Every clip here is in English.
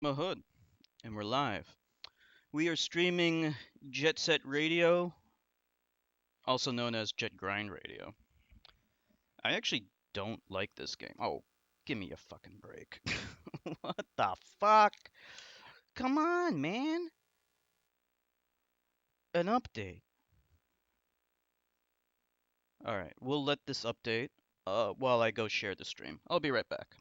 EnigmaHood, and we're live. We are streaming Jet Set Radio, also known as Jet Grind Radio. I actually don't like this game. Oh, give me a fucking break. What the fuck? Come on, man. An update. Alright, we'll let this update while I go share the stream. I'll be right back.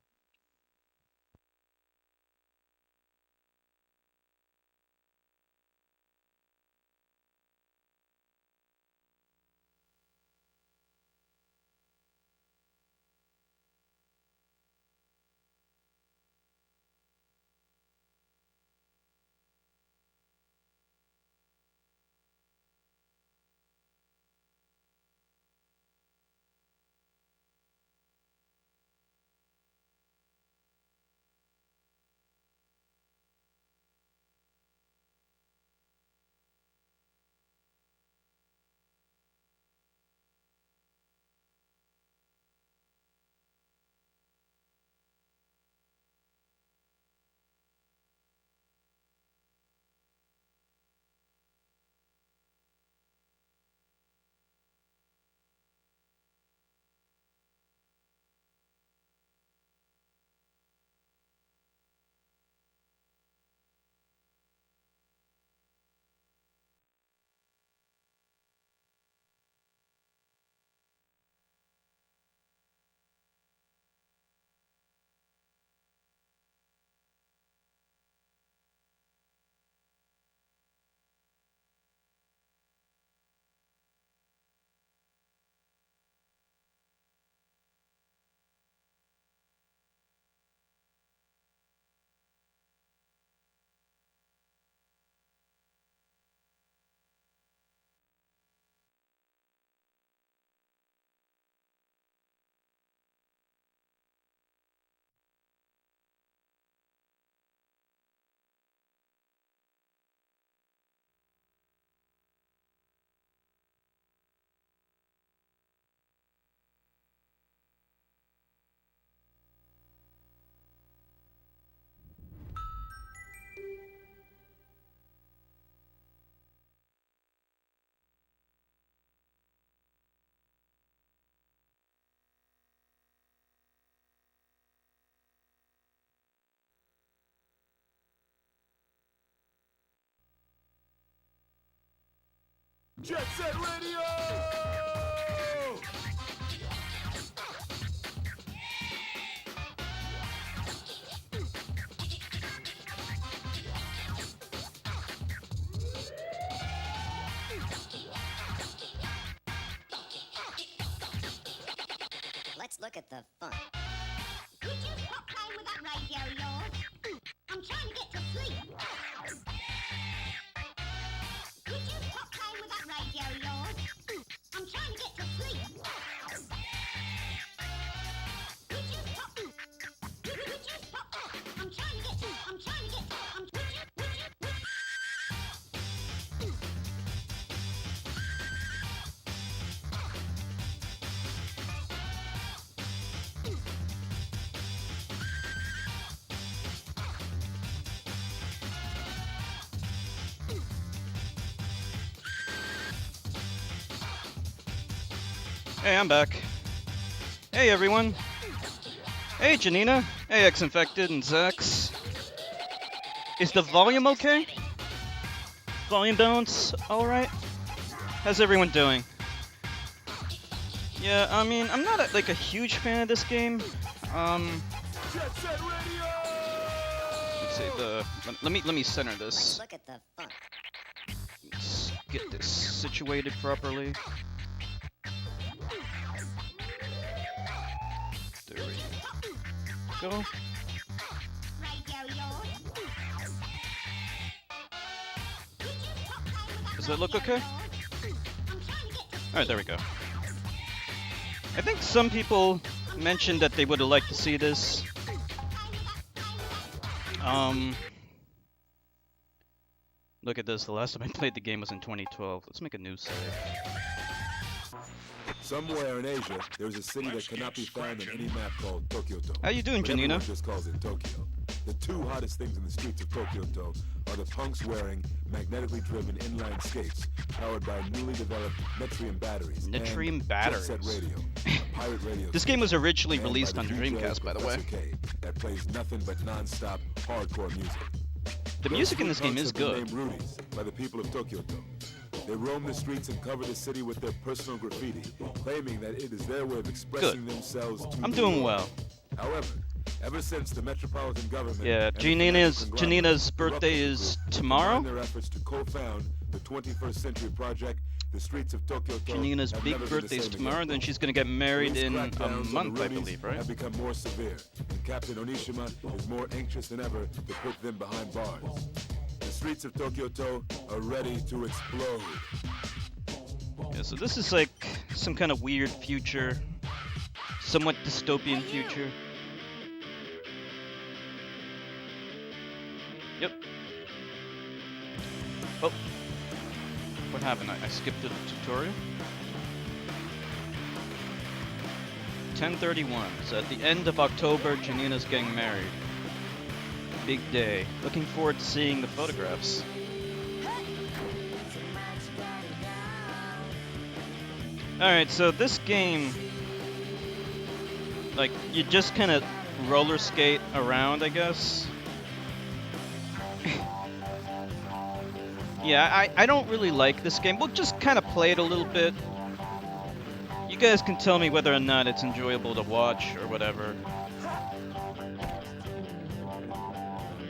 Jet Set Radio! Let's look at the fun. Could you stop playing with that radio of yours? I'm trying to get to sleep. Could you stop playing with that radio of yours? I'm trying to get to sleep. Could you stop? Could you stop? I'm trying to get to. I'm trying to get to. Would you? Hey, I'm back. Hey, everyone. Hey, Janina. Hey, X-Infected and Zax. Is the volume okay? Volume balance alright? How's everyone doing? Yeah, I mean, I'm not like a huge fan of this game. Jet Set Radio! Let's see let me center Let's this. look at the fun. Let's get this situated properly. There we go. Radio of yours. Could you stop playing with that Does that look radio okay? of yours? I'm trying to get to. Alright, there we go. I think some people mentioned that they would have liked to see this. Look at this. The last time I played the game was in 2012. Let's make a new save. Somewhere in Asia, there's a city that cannot be found in any map called Tokyo. How you doing, But Janina? everyone just calls it Tokyo. The two hottest things in the streets of Tokyo are the punks wearing magnetically driven inline skates powered by newly developed Metrium batteries. Metrium and batteries. Jet Set Radio, a pirate radio This game was station originally manned released by on the DJ Dreamcast, by the way. Professor K, that plays nothing but non-stop hardcore music. The music in this game is good. Named Rudies by the people of Tokyo. They roam the streets and cover the city with their personal graffiti, claiming that it is their way of expressing themselves to I'm the doing world. well. However, ever since the metropolitan government Yeah, and the Janina's financial conglomerate birthday corrupted the is group, tomorrow. combined their efforts to co-found the 21st Century Project, the streets of Tokyo Janina's have big never been the birthday is same tomorrow, again. then she's gonna get married Police in a crackdowns on the month, I Rudies believe, right? have become more severe, and Captain Onishima is more anxious than ever to put them behind bars. The streets of Tokyo are ready to explode. Yeah, so this is like some kind of weird future, somewhat dystopian future. Yep. Oh. What happened? I skipped the tutorial? 10:31. So at the end of October, Janina's getting married. Big day. Looking forward to seeing the photographs. Alright, so this game, like, you just kind of roller skate around, I guess. Yeah, I don't really like this game. We'll just kind of play it a little bit. You guys can tell me whether or not it's enjoyable to watch or whatever.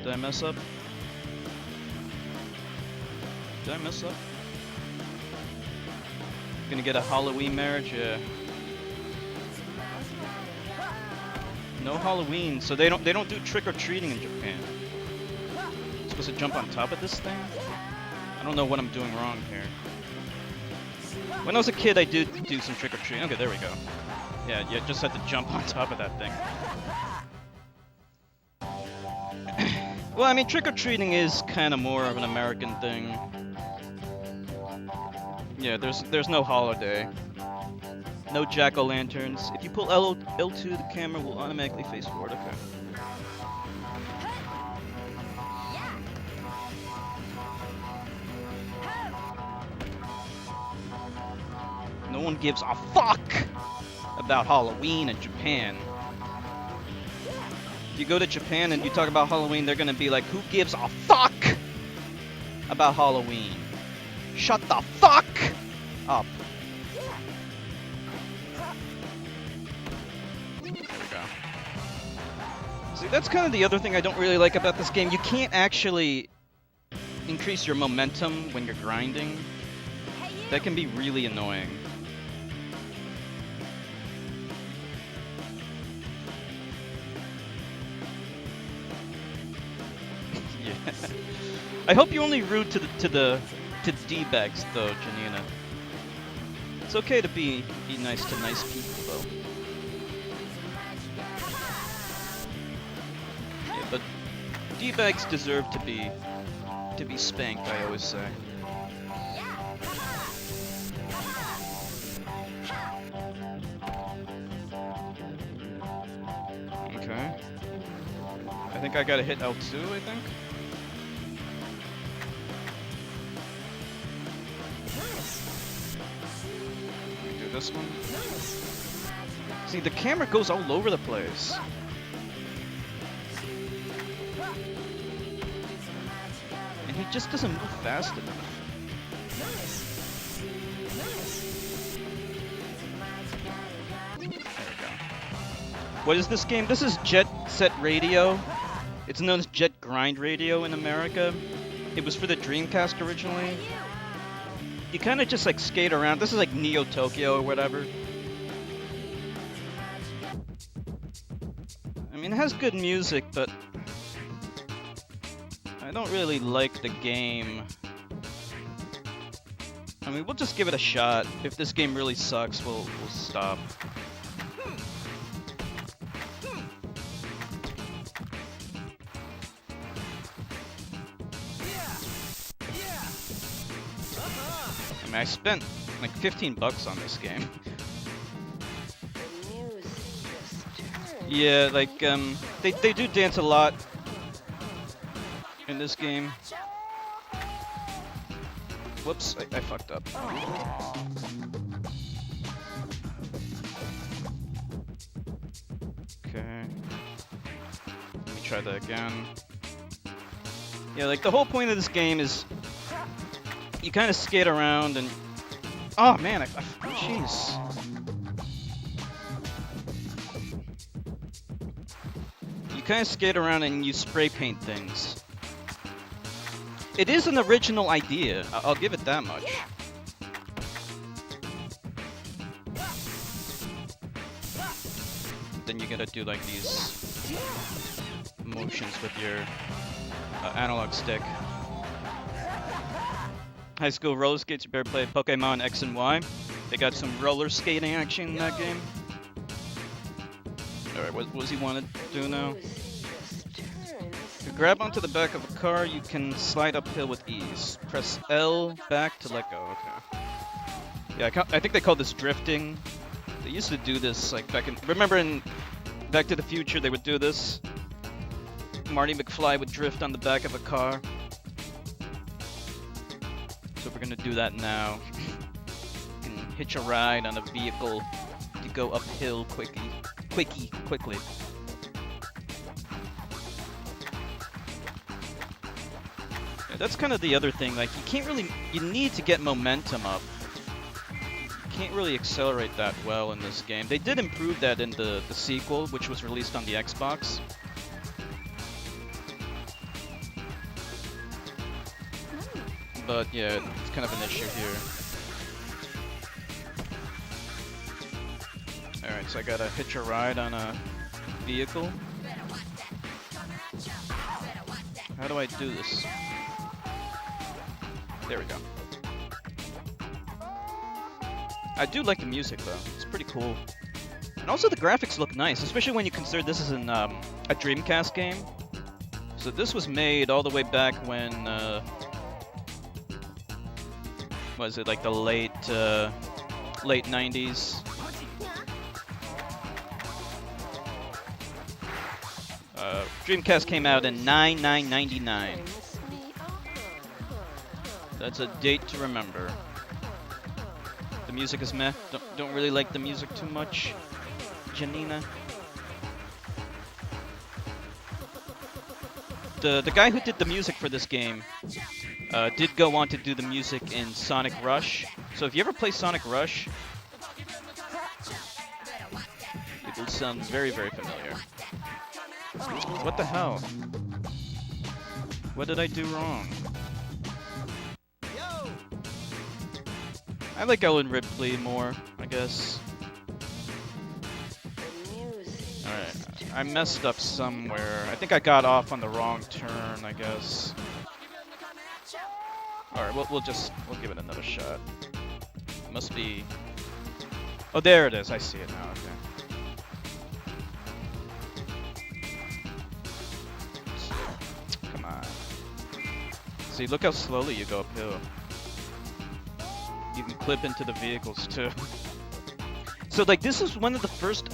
Did I mess up? Did I mess up? Gonna get a Halloween marriage? Yeah. No Halloween, so they don't do trick-or-treating in Japan. Supposed to jump on top of this thing? I don't know what I'm doing wrong here. When I was a kid, I did do some trick-or-treating. Okay, there we go. Yeah, you just had to jump on top of that thing. Well, I mean, trick-or-treating is kind of more of an American thing. Yeah, there's no holiday. No jack-o'-lanterns. If you pull L2, the camera will automatically face forward. Okay. No one gives a fuck about Halloween in Japan. If you go to Japan and you talk about Halloween, they're gonna be like, who gives a fuck about Halloween? Shut the fuck up. There we go. See, that's kind of the other thing I don't really like about this game. You can't actually increase your momentum when you're grinding. That can be really annoying. Yeah. I hope you only root to D-bags though, Janina. It's okay to be nice to nice people though. Yeah, but D-bags deserve to be spanked, I always say. Okay. I think I gotta hit L2, I think. Do this one. See, the camera goes all over the place. And he just doesn't move fast enough. There we go. What is this game? This is Jet Set Radio. It's known as Jet Grind Radio in America. It was for the Dreamcast originally. You kind of just like skate around. This is like Neo Tokyo or whatever. I mean, it has good music, but I don't really like the game. I mean, we'll just give it a shot. If this game really sucks, we'll stop. I mean, I spent like 15 bucks on this game. Yeah, like, they do dance a lot. in this game. Whoops, I fucked up. Okay. Let me try that again. Yeah, like the whole point of this game is you kind of skate around and... Oh man, jeez. You kind of skate around and you spray paint things. It is an original idea, I'll give it that much. Then you gotta do like these motions with your analog stick. High school roller skates, you better play Pokemon X and Y. They got some roller skating action in that game. Alright, what does he want to do now? To grab onto the back of a car, you can slide uphill with ease. Press L back to let go. Okay. Yeah, I think they call this drifting. They used to do this like back in... Remember in Back to the Future, they would do this? Marty McFly would drift on the back of a car. So we're gonna do that now. You can hitch a ride on a vehicle to go uphill quickly. Yeah, that's kind of the other thing. Like you need to get momentum up. You can't really accelerate that well in this game. They did improve that in the sequel, which was released on the Xbox. But yeah, it's kind of an issue here. Alright, so I gotta hitch a ride on a vehicle. How do I do this? There we go. I do like the music though, it's pretty cool. And also the graphics look nice, especially when you consider this is a Dreamcast game. So this was made all the way back when, was it like the late 90s? Dreamcast came out in 9/9/99. That's a date to remember. The music is meh. Don't really like the music too much, Janina. The guy who did the music for this game did go on to do the music in Sonic Rush. So if you ever play Sonic Rush, it will sound very, very familiar. What the hell? What did I do wrong? I like Ellen Ripley more, I guess. Alright, I messed up somewhere. I think I got off on the wrong turn, I guess. Alright, we'll give it another shot. Must be... Oh, there it is. I see it now, okay. Come on. See, look how slowly you go uphill. You can clip into the vehicles, too. So, like, this is one of the first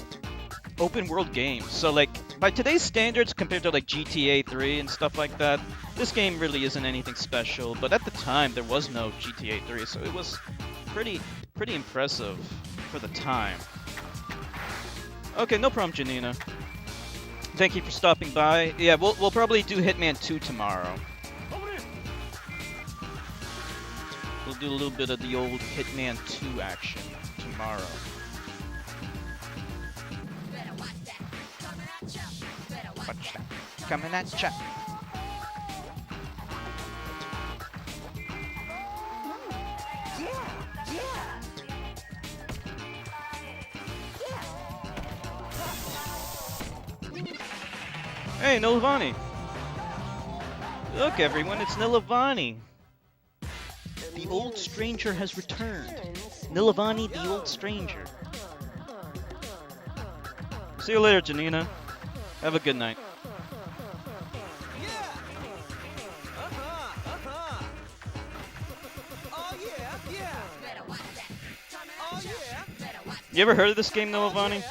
open world games. So, like, by today's standards, compared to, like, GTA 3 and stuff like that, this game really isn't anything special. But at the time, there was no GTA 3, so it was pretty impressive for the time. Okay, no problem, Janina. Thank you for stopping by. Yeah, we'll probably do Hitman 2 tomorrow. We'll do a little bit of the old Hitman 2 action tomorrow. Watch that. Coming at ya. Hey, Nilavani! Look, everyone, it's Nilavani! The old stranger has returned. Nilavani, the old stranger. See you later, Janina. Have a good night. You ever heard of this game, Nilavani?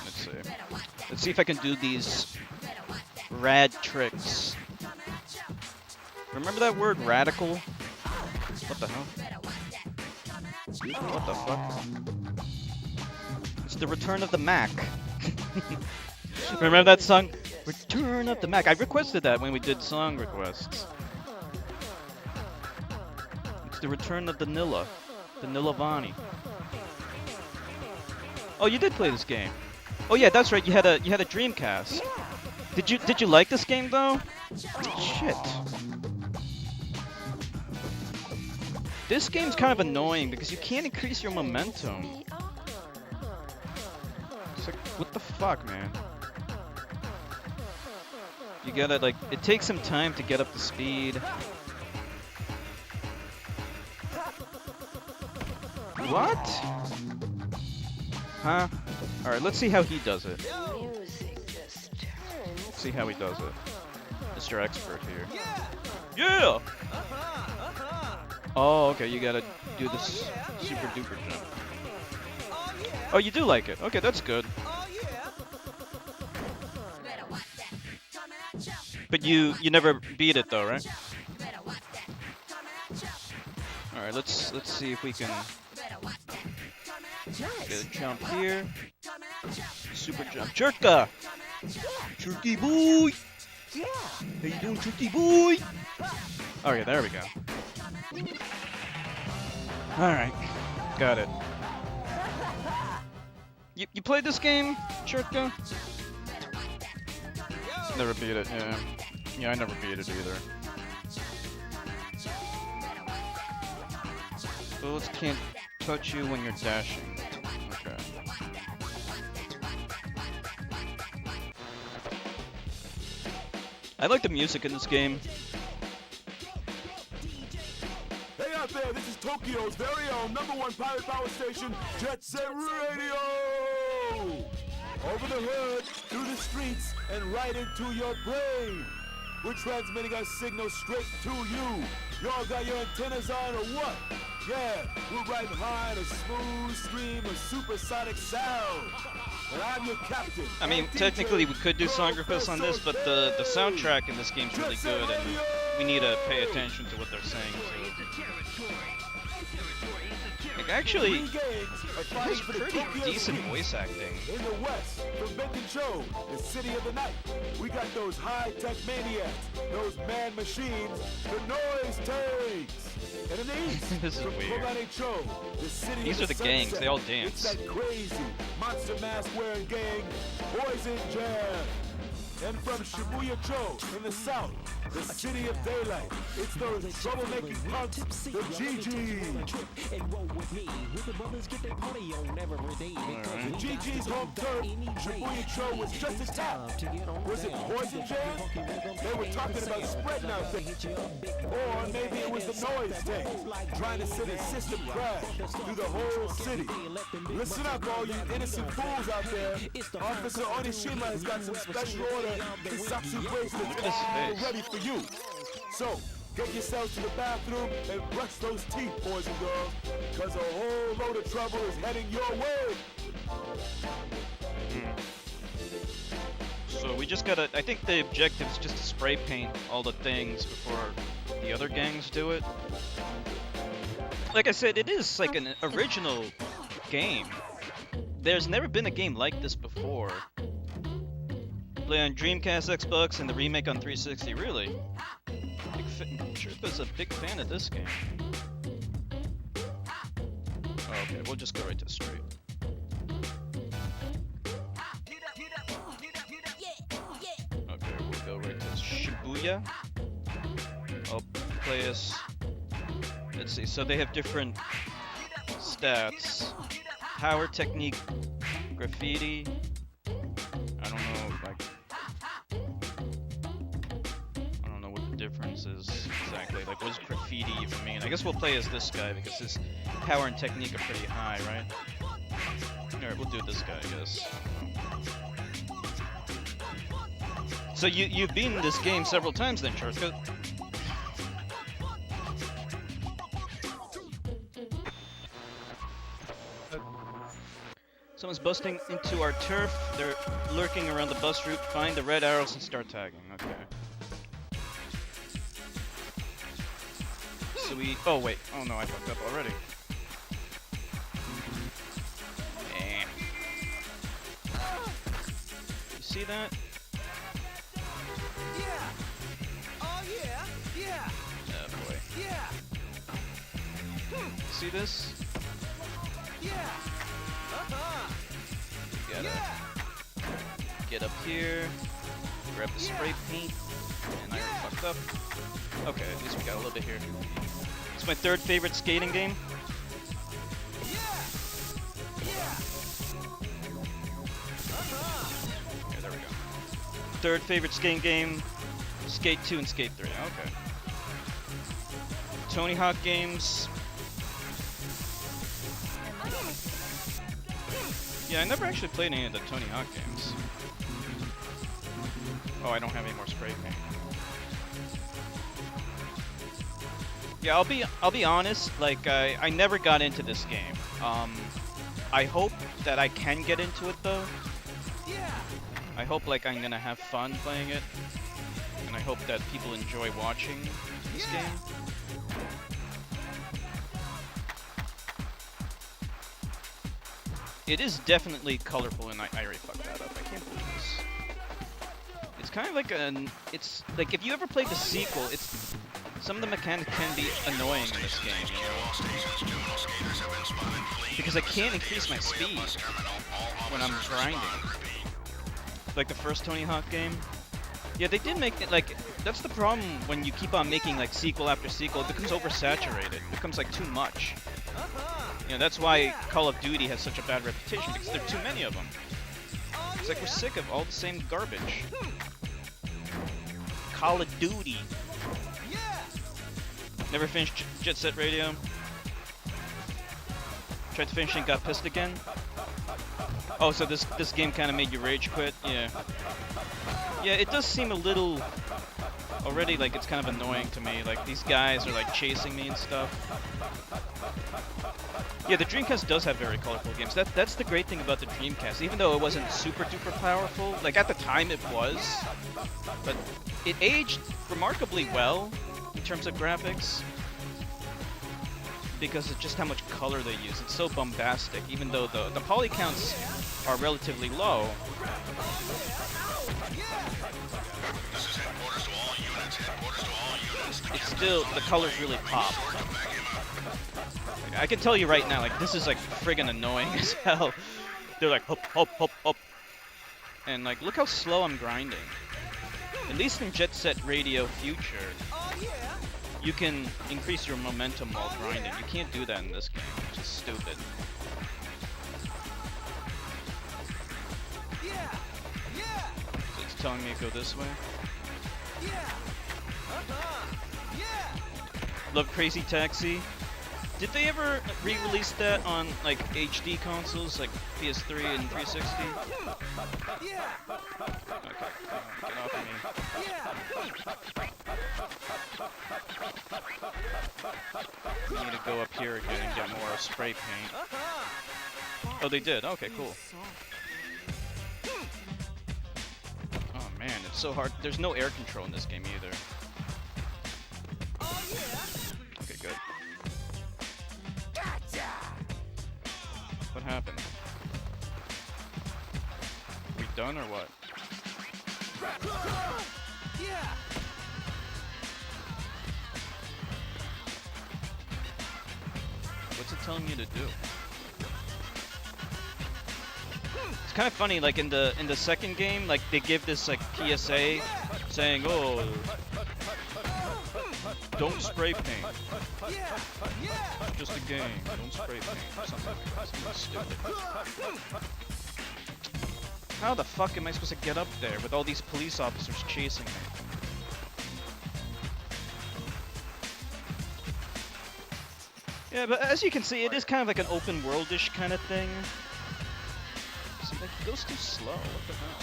Let's see. Let's see if I can do these rad tricks. Remember that word radical? What the hell? What the fuck? It's the return of the Mac. Remember that song? Return of the Mac. I requested that when we did song requests. It's the return of the Nilla. The Nilavani. Oh, you did play this game. Oh yeah, that's right. You had a Dreamcast. Did you like this game though? Shit. This game's kind of annoying because you can't increase your momentum. It's like, what the fuck, man? You gotta, like, it takes some time to get up to speed. What? Huh? Alright, let's see how he does it. Let's see how he does it. Mr. Expert here. Yeah! Oh, okay, you gotta do this super duper jump. Oh, you do like it. Okay, that's good. But you never beat it though, right? All right, let's see if we can get a jump here. Super jump, Churka! Churky boy! How you doing, Churky boy? Okay, there we go. All right, got it. You played this game, Churka? Never beat it, yeah. Yeah, I never beat it either. Bullets can't touch you when you're dashing. Okay. I like the music in this game. Hey out there, this is Tokyo's very own #1 pirate power station, Jet Set Radio! Over the hood, through the streets, and right into your brain. We're transmitting our signal straight to you. Y'all got your antennas on or what? Yeah, we're riding high on a smooth stream of supersonic sound. And I'm your captain. I mean, technically we could do song requests on this, but the soundtrack in this game's really good, and we need to pay attention to what they're saying too. Like, actually, it has pretty decent voice acting. In the west, from Bentoncho, the city of the night, we got those high-tech maniacs, those man machines, the noise tanks. And in the east, This is from weird. Kobanecho, the city These of are the gangs, sunset, they all dance. It's that crazy monster mask wearing gang, Poison Jam. And from Shibuya-cho in the south, the city of daylight, it's those troublemaking punks, the GGs. The GG's home turf, Shibuya-cho was just a tap. Was it Poison Jam? They were talking about spreading out things. Or maybe it was the noise tank, trying to send a system crash through the whole city. Listen up, all you innocent fools out there. Officer Onishima has got some special order Kisatsu bracelets all ready for you. So, get yourselves to the bathroom and brush those teeth, boys and girls, because a whole load of trouble is heading your way. So we just gotta, I think the objective is just to spray paint all the things before the other gangs do it. Like I said, it is like an original game. There's never been a game like this before. Play on Dreamcast, Xbox, and the remake on 360, really? Chirpa's a big fan of this game. Oh, okay, we'll just go right to straight. Okay, we'll go right to Shibuya. I'll play us. Let's see, so they have different stats. Power technique, graffiti. I don't know, like, I don't know what the difference is exactly. Like, what does graffiti even mean? I guess we'll play as this guy because his power and technique are pretty high, right? Alright, we'll do this guy, I guess. So you've beaten this game several times then, Charka? So Someone's busting into our turf. They're lurking around the bus route. Find the red arrows and start tagging. Okay. So we... Oh, wait. Oh, no, I fucked up already. Eh. You see that? Yeah. Oh yeah. Yeah. Oh, boy. Yeah. See this? Yeah. Uh-huh. Gotta Yeah. get up here, grab the spray paint, and I already fucked up. Okay, at least we got a little bit here. It's my third favorite skating game. Yeah. Yeah. Uh-huh. Okay, there we go. Third favorite skating game, Skate 2 and Skate 3. Okay. Tony Hawk games. Yeah, I never actually played any of the Tony Hawk games. Oh, I don't have any more spray paint. Yeah, I'll be honest. Like, I never got into this game. I hope that I can get into it though. Yeah. I hope like I'm gonna have fun playing it, and I hope that people enjoy watching this game. It is definitely colorful, and I already fucked that up. I can't believe this. It's kind of like it's like if you ever played the sequel, some of the mechanics can be annoying in this game, you know? Because I can't increase my speed when I'm grinding. Like the first Tony Hawk game. Yeah, they did make it like, that's the problem when you keep on making like sequel after sequel. It becomes oversaturated. It becomes like too much. You know, that's why Call of Duty has such a bad reputation, because there are too many of them. It's like we're sick of all the same garbage. Call of Duty. Never finished Jet Set Radio. Tried to finish and got pissed again. Oh, so this game kind of made you rage quit? Yeah. Yeah, it does seem a little... Already, like, it's kind of annoying to me. Like, these guys are, like, chasing me and stuff. Yeah, the Dreamcast does have very colorful games. That's the great thing about the Dreamcast. Even though it wasn't super duper powerful, like, at the time it was. But it aged remarkably well in terms of graphics. Because of just how much color they use. It's so bombastic, even though the poly counts are relatively low. It's still, the colors really pop. I can tell you right now, like, this is like friggin' annoying as hell. They're like, hop, hop, hop, hop. And like, look how slow I'm grinding. At least in Jet Set Radio Future, you can increase your momentum while grinding. You can't do that in this game, which is stupid. So it's telling me to go this way. Love Crazy Taxi. Did they ever re-release that on like HD consoles, like PS3 and 360? Okay, get off of me. We need to go up here again and get more spray paint. Oh, they did. Okay, cool. Oh man, it's so hard. There's no air control in this game either. Okay, good. What happened? We done or what? What's it telling you to do? It's kind of funny, like in the second game, like they give this like PSA saying, "Oh, don't spray paint. It's just a game. Don't spray paint." Or something like that. Something stupid. How the fuck am I supposed to get up there with all these police officers chasing me? Yeah, but as you can see, it is kind of like an open world-ish kind of thing. So like, it goes too slow. What the hell?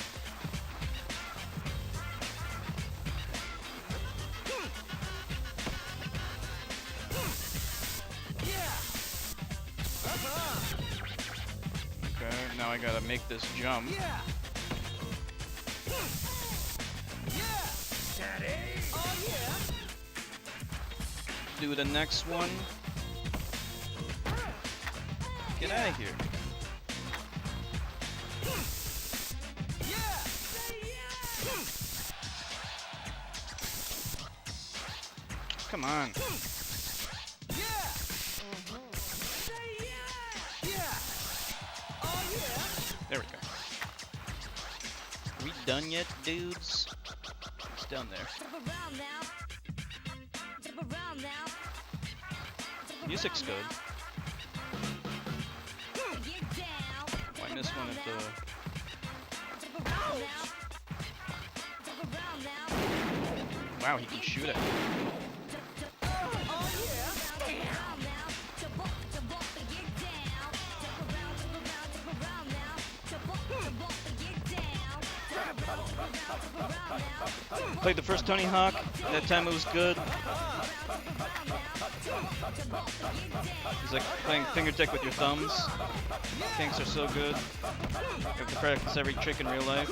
Okay, now I gotta make this jump. Yeah. Yeah. Steady. Oh yeah. Do the next one. Get out of here. Yeah. Come on. Yeah. Yeah. Oh yeah. There we go. Are we done yet, dudes? It's down there. Music's good. Might miss one at the... Wow, he can shoot it. Played the first Tony Hawk. That time it was good. It's like playing fingertick with your thumbs. Kinks are so good. You have to practice every trick in real life.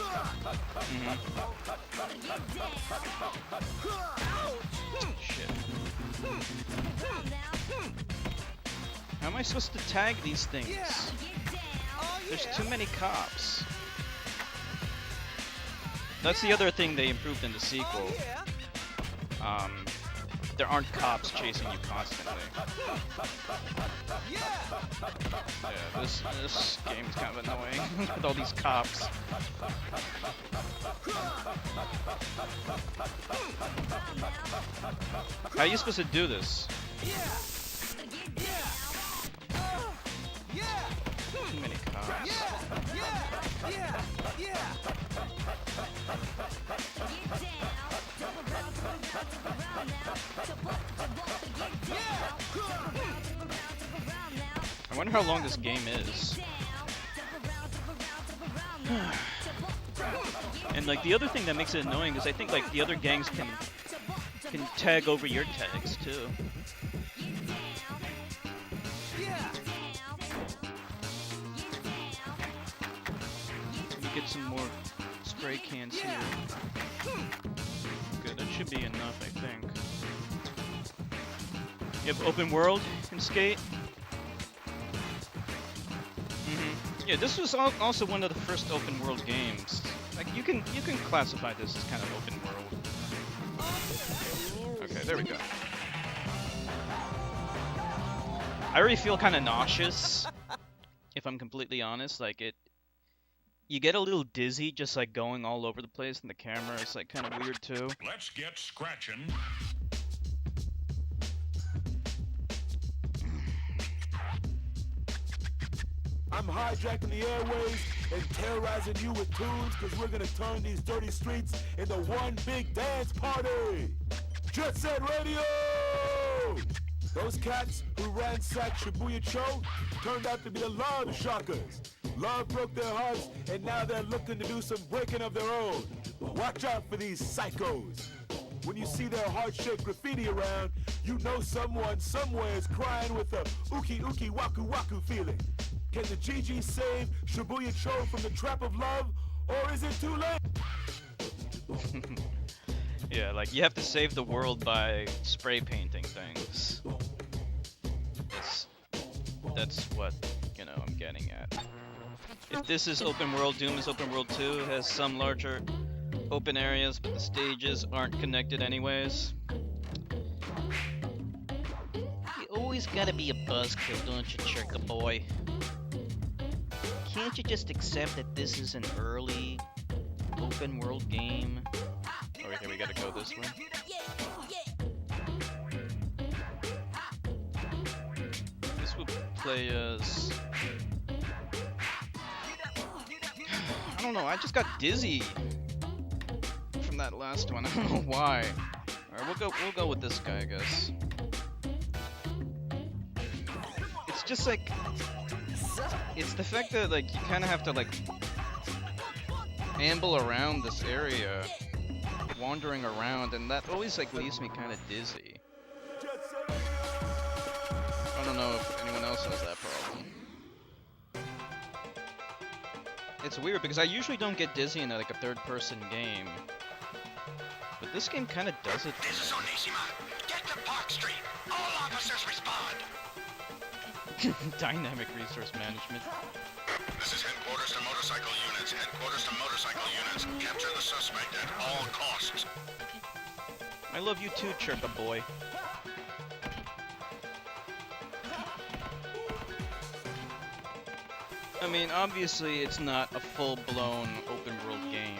Shit. How am I supposed to tag these things? There's too many cops. That's the other thing they improved in the sequel. There aren't cops chasing you constantly. Yeah, this game's kind of annoying with all these cops. How are you supposed to do this? Too many cops. I wonder how long this game is. And like the other thing that makes it annoying is I think like the other gangs can tag over your tags too. Get some more spray cans here. Good, that should be enough, I think. You have open world in Skate? Yeah, this was also one of the first open world games. Like you can classify this as kind of open world. Okay, there we go. I already feel kind of nauseous, if I'm completely honest. Like you get a little dizzy just like going all over the place, and the camera is like kind of weird too. Let's get scratching. I'm hijacking the airways and terrorizing you with tunes, cause we're gonna turn these dirty streets into one big dance party. Jet Set Radio! Those cats who ransacked Shibuya Cho turned out to be the Love Shockers. Love broke their hearts, and now they're looking to do some breaking of their own. Watch out for these psychos. When you see their heart-shaped graffiti around, you know someone somewhere is crying with a ookie ookie waku waku feeling. Can the GG save Shibuya Cho from the trap of love, or is it too late? Yeah, like you have to save the world by spray painting things. That's what, you know, I'm getting at. If this is open world, Doom is open world 2, it has some larger open areas, but the stages aren't connected anyways. You always gotta be a buzzkill, don't you, Chirka boy? Can't you just accept that this is an early open world game? Oh, okay, we gotta go this way. This would play as... I don't know, I just got dizzy from that last one. I don't know why. Alright, we'll go with this guy, I guess. It's just like... It's the fact that like you kinda have to like amble around this area, wandering around, and that always like leaves me kinda dizzy. I don't know if anyone else has that problem. It's weird because I usually don't get dizzy in like a third-person game, but this game kind of does it This is for Onishima. Get to Park Street. All officers respond. me. Dynamic resource management. This is headquarters to motorcycle units. Headquarters to motorcycle units. Capture the suspect at all costs. I love you too, Chirpa boy. I mean, obviously, it's not a full-blown open-world game.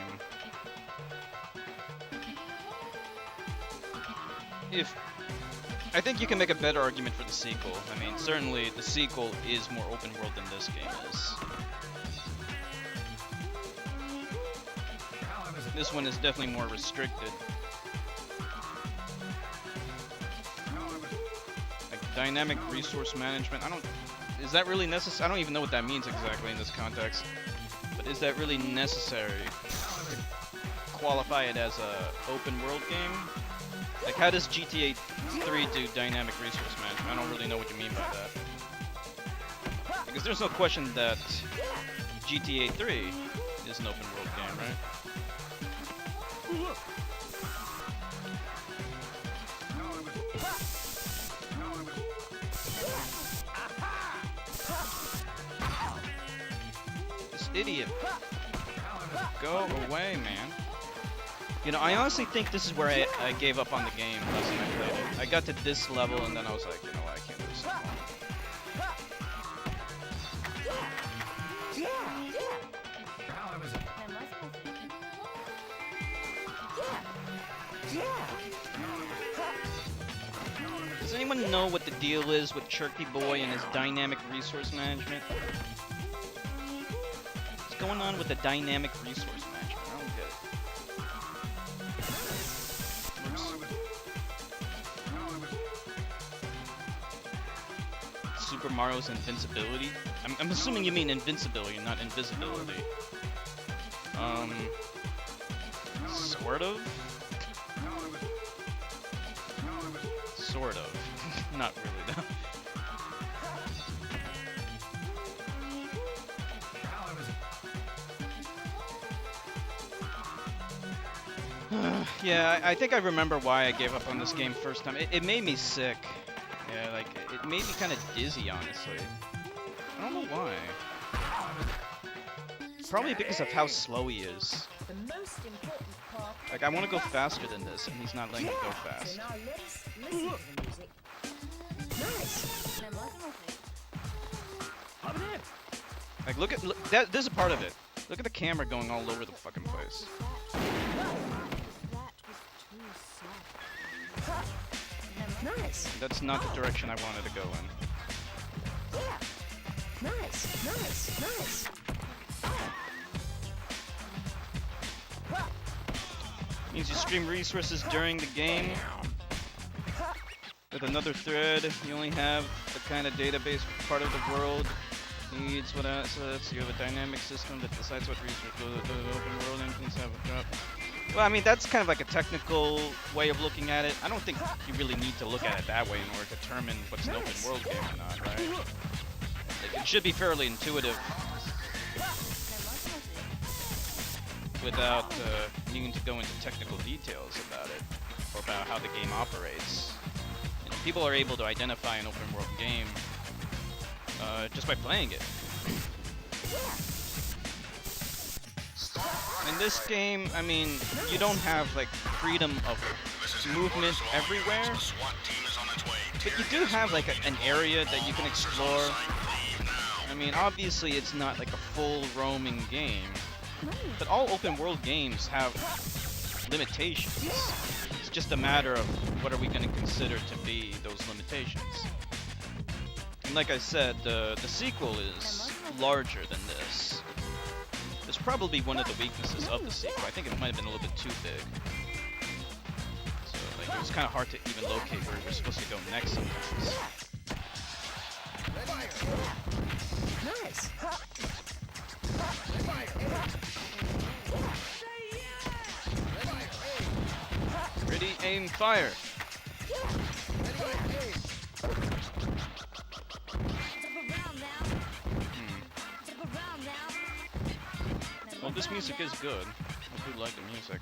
I think you can make a better argument for the sequel. I mean, certainly the sequel is more open-world than this game is. This one is definitely more restricted. Like, dynamic resource management, is that really necessary? I don't even know what that means exactly in this context. But is that really necessary to qualify it as a open world game? Like, how does GTA 3 do dynamic resource management? I don't really know what you mean by that. Because there's no question that GTA 3 is an open world game, right? Idiot. Go away, man. You know, I honestly think this is where I gave up on the game last time I played it. I got to this level and then I was like, you know what, I can't do this anymore. Does anyone know what the deal is with Cherky Boy and his dynamic resource management? What's going on with the dynamic resource management? I don't get it. Super Mario's invincibility? I'm assuming you mean invincibility, not invisibility. Sort of? Sort of. Not really, though. Yeah, I think I remember why I gave up on this game first time. It made me sick. Yeah, like, it made me kind of dizzy, honestly. I don't know why. Probably because of how slow he is. Like, I want to go faster than this, and he's not letting me go fast. Like, look, this is a part of it. Look at the camera going all over the fucking place. Nice. That's not the direction I wanted to go in. Yeah. Nice. Means you stream resources during the game. With another thread, you only have the kind of database part of the world needs what assets. You have a dynamic system that decides what resources the open world engines have a drop. Well, I mean, that's kind of like a technical way of looking at it. I don't think you really need to look at it that way in order to determine what's an open world game or not, right? Like, it should be fairly intuitive without needing to go into technical details about it or about how the game operates. You know, people are able to identify an open world game just by playing it. In this game, I mean, you don't have like freedom of movement everywhere, but you do have like an area that you can explore. I mean, obviously it's not like a full roaming game, but all open world games have limitations. It's just a matter of what are we going to consider to be those limitations. And like I said, the sequel is larger than this. It's probably one of the weaknesses of the sequel. I think it might have been a little bit too big. So like, it was kind of hard to even locate where we were supposed to go next sometimes. Nice. Ready, aim, fire! Well, this music is good. I do like the music.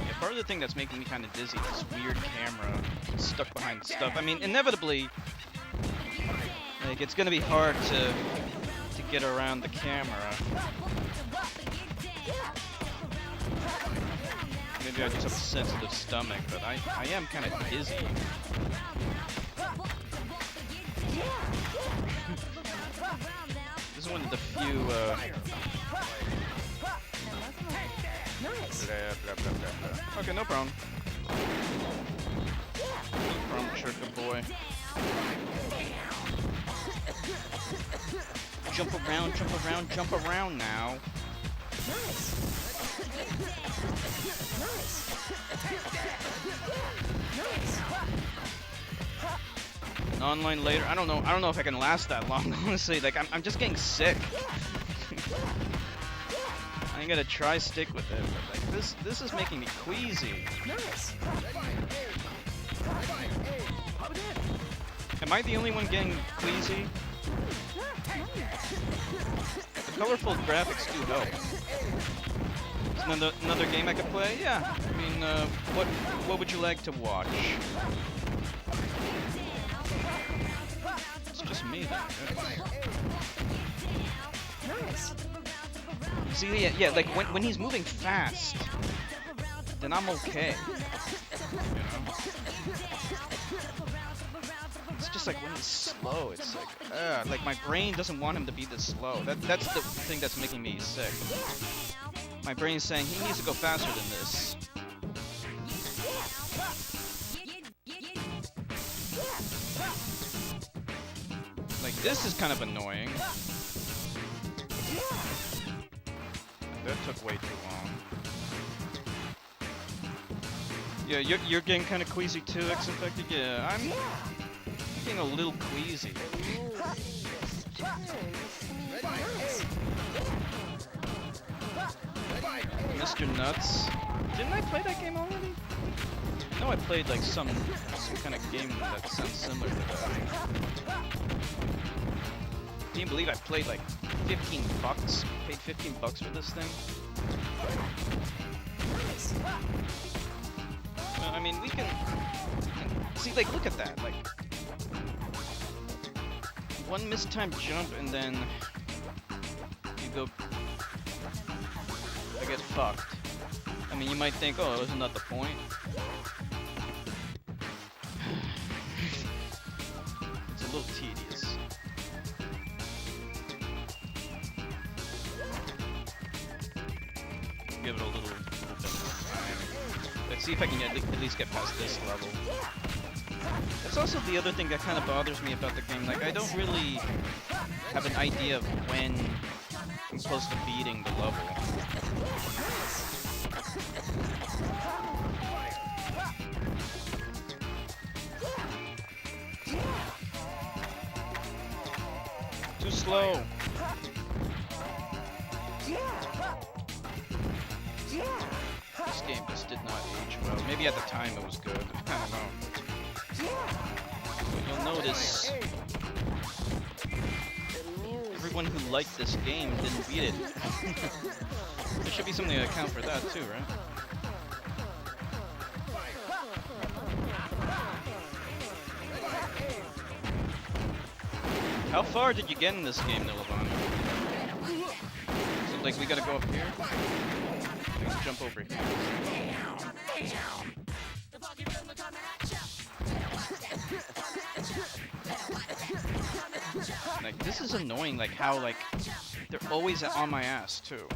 Yeah, part of the thing that's making me kind of dizzy is this weird camera stuck behind stuff. I mean, inevitably, like, it's gonna be hard to get around the camera. Maybe I just have a sensitive stomach, but I am kind of dizzy. This is one of the few, Nice. blah, blah, blah, blah. Okay, no problem. No problem, Churka boy. Jump around, jump around, jump around now. Nice. Nice. Nice. And online later. I don't know if I can last that long, honestly. Like, I'm just getting sick. I ain't gonna try stick with it, but like this is making me queasy. Nice. Am I the only one getting queasy? The colorful graphics do help. Is another game I could play? Yeah. I mean, what would you like to watch? It's just me then. Nice. See, yeah, like when he's moving fast, then I'm okay. You know? It's just like when he's slow, it's like my brain doesn't want him to be this slow. That's the thing that's making me sick. My brain's saying he needs to go faster than this. Like, this is kind of annoying. That took way too long. Yeah, you're getting kind of queasy too, X-Infected? Yeah, I'm getting a little queasy. Mr. Nuts. Didn't I play that game already? No, I played like some kind of game that sounds similar to that. Can you believe I played like 15 bucks? Paid 15 bucks for this thing? Well, I mean, we can see, like, look at that, like, one mistimed jump and then you go, I get fucked. I mean, you might think, oh, isn't that the point? It's a little tedious. Give it a little bit of time. Let's see if I can at least get past this level. That's also the other thing that kind of bothers me about the game. Like, I don't really have an idea of when I'm close to beating the level. Too slow. This game just did not age well. Maybe at the time it was good. I don't know. But you'll notice everyone who liked this game didn't beat it. There should be something to account for that too, right? How far did you get in this game, Nilabon? So, like, we gotta go up here? Let's jump over here. Like, this is annoying, like, how, like, they're always on my ass, too.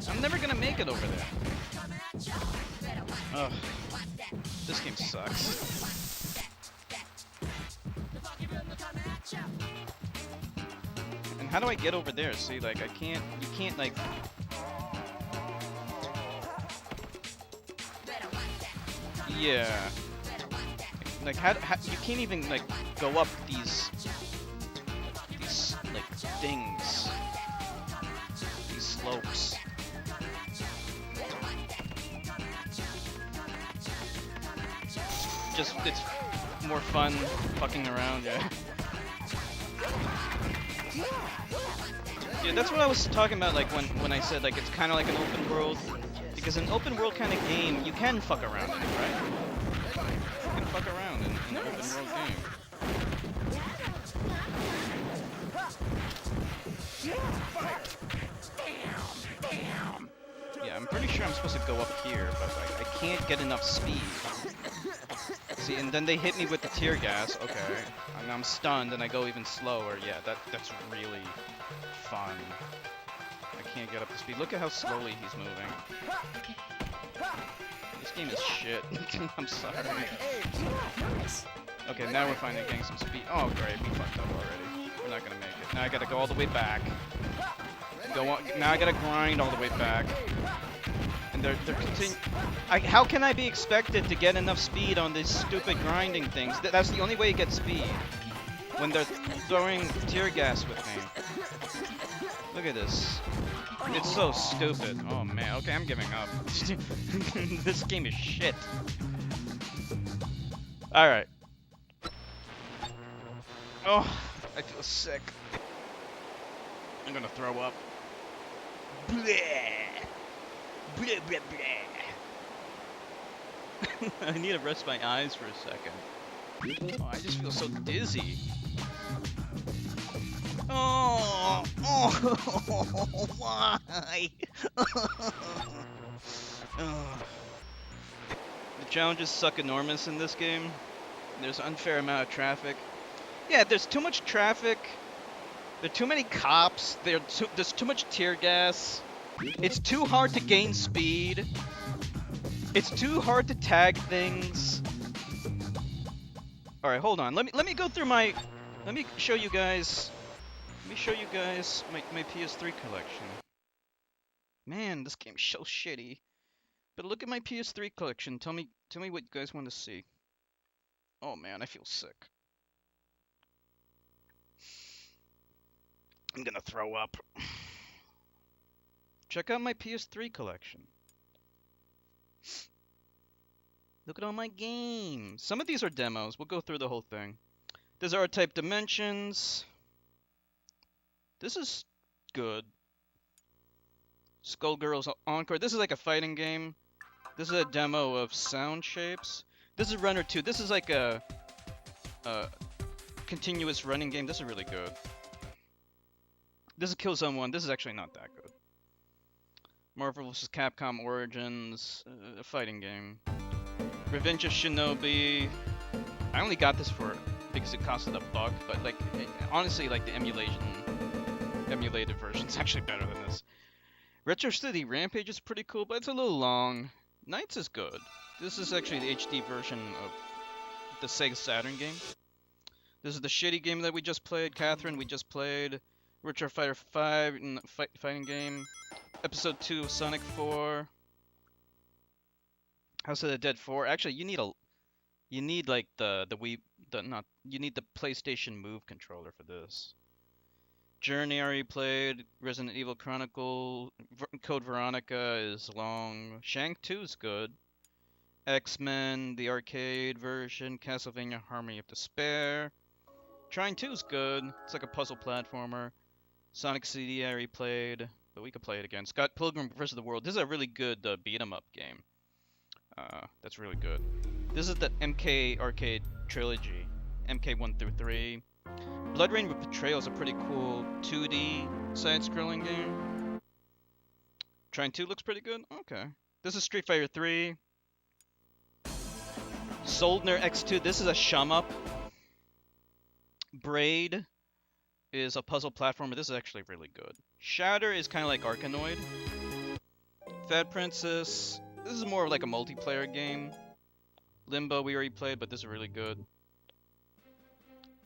I'm never gonna make it over there. Ugh. This game sucks. And how do I get over there? See, like, you can't, like... Yeah. Like, how you can't even, like, go up these, like, things. These slopes. it's more fun fucking around, yeah. Yeah, that's what I was talking about, like when I said like it's kind of like an open world, because an open world kind of game you can fuck around in it, right? You can fuck around in an open world game. Yeah, I'm pretty sure I'm supposed to go up here, but like I can't get enough speed. See, and then they hit me with the tear gas. Okay, and I'm stunned, and I go even slower. Yeah, that's really fun. I can't get up to speed. Look at how slowly he's moving. This game is shit. I'm sorry. Nice. Okay, now we're finally getting some speed. Oh great, we fucked up already. We're not gonna make it. Now I gotta go all the way back. Go on. Now I gotta grind all the way back. And they're how can I be expected to get enough speed on these stupid grinding things? That's the only way you get speed. When they're throwing tear gas with me. Look at this. It's so stupid. Oh man. Okay, I'm giving up. This game is shit. All right. Oh, I feel sick. I'm gonna throw up. Bleh. Bleh, bleh, bleh. I need to rest my eyes for a second. Oh, I just feel so dizzy. Oh, why? The challenges suck enormous in this game. There's an unfair amount of traffic. Yeah, there's too much traffic. There are too many cops. There's too much tear gas. It's too hard to gain speed. It's too hard to tag things. All right, hold on. Let me go through my. Let me show you guys. Let me show you guys my PS3 collection. Man, this game's so shitty. But look at my PS3 collection. Tell me what you guys want to see. Oh man, I feel sick. I'm gonna throw up. Check out my PS3 collection. Look at all my games. Some of these are demos. We'll go through the whole thing. There's R-Type Dimensions. This is good. Skullgirls Encore. This is like a fighting game. This is a demo of Sound Shapes. This is Runner 2. This is like a continuous running game. This is really good. This is Kill Someone. This is actually not that good. Marvel vs. Capcom Origins, a fighting game. Revenge of Shinobi. I only got this because it costed $1, but like honestly, like the emulated version is actually better than this. Retro City Rampage is pretty cool, but it's a little long. Knights is good. This is actually the HD version of the Sega Saturn game. This is the shitty game that we just played. Catherine, we just played. Retro Fighter 5 fighting game. Episode 2 of Sonic 4. House of the Dead 4. Actually, you need like the you need the PlayStation Move controller for this. Journey I already played. Resident Evil Chronicle. Code Veronica is long. Shank 2 is good. X-Men, the arcade version. Castlevania Harmony of Despair. Trine 2 is good. It's like a puzzle platformer. Sonic CD I already played, but we could play it again. Scott Pilgrim vs. the World. This is a really good beat-em-up game. That's really good. This is the MK arcade trilogy. MK 1 through 3. Blood Rain with Betrayal is a pretty cool 2D side-scrolling game. Trine 2 looks pretty good. Okay. This is Street Fighter 3. Soldner X2. This is a shum-up. Braid is a puzzle platformer. This is actually really good. Shatter is kind of like Arkanoid. Fat Princess. This is more like a multiplayer game. Limbo we already played, but this is really good.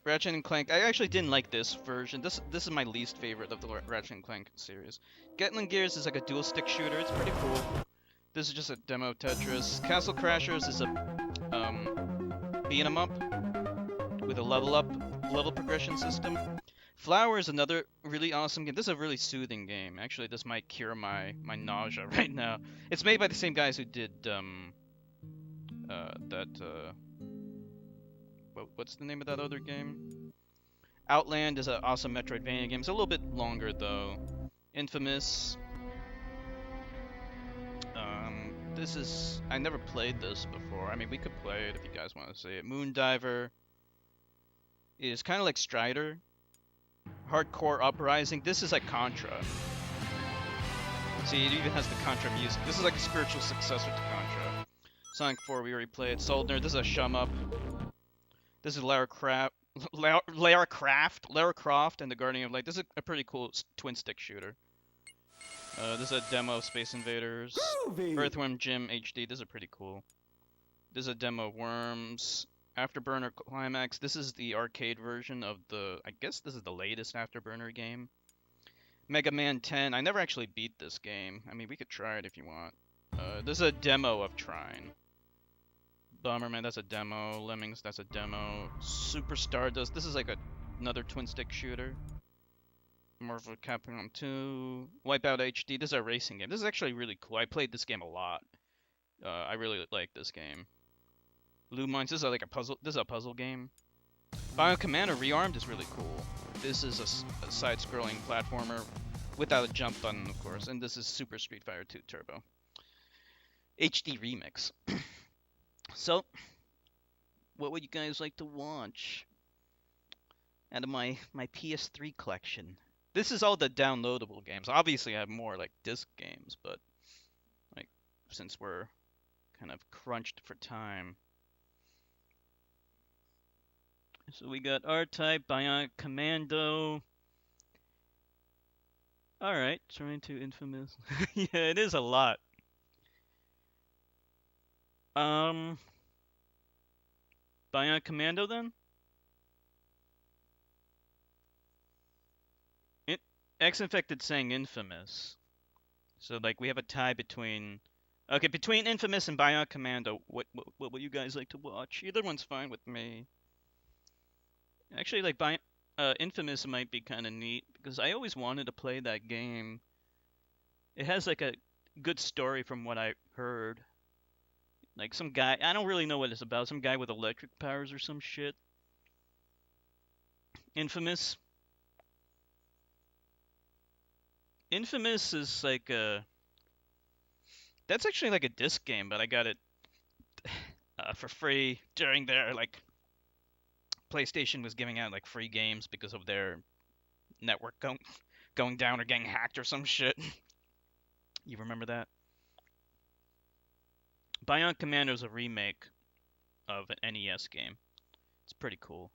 Ratchet and Clank. I actually didn't like this version. This is my least favorite of the Ratchet and Clank series. Gatling Gears is like a dual stick shooter. It's pretty cool. This is just a demo of Tetris. Castle Crashers is a beat 'em up with a level progression system. Flower is another really awesome game. This is a really soothing game. Actually, this might cure my nausea right now. It's made by the same guys who did What's the name of that other game? Outland is an awesome Metroidvania game. It's a little bit longer though. Infamous. This is I never played this before. I mean, we could play it if you guys want to see it. Moondiver is kind of like Strider. Hardcore Uprising. This is like Contra. See, it even has the Contra music. This is like a spiritual successor to Contra. Sonic 4, we already played. Soldner, this is a Shum Up. This is Lara Croft, and the Guardian of Light. This is a pretty cool twin stick shooter. This is a demo of Space Invaders. Groovy. Earthworm Jim HD. This is pretty cool. This is a demo of Worms. Afterburner Climax. This is the arcade version of the. I guess this is the latest Afterburner game. Mega Man 10. I never actually beat this game. I mean, we could try it if you want. This is a demo of Trine. Bomberman, that's a demo. Lemmings, that's a demo. Super Stardust, this is like another twin stick shooter. Marvel Capcom 2. Wipeout HD, this is a racing game. This is actually really cool. I played this game a lot. I really like this game. Blue Mines, this is like a puzzle. This is a puzzle game. Biocommando Rearmed is really cool. This is a side-scrolling platformer without a jump button, of course. And this is Super Street Fighter 2 Turbo. HD Remix. So, what would you guys like to watch out of my PS3 collection? This is all the downloadable games. Obviously, I have more like disc games, but like since we're kind of crunched for time. So we got R-Type, Bionic Commando. Alright, trying to Infamous. Yeah, it is a lot. Bionic Commando then? X-Infected saying Infamous. So like we have a tie between. Okay, between Infamous and Bionic Commando, what would you guys like to watch? Either one's fine with me. Actually, like Infamous might be kind of neat because I always wanted to play that game. It has like a good story from what I heard. Like some guy, I don't really know what it's about. Some guy with electric powers or some shit. Infamous. Infamous is like a. That's actually like a disc game, but I got it for free during their like. PlayStation was giving out like free games because of their network going down or getting hacked or some shit. You remember that? Bionic Commando is a remake of an NES game. It's pretty cool.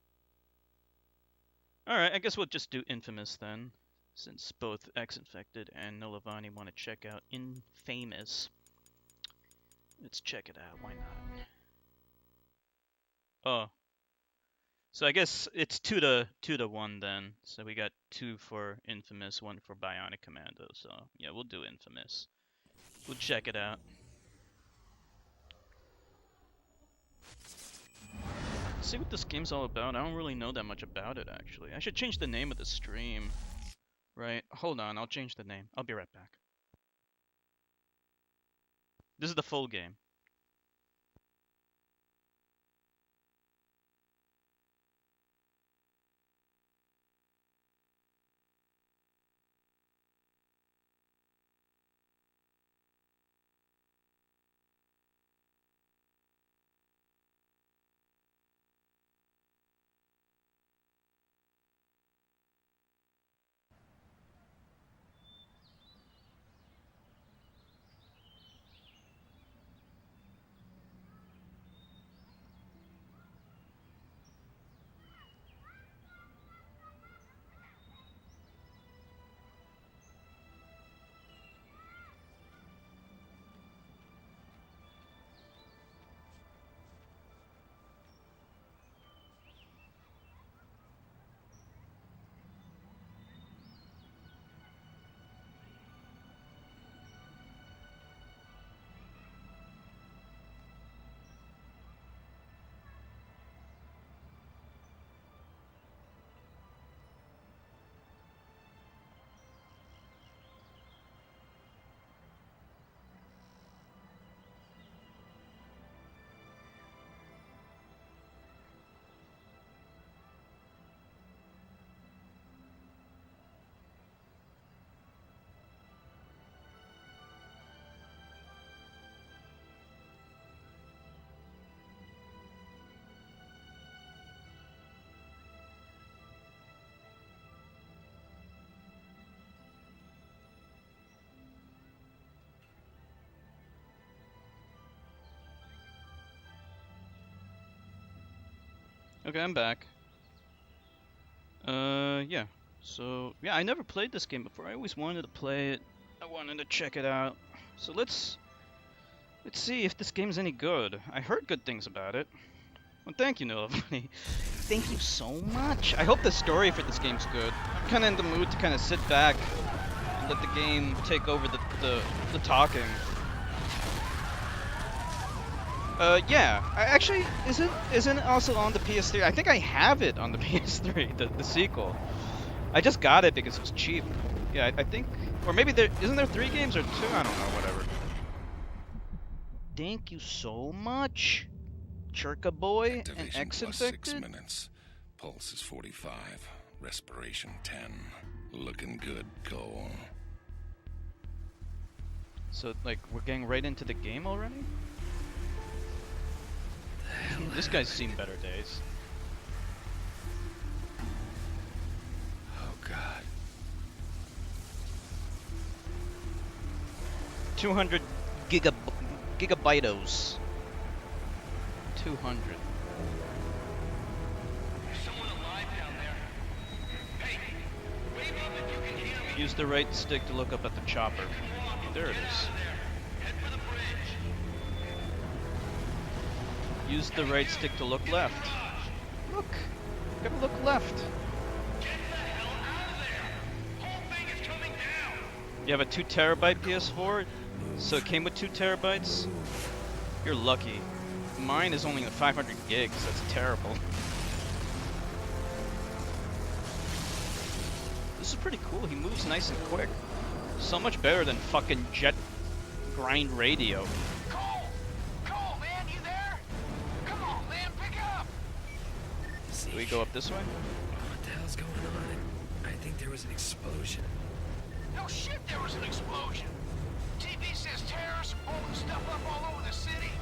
Alright, I guess we'll just do Infamous then, since both X-Infected and Nolavani want to check out Infamous. Let's check it out, why not? Oh. So I guess it's 2-1 then. So we got 2 for Infamous, 1 for Bionic Commando. So yeah, we'll do Infamous. We'll check it out. Let's see what this game's all about. I don't really know that much about it actually. I should change the name of the stream. Right, hold on, I'll change the name. I'll be right back. This is the full game. Okay, I'm back. Yeah. So, yeah, I never played this game before. I always wanted to play it. I wanted to check it out. So let's see if this game's any good. I heard good things about it. Well, thank you, Nilavani. Thank you so much. I hope the story for this game's good. I'm kind of in the mood to kind of sit back and let the game take over the talking. Yeah. I actually isn't it also on the PS3? I think I have it on the PS3, the sequel. I just got it because it was cheap. Yeah, I think, or maybe there isn't there 3 games or 2? I don't know. Whatever. Thank you so much, Churka Boy and Activation X plus 6 Infected. minutes. Pulse is 45. Respiration 10. Looking good, Cole. So, like, we're getting right into the game already? This guy's seen better days. Oh, God. 200 gigabytos. 200. Use the right stick to look up at the chopper. There it is. Use the right stick to look left. Look! Gotta look left. You have a 2 terabyte PS4? So it came with 2 terabytes? You're lucky. Mine is only 500 gigs. That's terrible. This is pretty cool. He moves nice and quick. So much better than fucking Jet Grind Radio. Cole! Cole, man, you there? Come on, man, pick up! Do we go up this way? What the hell's going on? I think there was an explosion. No shit, there was an explosion. TV says terrorists are blowing stuff up all over the city.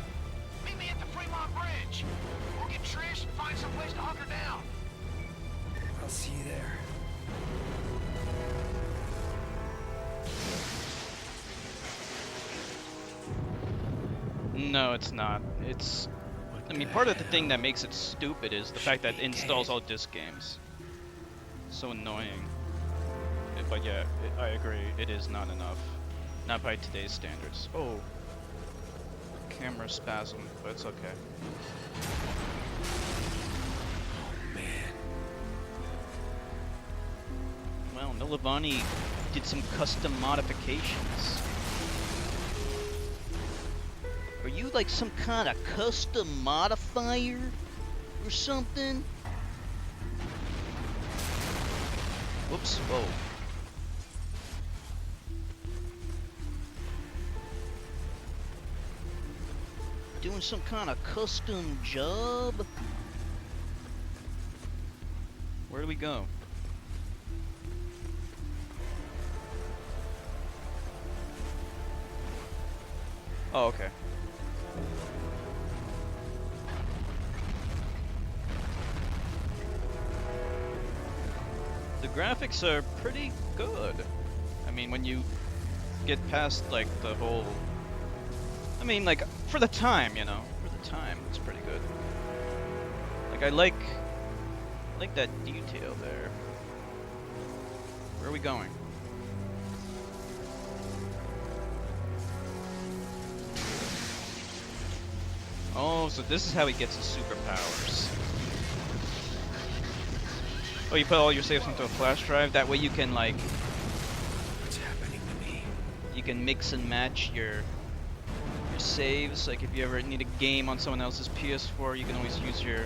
Meet me at the Fremont Bridge. We'll get Trish and find some place to hunker down. I'll see you there. No, it's not. It's... I mean, part of the thing that makes it stupid is the fact that it installs all disc games. So annoying. But yeah, I agree. It is not enough. Not by today's standards. Oh. Camera spasm, but it's okay. Man. Well, Nilavani did some custom modifications. Are you like some kind of custom modifier or something? Whoops, whoa. Doing some kind of custom job? Where do we go? Oh, okay. The graphics are pretty good. I mean, when you get past, like, the whole... I mean, like, for the time, you know? For the time, it's pretty good. Like, I like that detail there. Where are we going? Oh, so this is how he gets his superpowers. Oh, you put all your saves into a flash drive? That way you can, like... What's happening to me? You can mix and match your saves. Like, if you ever need a game on someone else's PS4, you can always use your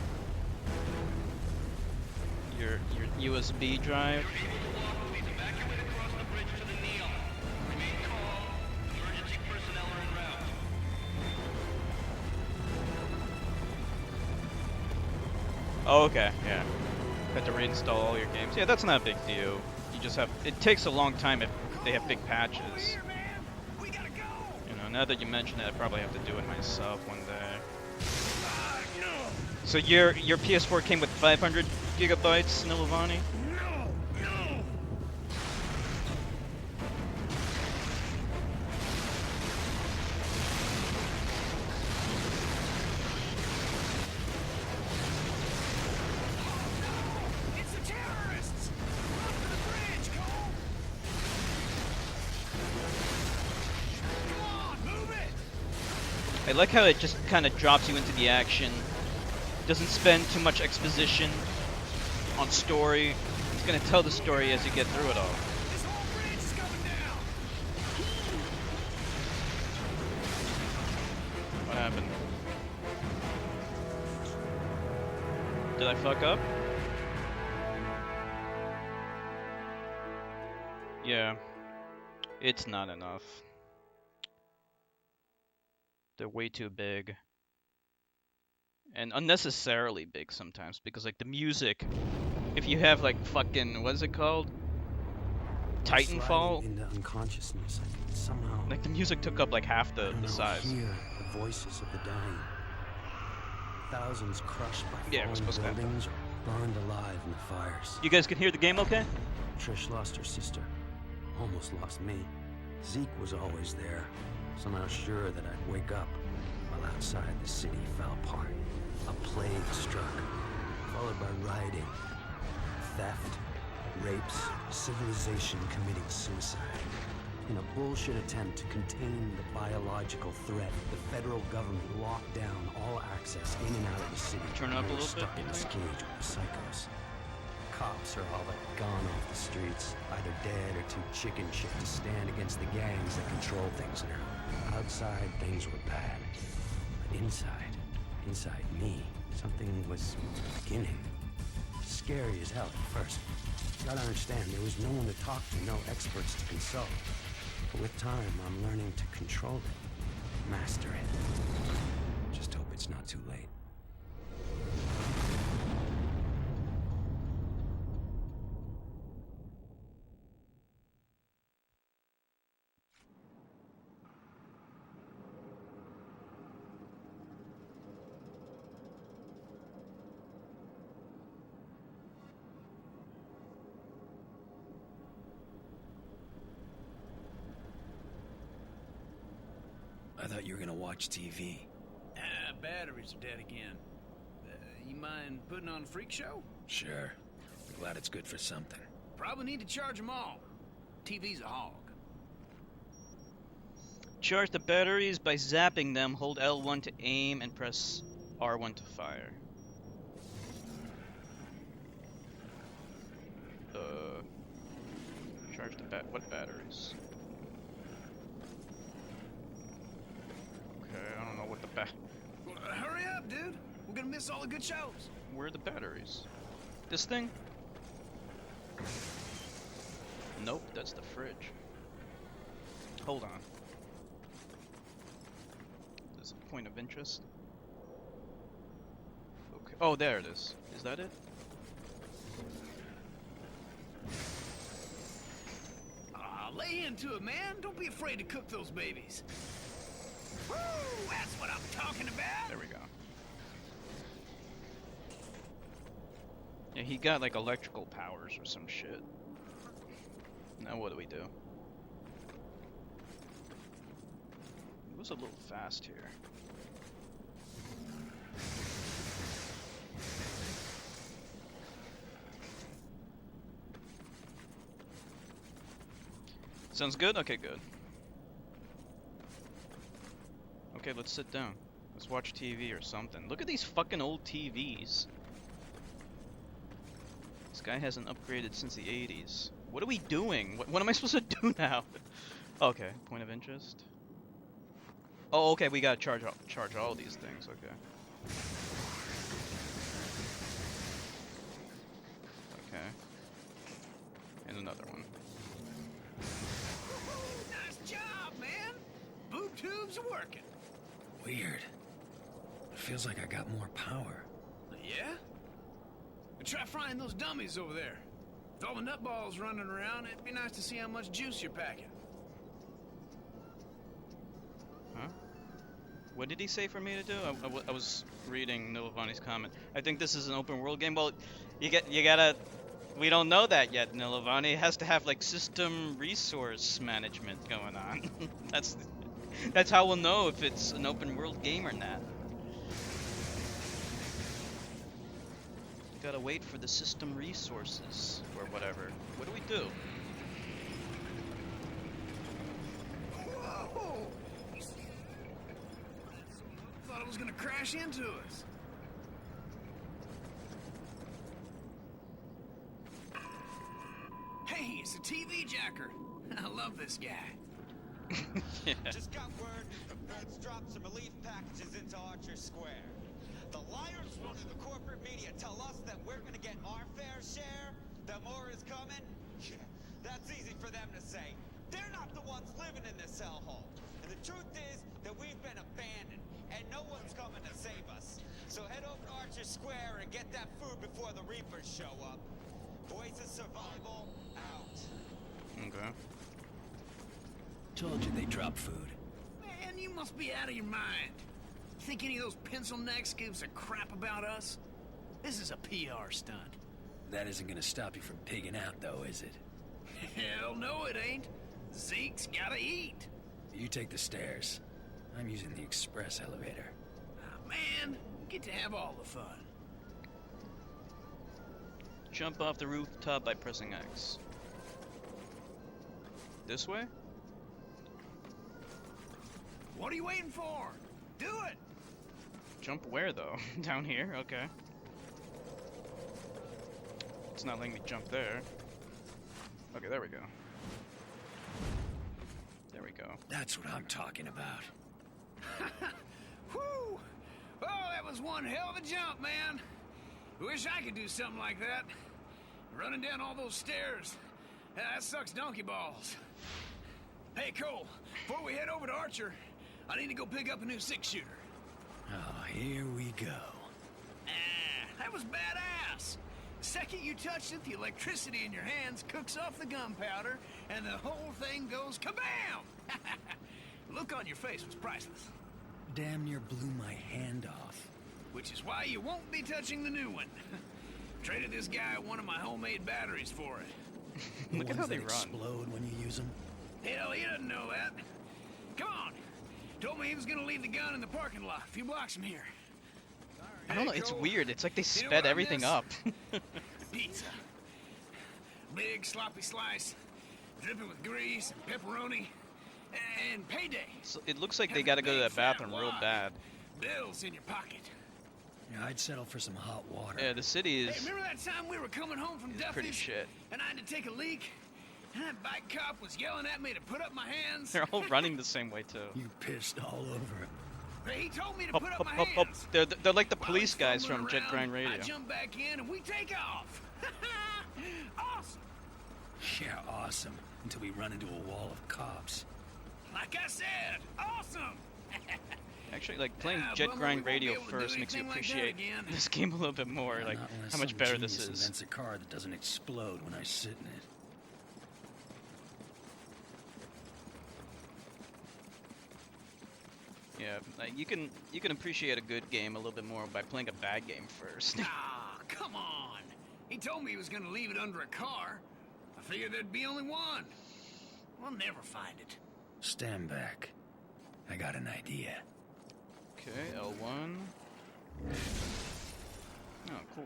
USB drive. Oh, okay, yeah. Have to reinstall all your games. Yeah, that's not a big deal. You just have... It takes a long time if they have big patches. You know, now that you mention it, I probably have to do it myself one day. So your PS4 came with 500 gigabytes, Nilavani? I like how it just kind of drops you into the action. Doesn't spend too much exposition on story. It's gonna tell the story as you get through it all. This whole bridge is coming down. What happened? Did I fuck up? Yeah. It's not enough. They're way too big. And unnecessarily big sometimes, because like the music, if you have like fucking, what is it called? Titanfall? Sliding into unconsciousness. I can somehow Like the music took up like half I the don't know, size. hear the voices of the dying. Thousands crushed by Yeah, we're falling supposed to have that. buildings or burned alive in the fires. You guys can hear the game okay? Trish lost her sister. Almost lost me. Zeke was always there, somehow sure that I'd wake up, while outside the city fell apart. A plague struck, followed by rioting, theft, rapes, civilization committing suicide. In a bullshit attempt to contain the biological threat, the federal government locked down all access in and out of the city. Turn it up a We're little bit, stuck in this cage with the psychos. Cops are all but gone off the streets, either dead or too chicken shit to stand against the gangs that control things now. Outside, things were bad. But inside me, something was beginning. Scary as hell at first. Gotta understand, there was no one to talk to, no experts to consult. But with time, I'm learning to control it, master it. Just hope it's not too late. I thought you were gonna watch TV. Batteries are dead again. You mind putting on a freak show? Sure. I'm glad it's good for something. Probably need to charge them all. TV's a hog. Charge the batteries by zapping them. Hold L1 to aim and press R1 to fire. Charge the what batteries? Okay, I don't know what the Well, hurry up, dude. We're gonna miss all the good shows. Where are the batteries? This thing? Nope, that's the fridge. Hold on. There's a point of interest. Okay. Oh, there it is. Is that it? Lay into it, man. Don't be afraid to cook those babies. Woo! That's what I'm talking about. There we go. Yeah, he got like electrical powers or some shit. Now what do we do? It was a little fast here. Sounds good? Okay, good. Okay, let's sit down. Let's watch TV or something. Look at these fucking old TVs. This guy hasn't upgraded since the 80s. What are we doing? What am I supposed to do now? Okay, point of interest. Oh, okay, we gotta charge all these things, okay. Okay. And another one. Nice job, man. Boob tubes are working. Weird. It feels like I got more power. Yeah? Try frying those dummies over there. With all the nutballs running around, it'd be nice to see how much juice you're packing. Huh? What did he say for me to do? I was reading Nilovani's comment. I think this is an open world game. Well, you gotta. We don't know that yet, Nilovani. It has to have like system resource management going on. That's how we'll know if it's an open world game or not. Gotta wait for the system resources or whatever. What do we do? Whoa! was gonna crash into us. Hey, it's a TV jacker. I love this guy. Yeah. Just got word the feds dropped some relief packages into Archer Square. The liars running the corporate media tell us that we're gonna get our fair share, that more is coming. Yeah, that's easy for them to say. They're not the ones living in this hellhole. And the truth is that we've been abandoned, and no one's coming to save us. So head over to Archer Square and get that food before the Reapers show up. Voice of survival, out. Okay. Told you they drop food. Man, you must be out of your mind. Think any of those pencil necks gives a crap about us? This is a PR stunt. That isn't gonna stop you from pigging out, though, is it? Hell no, it ain't. Zeke's gotta eat. You take the stairs. I'm using the express elevator. Ah, man, we get to have all the fun. Jump off the rooftop by pressing X. This way? What are you waiting for? Do it! Jump where though? Down here? Okay. It's not letting me jump there. Okay, there we go. There we go. That's what I'm talking about. Whew! Oh, that was one hell of a jump, man. Wish I could do something like that. Running down all those stairs. That sucks donkey balls. Hey, Cole, before we head over to Archer, I need to go pick up a new six-shooter. Oh, here we go. Ah, that was badass. The second you touched it, the electricity in your hands cooks off the gunpowder, and the whole thing goes kabam! The look on your face was priceless. Damn near blew my hand off. Which is why you won't be touching the new one. Traded this guy one of my homemade batteries for it. Look at how they run. Explode when you use them. Hell, he doesn't know that. Come on. Told me he was gonna leave the gun in the parking lot a few blocks from here. I don't know, Hey, it's Cole, weird. It's like they you know sped what I everything miss? up. Pizza. Big sloppy slice, dripping with grease and pepperoni, and payday. So it looks like they gotta go to that bathroom real bad. Bills in your pocket. Yeah, I'd settle for some hot water. Yeah, the city Hey, is remember that time we were coming home from Duffy's? pretty shit. And I had to take a leak? And that bike cop was yelling at me to put up my hands? They're all running the same way too. You pissed all over him. Hey, he told me to Hop, put up hop, my hop, hop. hands. They're like the While police he's guys from fumbling Jet around, Grind Radio. I jump back in and we take off. Awesome. Yeah, awesome. Until we run into a wall of cops. Like I said, awesome. Actually, like playing Yeah, Jet bummer we Grind won't be Radio able to do first makes you anything like that appreciate again. this game a little bit more. Like Not unless how much some better this genius is. invents a car that doesn't explode when I sit in it. Yeah, like you can appreciate a good game a little bit more by playing a bad game first. Ah, come on. He told me he was gonna leave it under a car. I figured there'd be only one. We'll never find it. Stand back. I got an idea. Okay, L1. Oh, cool.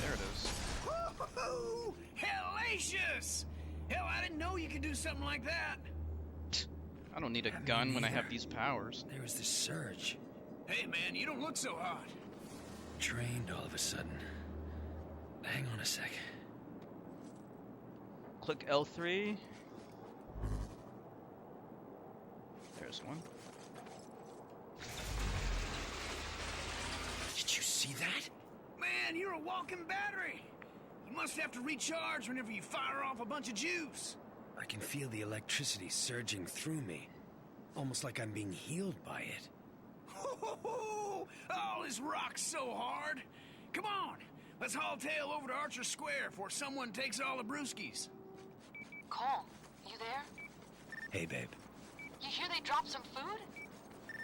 There it is. Woo-hoo-hoo! Hellacious! Hell, I didn't know you could do something like that. I don't need a Me gun when I have neither. these powers. There was this surge. Hey, man, you don't look so hot. Trained all of a sudden. Hang on a sec. Click L3. There's one. Did you see that? Man, you're a walking battery. You must have to recharge whenever you fire off a bunch of juice. I can feel the electricity surging through me. Almost like I'm being healed by it. Oh, this rocks so hard. Come on, let's haul tail over to Archer Square before someone takes all the brewskis. Cole, you there? Hey, babe. You hear they dropped some food?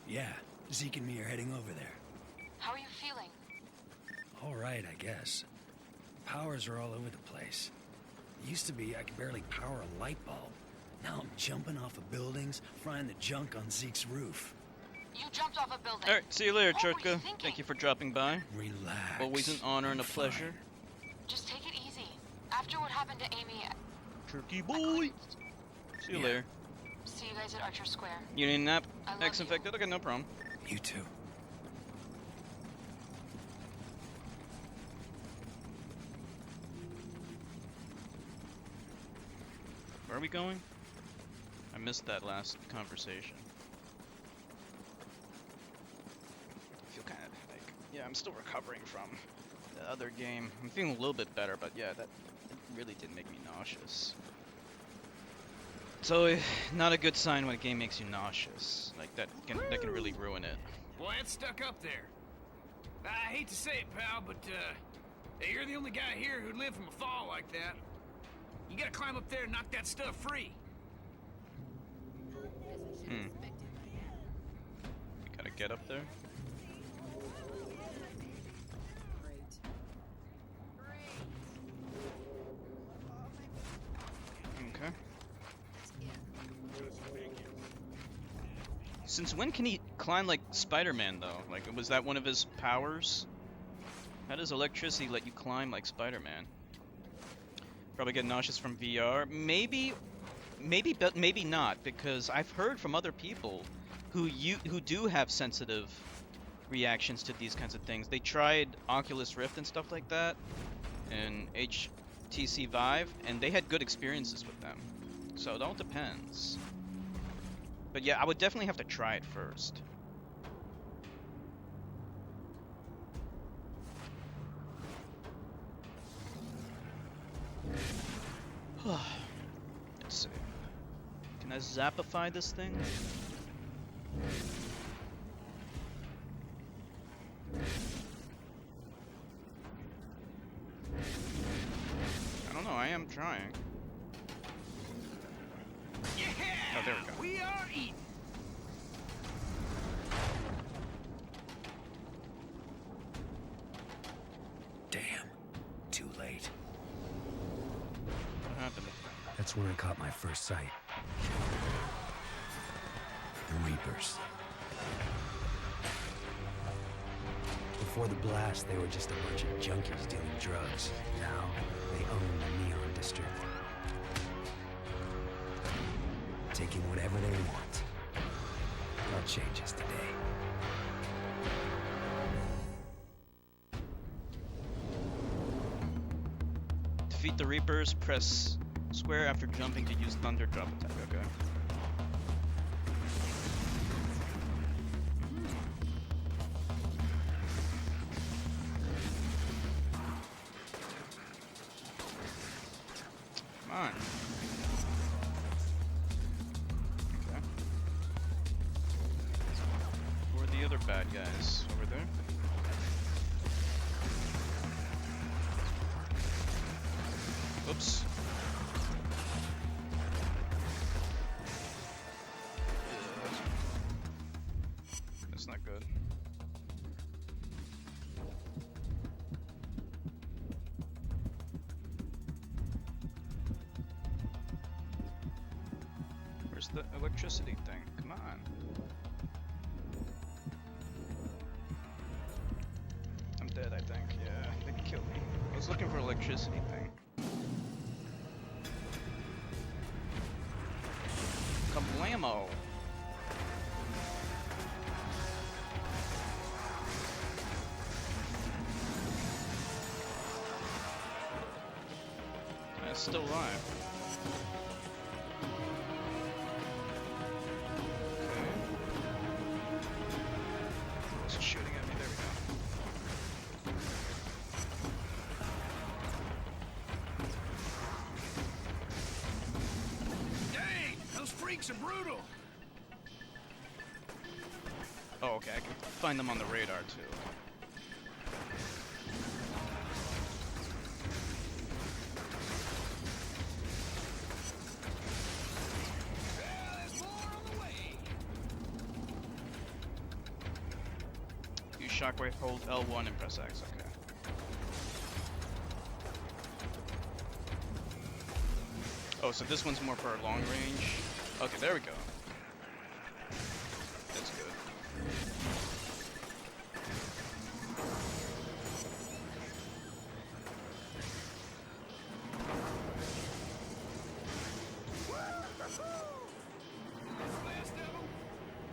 Yeah, Zeke and me are heading over there. How are you feeling? All right, I guess. Powers are all over the place. It used to be I could barely power a light bulb. Now I'm jumping off of buildings, frying the junk on Zeke's roof. You jumped off a building. Alright, see you later, What were you Churka. thinking? Thank you for dropping by. Relax. Always an honor and a I'm fine. pleasure. Just take it easy. After what happened to Amy, Turkey boy. See you later. see you guys at Archer Square. You need a nap? I love Ex you. infected? Okay, no problem. You too. Where are we going? I missed that last conversation. I feel kind of like, yeah, I'm still recovering from the other game. I'm feeling a little bit better, but yeah, that it really did make me nauseous. So, not a good sign when a game makes you nauseous. Like that can really ruin it. Boy, it's stuck up there. I hate to say it, pal, but hey, you're the only guy here who'd live from a fall like that. You gotta climb up there and knock that stuff free. You gotta get up there. Okay. Since when can he climb like Spider-Man though? Like, was that one of his powers? How does electricity let you climb like Spider-Man? Probably get nauseous from VR. Maybe, but maybe not, because I've heard from other people who do have sensitive reactions to these kinds of things. They tried Oculus Rift and stuff like that, and HTC Vive, and they had good experiences with them. So it all depends. But yeah, I would definitely have to try it first. Let's see. Can I zappify this thing? I don't know, I am trying. Yeah! Oh, there we go. We are eating. Damn. Too late. What happened? That's where I caught my first sight. The Reapers. Before the blast, they were just a bunch of junkies dealing drugs. Now, they own the Neon District. Taking whatever they want. That changes today. Defeat the Reapers, press square after jumping to use Thunder Drop attack, okay. Come on. Okay. Who are the other bad guys? Over there? Oops. That's not good. Where's the electricity thing? Come on. I'm dead, I think. Yeah, they killed me. I was looking for electricity thing. Kablamo! It's still alive. Okay. It's shooting at me. There we go. Dang! Those freaks are brutal. Oh, okay. I can find them on the radar too. Well, there's more on the way. Use shockwave, hold L1 and press X. Okay. Oh, so this one's more for long range. Okay, there we go. That's good.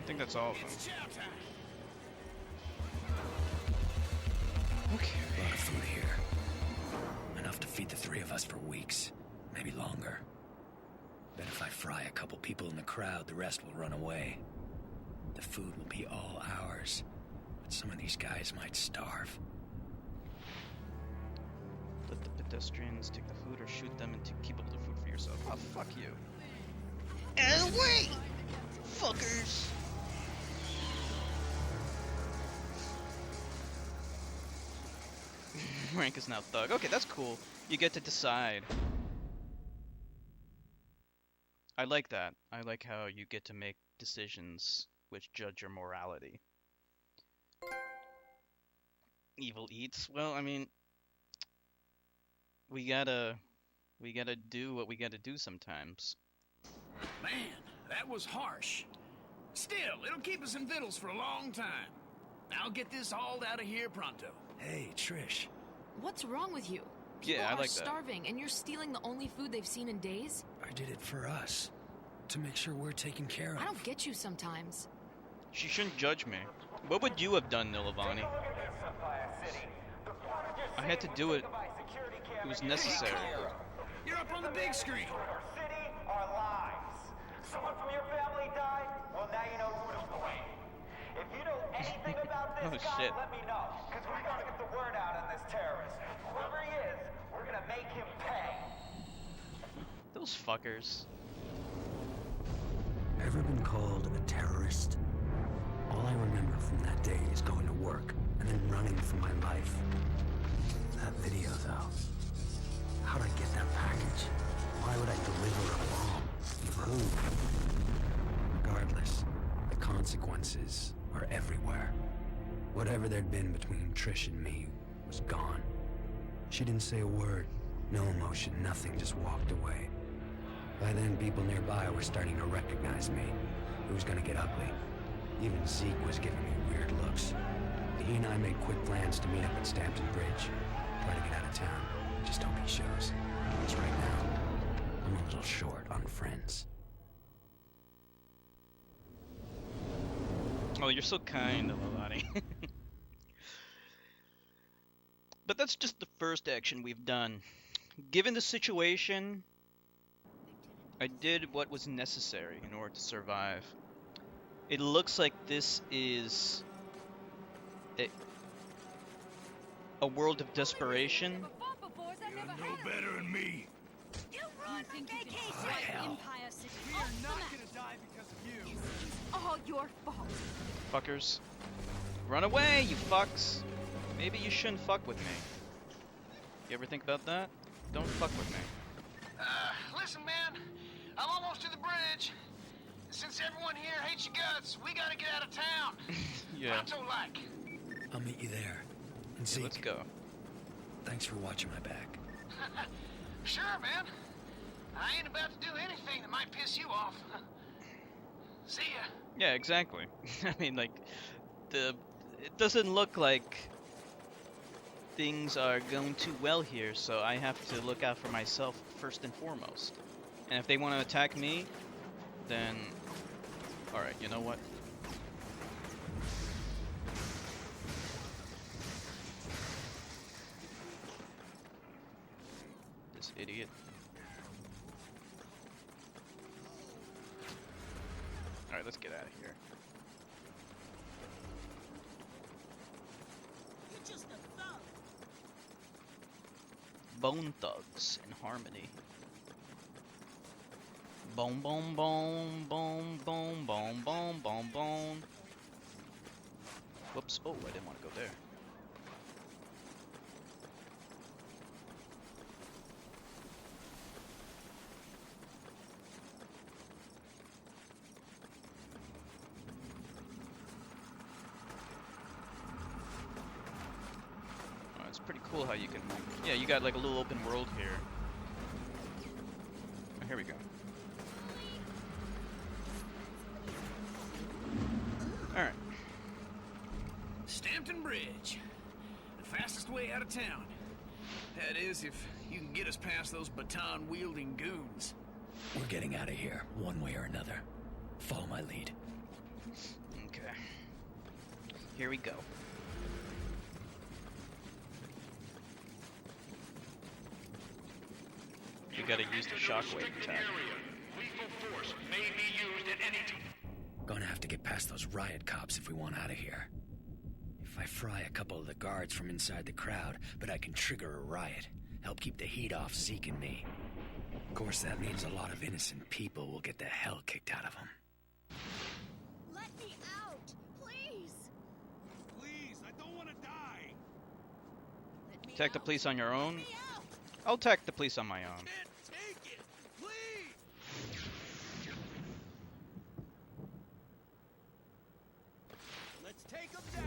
I think that's all of them. It's chow time. Okay. A lot of food here. Enough to feed the three of us for weeks, maybe longer. Bet if I fry a couple people in the crowd, the rest will run away. The food will be all ours, but some of these guys might starve. Let the pedestrians take the food or shoot them and keep up the food for yourself. Oh, fuck you. And wait! Fuckers! Rank is now thug. Okay, that's cool. You get to decide. I like that. I like how you get to make decisions which judge your morality. Evil eats. Well, I mean, we gotta do what we gotta do sometimes. Man, that was harsh. Still, it'll keep us in victuals for a long time. I'll get this hauled out of here pronto. Hey, Trish. What's wrong with you? People Yeah, I are like that. starving, and you're stealing the only food they've seen in days? I did it for us. To make sure we're taken care of. I don't get you sometimes. She shouldn't judge me. What would you have done, Nilavani? I had to do it. It was necessary. You're up on the big screen. Our city, our lives. Someone from your family died? Well, now you know who to blame. If you know anything about this Oh, guy, shit. let me know. Because we're going to get the word out on this terrorist. Whoever he is, we're going to make him pay. Those fuckers. Ever been called a terrorist? All I remember from that day is going to work and then running for my life. That video, though. How'd I get that package? Why would I deliver a bomb? For who? Regardless, the consequences are everywhere. Whatever there'd been between Trish and me was gone. She didn't say a word, no emotion, nothing, just walked away. By then, people nearby were starting to recognize me. It was gonna get ugly. Even Zeke was giving me weird looks. He and I made quick plans to meet up at Stampton Bridge. Try to get out of town. Just hope he shows. Because right now, I'm a little short on friends. Oh, you're so kind, Nilavani. But that's just the first action we've done. Given the situation, I did what was necessary in order to survive. It looks like this is a world of desperation. You're no better than me. You ruined the vacation! hell? Empire City. We are not gonna die because of you. All your fault. Fuckers. Run away, you fucks! Maybe you shouldn't fuck with me. You ever think about that? Don't fuck with me. Listen, man. I'm almost to the bridge. Since everyone here hates your guts, we gotta get out of town. Yeah. Pronto like. I'll meet you there. And Yeah, Zeke, let's go. thanks for watching my back. Sure, man. I ain't about to do anything that might piss you off. See ya. Yeah, exactly. I mean, like, it doesn't look like things are going too well here, so I have to look out for myself first and foremost. And if they want to attack me, then... Alright, you know what? This idiot. Alright, let's get out of here. You're just a thug. Bone thugs in harmony. Boom, boom, boom, boom, boom, boom, boom, boom, boom. Whoops. Oh, I didn't want to go there. Oh, it's pretty cool how you can... Yeah, you got like a little open world here. Oh, here we go. Alright. Stampton Bridge. The fastest way out of town. That is, if you can get us past those baton-wielding goons. We're getting out of here, one way or another. Follow my lead. Here we go. We gotta use the shockwave attack. Lethal force may be used at any time. Gonna have to get past those riot cops if we want out of here. If I fry a couple of the guards from inside the crowd, but I can trigger a riot, help keep the heat off Zeke and me. Of course, that means a lot of innocent people will get the hell kicked out of them. Let me out, please. Please, I don't want to die. Let me Attack the out. police on your own? Let me out. I'll attack the police on my own. Can't take it. Please. Let's take them down.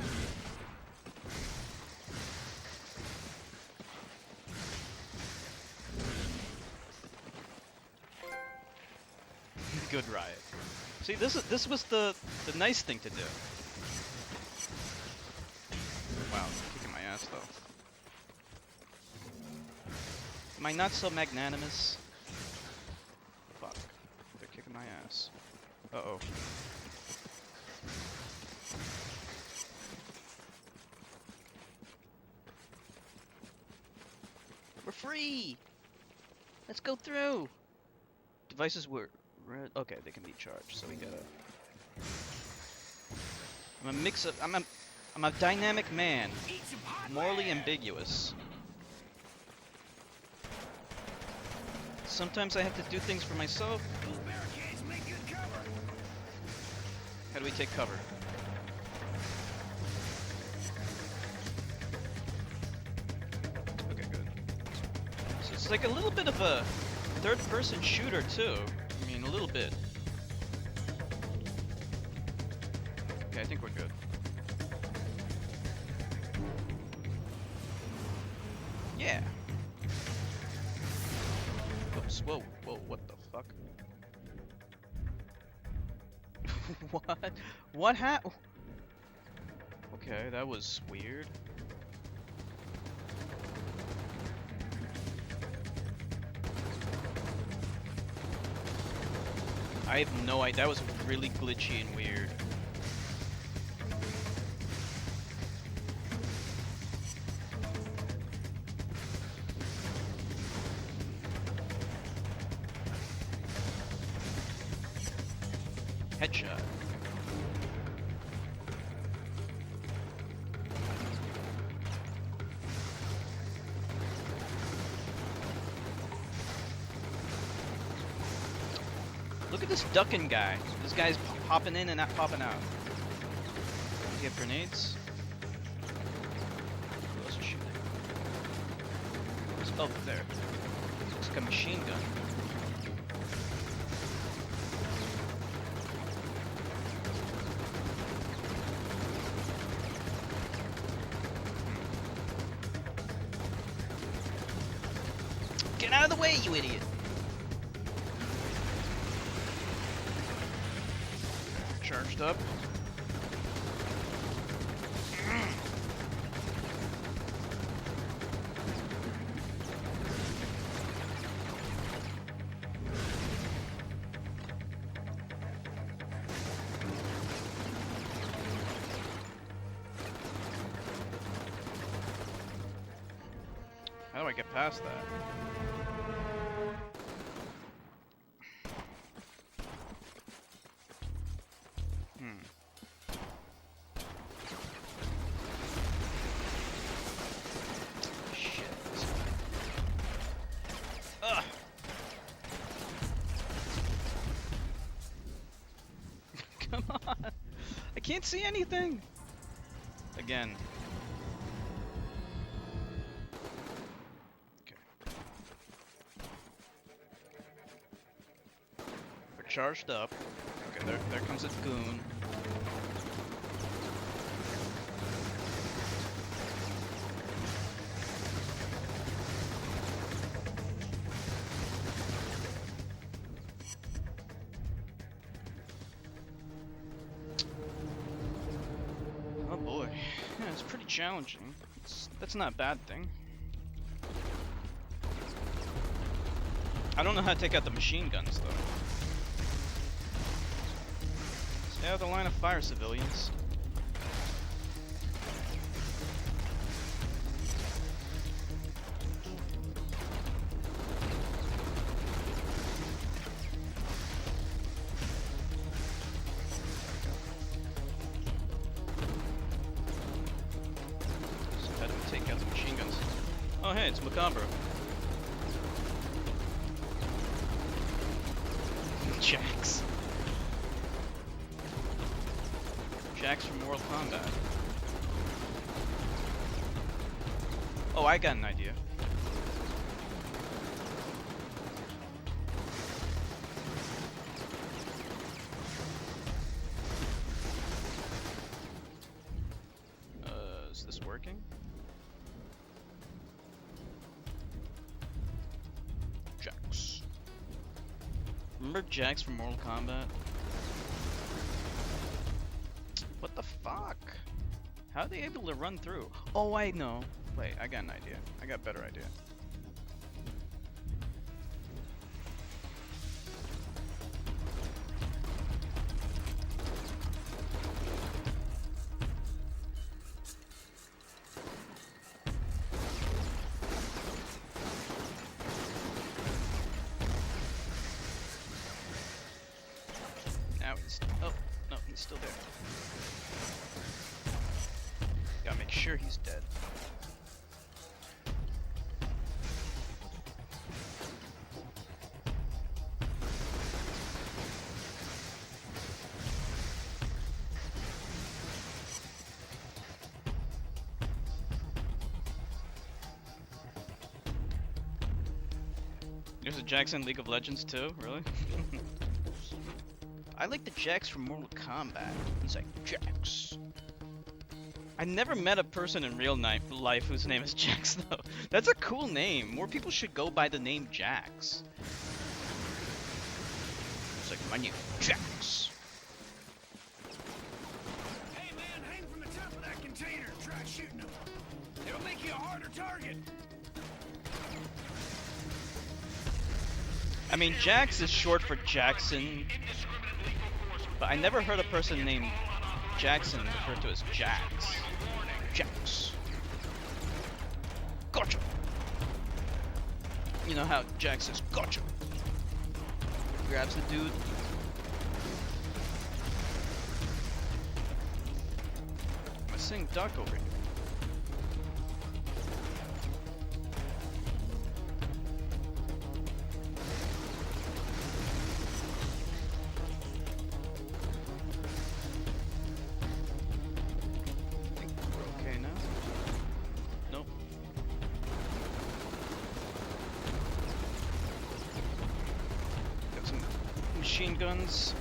Good riot. See, this was the nice thing to do. Wow, they're kicking my ass though. Am I not so magnanimous? Fuck. They're kicking my ass. Uh-oh. We're free! Let's go through! Devices were red. Okay, they can be charged, so we gotta... I'm a mix of... I'm a dynamic man. Morally ambiguous. Sometimes I have to do things for myself. Those barricades make good cover. How do we take cover? Okay, good. So it's like a little bit of a third-person shooter, too. I mean, a little bit. Okay, I think we're good. Yeah. Oops, whoa, what the fuck? What? What happened? Okay, that was weird. I have no idea. That was really glitchy and weird. Headshot. Look at this ducking guy. This guy's popping in and not popping out. You have grenades? Who else is shooting? Oh, there. Looks like a machine gun. Get out of the way, you idiot! Charged up. How do I get past that? Shit. Ugh. Come on. I can't see anything. Again. Okay. We're charged up. Okay, there comes a goon. Oh boy. Yeah, it's pretty challenging. That's not a bad thing. I don't know how to take out the machine guns though. Stay out of the line of fire, civilians. Just had to take out the machine guns. Oh hey, it's Macabre. Jax. Jax from Mortal Kombat. Oh, I got an idea. Is this working? Jax. Remember Jax from Mortal Kombat? What the fuck? How are they able to run through? Oh, I know. Wait, I got an idea. I got a better idea. Now he's... Oh, no, he's still there. Gotta make sure he's dead. There's a Jax in League of Legends too, really? I like the Jax from Mortal Kombat. He's like, Jax. I never met a person in real life whose name is Jax though. That's a cool name. More people should go by the name Jax. It's like, my name is Jax. Hey man, hang from the top of that container and try shooting them. It'll make you a harder target. I mean, Jax is short for Jackson, but I never heard a person named Jackson referred to as Jax. Jax. Gotcha! You know how Jax says, gotcha! Grabs the dude. I'm seeing Duck over here. Machine guns.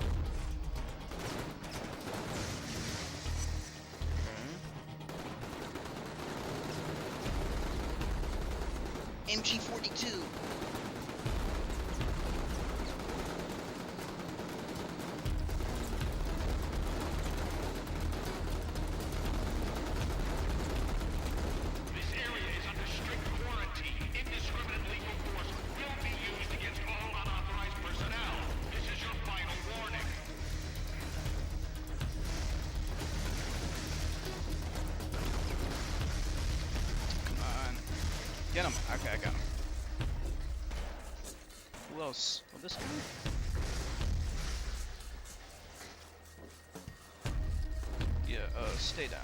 Okay. MG42. Get him. Okay, I got him. Who else? Oh, this guy? Yeah, stay down.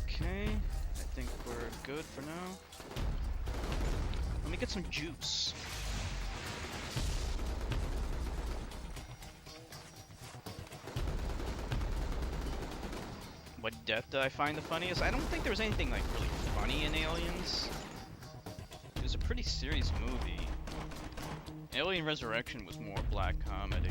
Okay, I think we're good for now. Let me get some juice. What death did I find the funniest? I don't think there was anything like really funny in Aliens. It was a pretty serious movie. Alien Resurrection was more black comedy.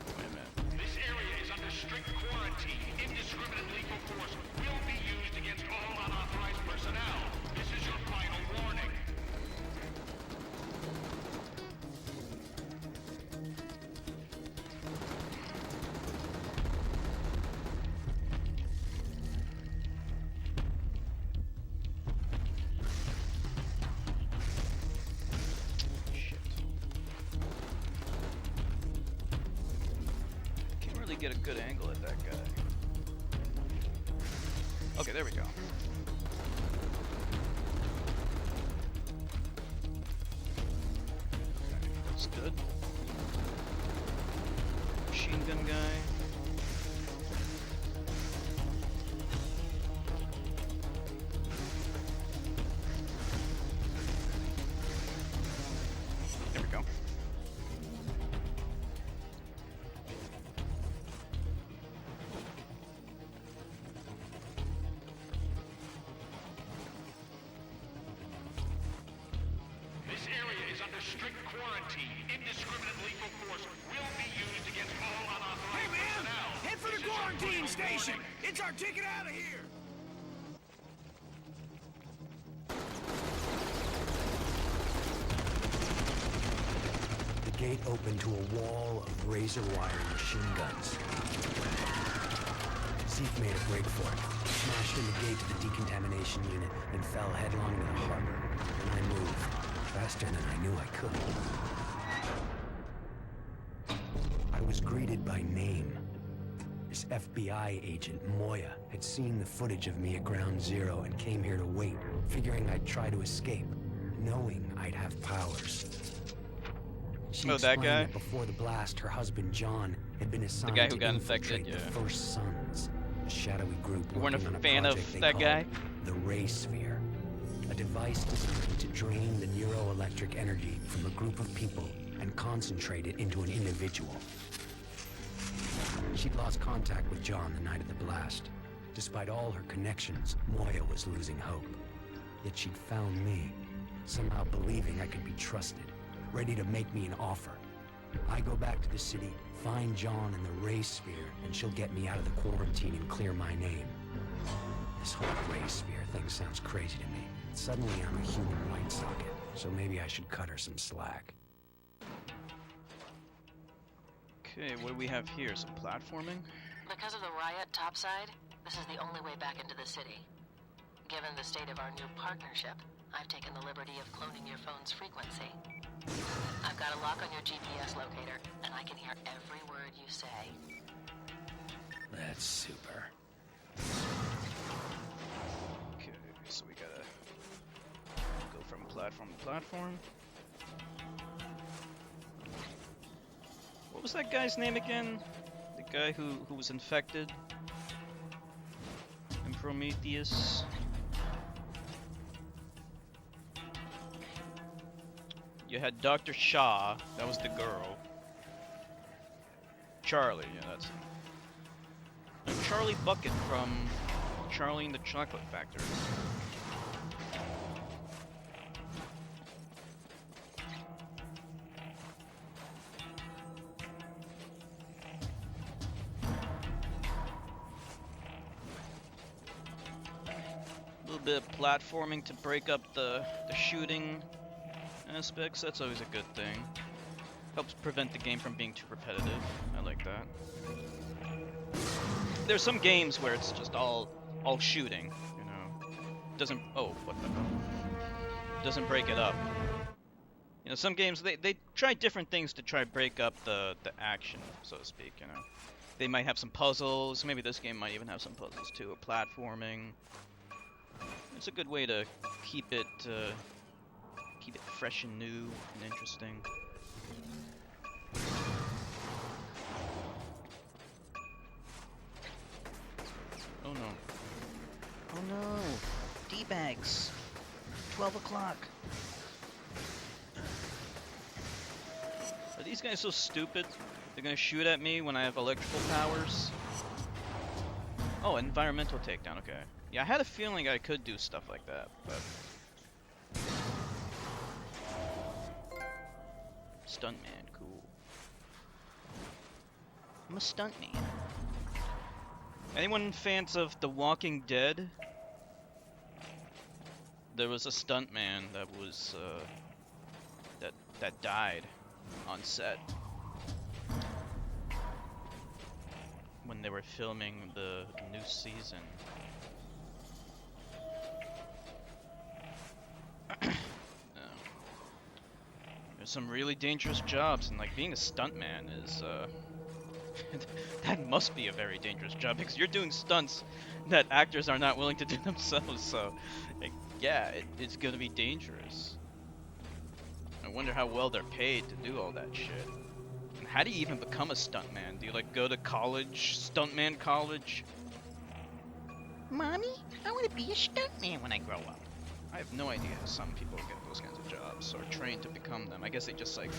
Wait a minute. This area is under strict quarantine. Indiscriminate lethal force will be used against all unauthorized personnel. This is your final warning. really get a good angle at that guy. Okay, there we go. That's good. Machine gun guy. There we go. This area is under strict quarantine. Indiscriminate lethal force will be used against all unauthorized Hey, man! personnel. Head for This the is your quarantine final station! warning. It's our ticket out of here! The gate opened to a wall of razor wire machine guns. Zeke made a break for it, smashed in the gate to the decontamination unit, and fell headlong into the harbor. And I moved, faster than I knew I could. I was greeted by name. This FBI agent, Moya, had seen the footage of me at Ground Zero and came here to wait, figuring I'd try to escape, knowing I'd have powers. She Oh, that explained guy? that before the blast, her husband John had been assigned guy who to got infected, infiltrate the yeah. First Sons, a shadowy group You weren't a working on fan of project they that called guy? the Ray Sphere, a device designed to drain the neuroelectric energy from a group of people and concentrate it into an individual. She'd lost contact with John the night of the blast. Despite all her connections, Moya was losing hope. Yet she'd found me, somehow believing I could be trusted, ready to make me an offer. I go back to the city, find John and the Ray Sphere, and she'll get me out of the quarantine and clear my name. This whole Ray Sphere thing sounds crazy to me. Suddenly I'm a human light socket, so maybe I should cut her some slack. Okay, what do we have here? Some platforming? Because of the riot topside, this is the only way back into the city. Given the state of our new partnership, I've taken the liberty of cloning your phone's frequency. I've got a lock on your GPS locator, and I can hear every word you say. That's super. Okay, so we gotta go from platform to platform. What was that guy's name again? The guy who was infected? And Prometheus? You had Dr. Shaw, that was the girl. Charlie, yeah, that's him. And Charlie Bucket from Charlie and the Chocolate Factory. A little bit of platforming to break up the shooting aspects. That's always a good thing. Helps prevent the game from being too repetitive. I like that. There's some games where it's just all shooting, you know. Doesn't what the hell? Doesn't break it up. You know, some games they try different things to try to break up the action, so to speak, you know. They might have some puzzles, maybe this game might even have some puzzles too, or platforming. It's a good way to keep it fresh and new and interesting. Oh no. Oh no! D-bags! 12 o'clock! Are these guys so stupid? They're gonna shoot at me when I have electrical powers? Oh, environmental takedown, okay. Yeah, I had a feeling I could do stuff like that, but... Stuntman, cool. I'm a stuntman. Anyone fans of The Walking Dead? There was a stuntman that was, that died on set when they were filming the new season. There's some really dangerous jobs, and like being a stuntman is That must be a very dangerous job because you're doing stunts that actors are not willing to do themselves. So, like, yeah, it's gonna be dangerous. I wonder how well they're paid to do all that shit. And how do you even become a stuntman? Do you like go to college, stuntman college? Mommy, I want to be a stuntman when I grow up. I have no idea how some people get those kinds of jobs or train to become them. I guess they just like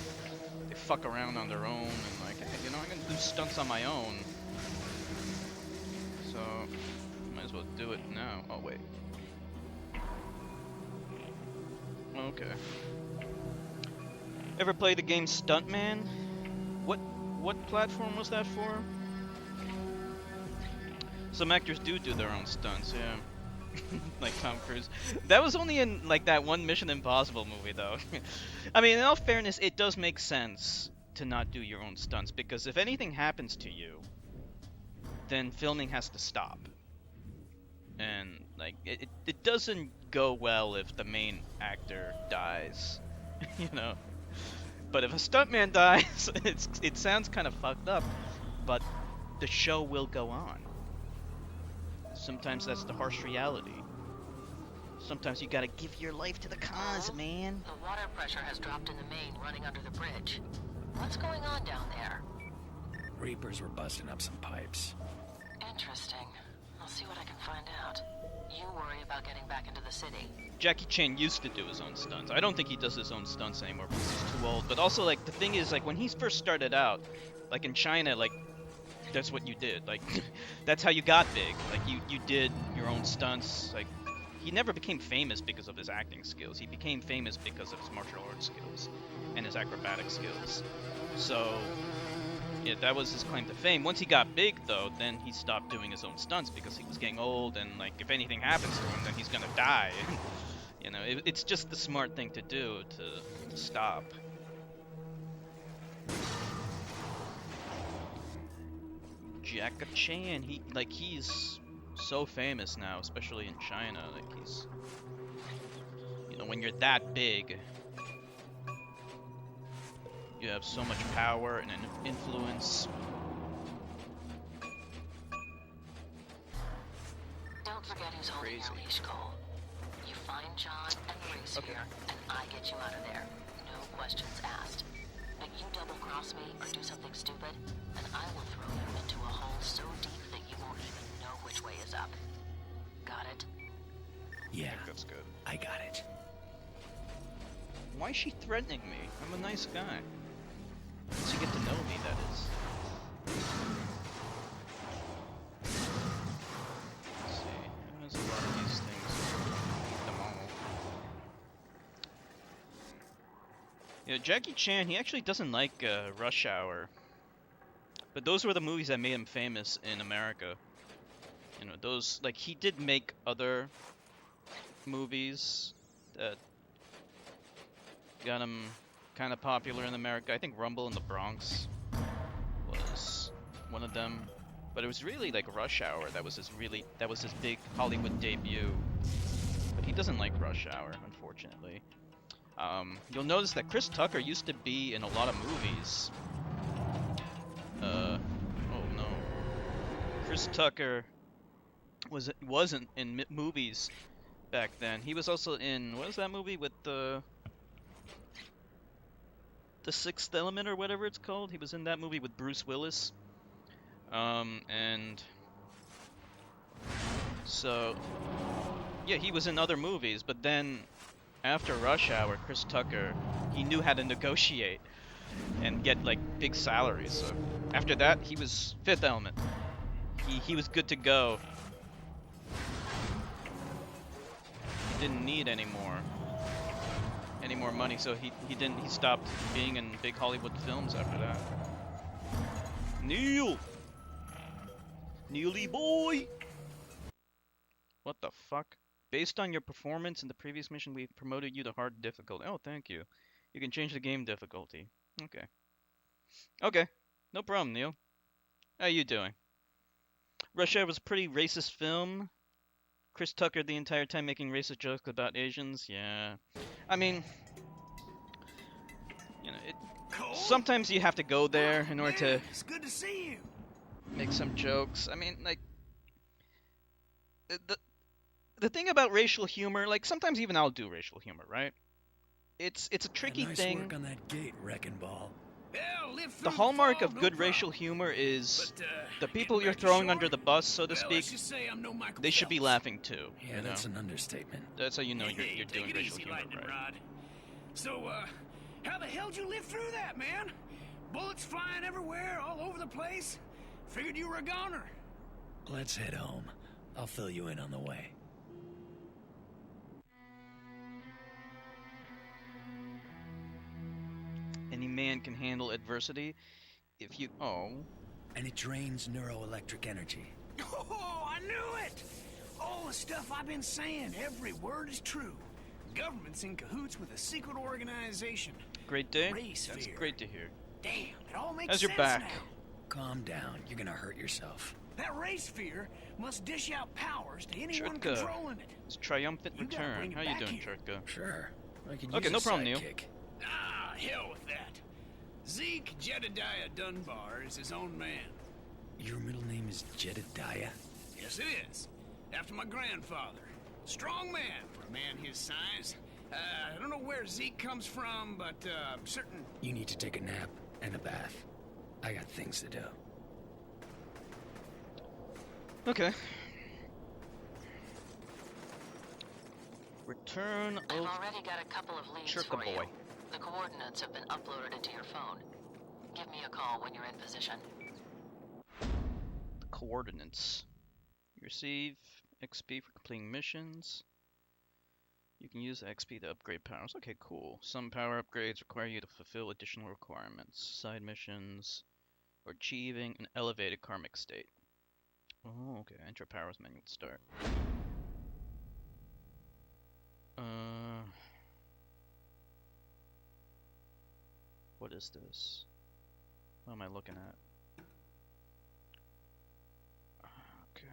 they fuck around on their own and like, hey, you know, I'm gonna do stunts on my own. So might as well do it now. Oh wait. Okay. Ever play the game Stuntman? What platform was that for? Some actors do their own stunts, yeah. Like Tom Cruise. That was only in like that one Mission Impossible movie though. I mean, in all fairness, it does make sense to not do your own stunts because if anything happens to you, then filming has to stop. And like it doesn't go well if the main actor dies, you know. But if a stuntman dies, it sounds kind of fucked up, but the show will go on. Sometimes that's the harsh reality. Sometimes you gotta give your life to the cause, man. The water pressure has dropped in the main running under the bridge. What's going on down there? Reapers were busting up some pipes. Interesting. I'll see what I can find out. You worry about getting back into the city. Jackie Chan used to do his own stunts. I don't think he does his own stunts anymore because he's too old. But also, like, the thing is, like, when he first started out, like, in China, like, that's what you did. Like, that's how you got big. Like, you did your own stunts. Like, he never became famous because of his acting skills. He became famous because of his martial arts skills and his acrobatic skills. So, yeah, that was his claim to fame. Once he got big, though, then he stopped doing his own stunts because he was getting old, and like if anything happens to him, then he's gonna die. You know, it's just the smart thing to do to stop. Jackie Chan, he's so famous now, especially in China. Like he's, you know, when you're that big, you have so much power and an influence. Don't forget who's holding your leash, Cole. You find John and Reese here, and I get you out of there. No questions asked. But you double-cross me or do something stupid, and I will throw you into a hole so deep that you won't even know which way is up. Got it? Yeah, I think that's good. I got it. Why is she threatening me? I'm a nice guy. Once you get to know me, that is. Let's see. There's a lot of these things. Them all. Yeah, Jackie Chan, he actually doesn't like Rush Hour. But those were the movies that made him famous in America. You know, those, like, he did make other movies that got him kind of popular in America. I think Rumble in the Bronx was one of them, but it was really like Rush Hour that was his big Hollywood debut. But he doesn't like Rush Hour, unfortunately. You'll notice that Chris Tucker used to be in a lot of movies. Oh no, Chris Tucker wasn't in movies back then. He was also in, what was that movie with the Sixth Element or whatever it's called? He was in that movie with Bruce Willis. And so, yeah, he was in other movies, but then after Rush Hour, Chris Tucker, he knew how to negotiate and get like big salaries. So after that, he was Fifth Element. He was good to go. He didn't need any more money, so he stopped being in big Hollywood films after that. Neely boy! What the fuck? Based on your performance in the previous mission, we've promoted you to hard difficulty. Oh, thank you. You can change the game difficulty. Okay. Okay. No problem, Neil. How you doing? Rush Hour was a pretty racist film. Chris Tucker the entire time making racist jokes about Asians. Yeah. I mean, you know, sometimes you have to go there in order to It's good to see you. make some jokes. I mean, like the the thing about racial humor, like sometimes even I'll do racial humor, right? It's a tricky Nice thing. work on that gate, Wrecking Ball. Hell, live The through hallmark fall, of no good problem. racial humor is But, the getting people you're back to throwing shore, under the bus, so to well, speak. let's just say I'm no Michael They should be Phelps. laughing too. Yeah, you know? that's an understatement. That's how you know Hey, you're take doing it racial easy, humor, Lightning right? Rod. So, how the hell'd you live through that, man? Bullets flying everywhere, all over the place? Figured you were a goner. Let's head home. I'll fill you in on the way. Any man can handle adversity if you. Oh. And it drains neuroelectric energy. Oh, I knew it! All the stuff I've been saying, every word is true. Government's in cahoots with a secret organization. Great day. Race That's fear. great to hear. Damn, it all makes How's your sense back? now. Calm down. You're gonna hurt yourself. That race fear must dish out powers to anyone Churtka. controlling it. It's triumphant You gotta return. bring it How you back doing, here. Churtka? Sure. I could Okay, use no a problem, Neil. sidekick. Ah, hell with that. Zeke Jedediah Dunbar is his own man. Your middle name is Jedediah? Yes, it is. After my grandfather. Strong man for a man his size. I don't know where Zeke comes from, but I'm certain. You need to take a nap and a bath. I got things to do. Okay. Return I've of already got a couple of leads Churka for you. boy. The coordinates have been uploaded into your phone. Give me a call when you're in position. coordinates. You receive XP for completing missions. You can use XP to upgrade powers. Okay, cool. Some power upgrades require you to fulfill additional requirements. Side missions, or achieving an elevated karmic state. Oh, okay. Enter powers menu to start. What is this? What am I looking at? Okay.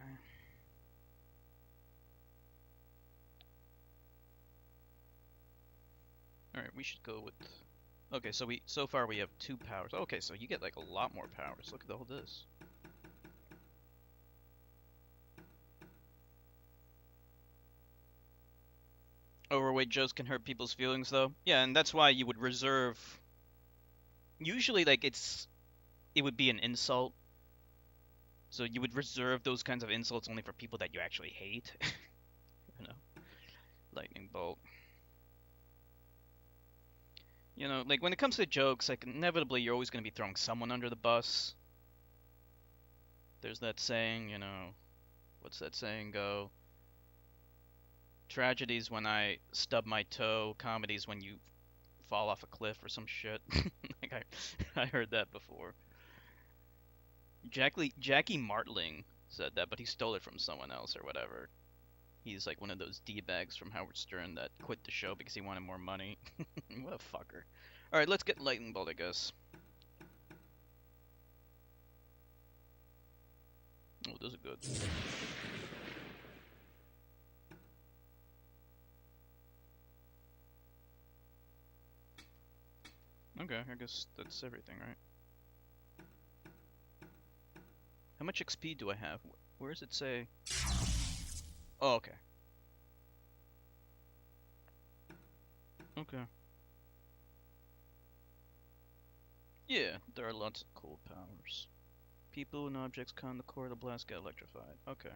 Alright, we should go with... Okay, so far we have 2 powers. Okay, so you get like a lot more powers. Look at all this. Overweight Joes can hurt people's feelings though. Yeah, and that's why you would reserve... Usually like it would be an insult. So you would reserve those kinds of insults only for people that you actually hate. You know? Lightning bolt. You know, like when it comes to jokes, like inevitably you're always going to be throwing someone under the bus. There's that saying, you know, what's that saying go? Tragedies when I stub my toe, comedies when you fall off a cliff or some shit. Like I heard that before. Jackie Martling said that, but he stole it from someone else or whatever. He's like one of those D-bags from Howard Stern that quit the show because he wanted more money. What a fucker. Alright, let's get lightning bolt, I guess. Oh, those are good. Okay, I guess that's everything, right? How much XP do I have? Where does it say? Oh, okay. Okay. Yeah, there are lots of cool powers. People and objects caught in the core of the blast get electrified. Okay.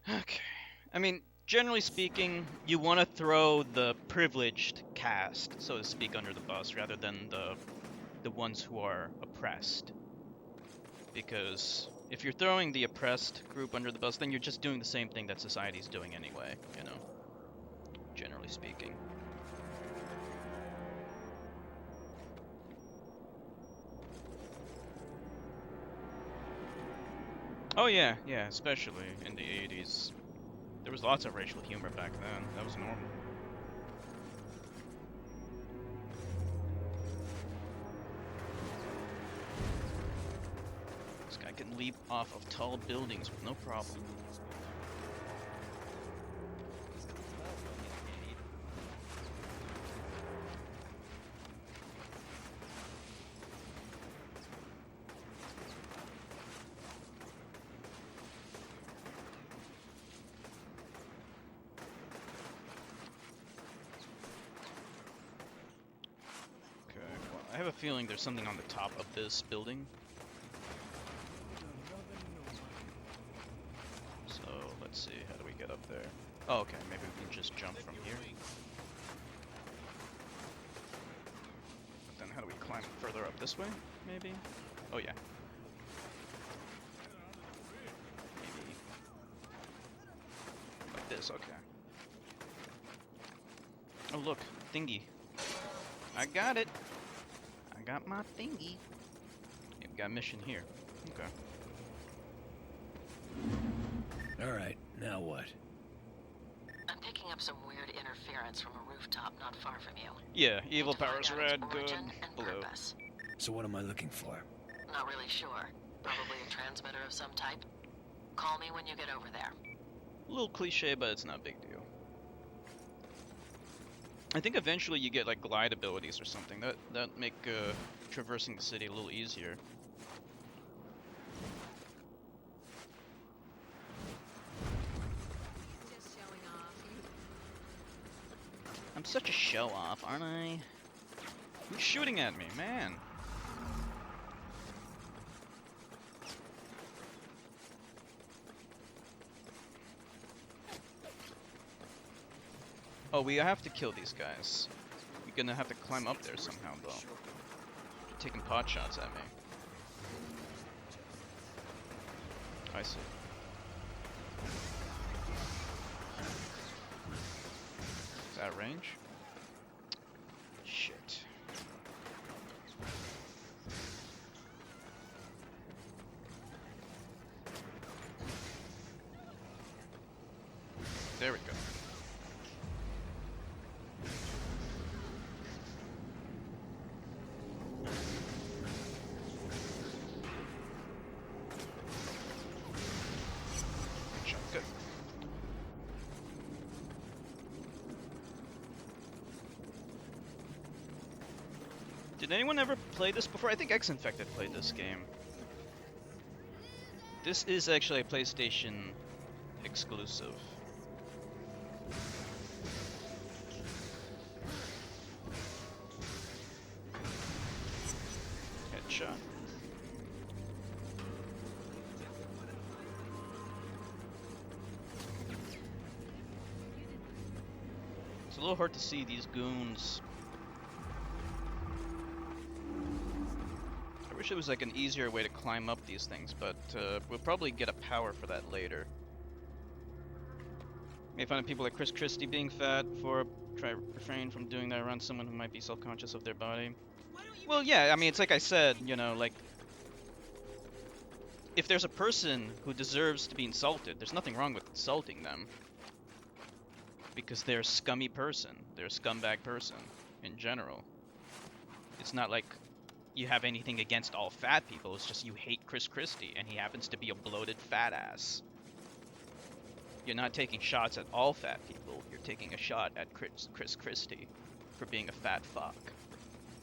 Okay. I mean, generally speaking, you want to throw the privileged caste, so to speak, under the bus rather than the ones who are oppressed. Because if you're throwing the oppressed group under the bus, then you're just doing the same thing that society's doing anyway, you know, generally speaking. Oh yeah, especially in the 80s. There was lots of racial humor back then. That was normal. This guy can leap off of tall buildings with no problem. have a feeling there's something on the top of this building. So let's see, how do we get up there? Oh, okay, maybe we can just jump from here. But then how do we climb further up this way, maybe? Oh yeah. Maybe like this, okay. Oh look, thingy. I got it. I got my thingy. Yeah, we got a mission here. Okay. Alright, now what? I'm picking up some weird interference from a rooftop not far from you. Yeah, evil Need to find powers out red, its good, origin and blue. purpose. So what am I looking for? Not really sure. Probably a transmitter of some type. Call me when you get over there. A little cliche, but it's not a big deal. I think eventually you get like glide abilities or something that make traversing the city a little easier. Just showing off. I'm such a show-off, aren't I? Who's shooting at me, man? Oh, we have to kill these guys. You're gonna have to climb up there somehow, though. They're taking pot shots at me. I see. Is that range? Shit. There we go. Good shot, good. Did anyone ever play this before? I think X-Infected played this game. This is actually a PlayStation exclusive. Headshot. It's a little hard to see these goons. I wish it was like an easier way to climb up these things, but we'll probably get a power for that later. May find people like Chris Christie being fat, for try refrain from doing that around someone who might be self-conscious of their body. Well, yeah, I mean, it's like I said, you know, like, if there's a person who deserves to be insulted, there's nothing wrong with insulting them. Because they're a scummy person. They're a scumbag person, in general. It's not like you have anything against all fat people, it's just you hate Chris Christie, and he happens to be a bloated fat ass. You're not taking shots at all fat people, you're taking a shot at Chris Christie for being a fat fuck.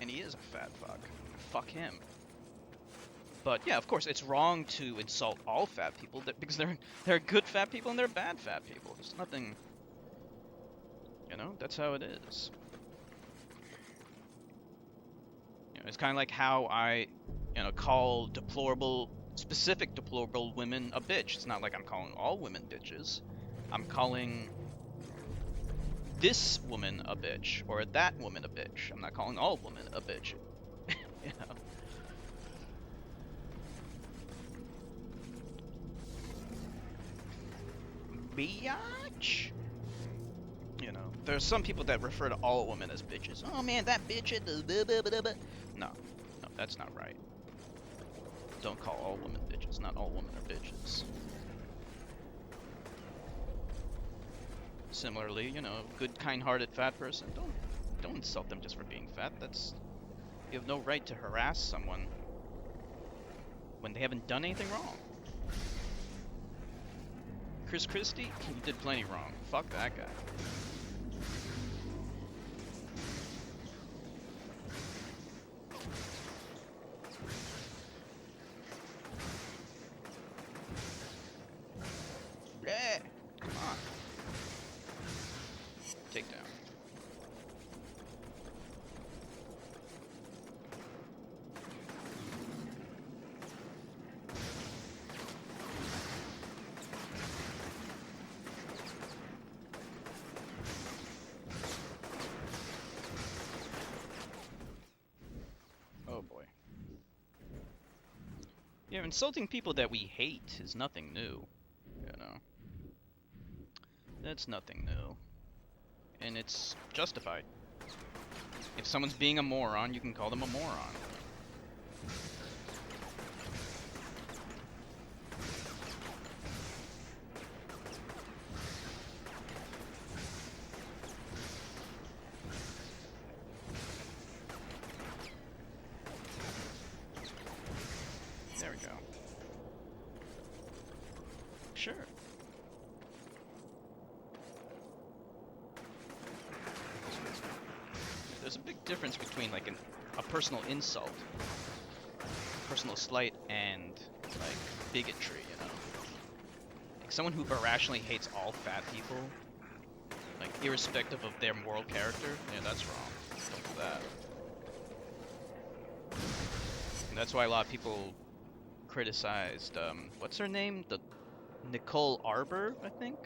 And he is a fat fuck. Fuck him. But yeah, of course, it's wrong to insult all fat people because there are good fat people and there are bad fat people. There's nothing, you know, that's how it is. You know, it's kind of like how I, you know, call specific deplorable women a bitch. It's not like I'm calling all women bitches. I'm calling this woman a bitch, or that woman a bitch. I'm not calling all women a bitch. You know? Biatch? You know, there's some people that refer to all women as bitches. Oh man, that bitch at the blah, blah, blah, blah. No, that's not right. Don't call all women bitches. Not all women are bitches. Similarly, you know, good, kind-hearted fat person, don't insult them just for being fat. You have no right to harass someone when they haven't done anything wrong. Chris Christie, you did plenty wrong. Fuck that guy. Yeah, come on. Takedown. Yeah, insulting people that we hate is nothing new, you know. That's nothing new. And it's justified. If someone's being a moron, you can call them a moron. There we go. Sure. There's a big difference between like a personal insult, personal slight, and like bigotry, you know. Like someone who irrationally hates all fat people, like irrespective of their moral character, yeah, that's wrong. Don't do that. And that's why a lot of people criticized, what's her name? The Nicole Arbor, I think?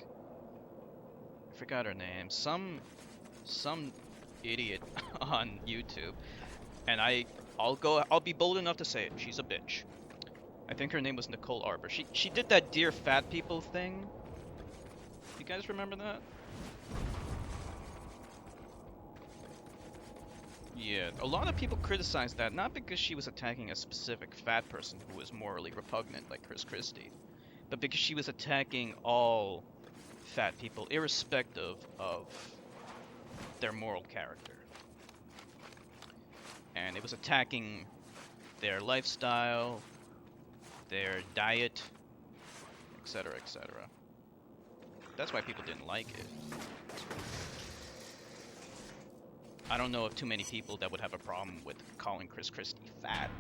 I forgot her name. Some idiot on YouTube. And I'll be bold enough to say it. She's a bitch. I think her name was Nicole Arbor. She did that Dear Fat People thing. You guys remember that? Yeah, a lot of people criticized that, not because she was attacking a specific fat person who was morally repugnant like Chris Christie, but because she was attacking all fat people, irrespective of their moral character. And it was attacking their lifestyle, their diet, etc., etc. That's why people didn't like it. I don't know of too many people that would have a problem with calling Chris Christie fat,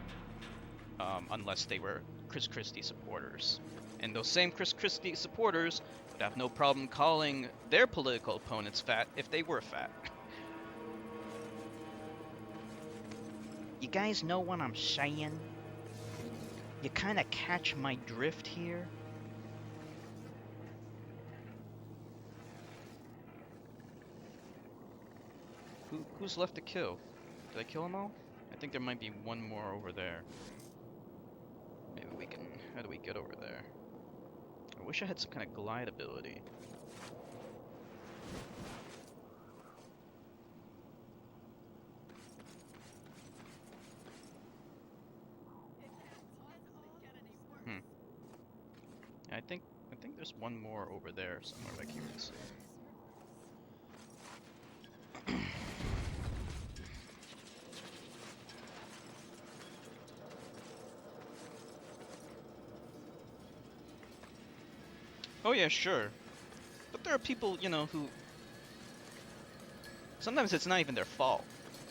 unless they were Chris Christie supporters. And those same Chris Christie supporters would have no problem calling their political opponents fat if they were fat. You guys know what I'm saying? You kind of catch my drift here? Who's left to kill? Did I kill them all? I think there might be one more over there. Maybe we can... How do we get over there? I wish I had some kind of glide ability. I think there's one more over there somewhere back here. Let's see. Oh yeah, sure. But there are people, you know, who... Sometimes it's not even their fault.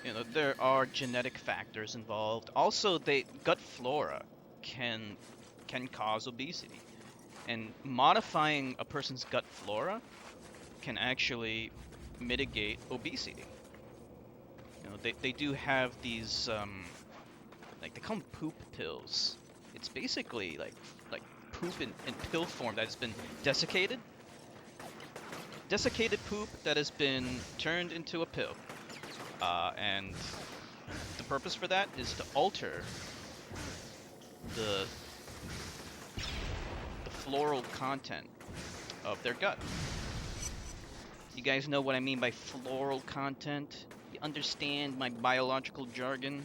You know, there are genetic factors involved. Also, gut flora can cause obesity. And modifying a person's gut flora can actually mitigate obesity. You know, they do have these, like, they call them poop pills. It's basically like poop in pill form that has been desiccated. Desiccated poop that has been turned into a pill. And the purpose for that is to alter the floral content of their gut. You guys know what I mean by floral content? You understand my biological jargon?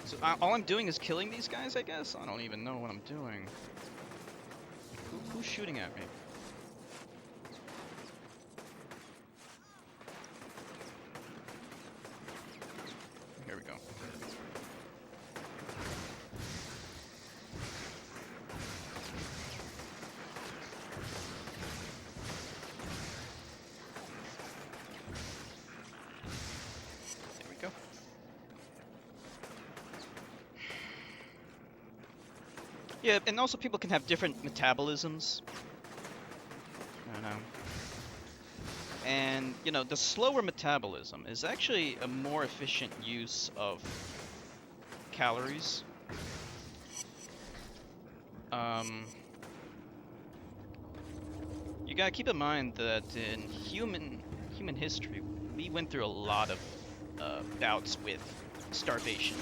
So all I'm doing is killing these guys, I guess? I don't even know what I'm doing. Who's shooting at me? Here we go. There we go. Yeah, and also people can have different metabolisms. I don't know. And, you know, the slower metabolism is actually a more efficient use of calories. You gotta keep in mind that in human history, we went through a lot of bouts with starvation.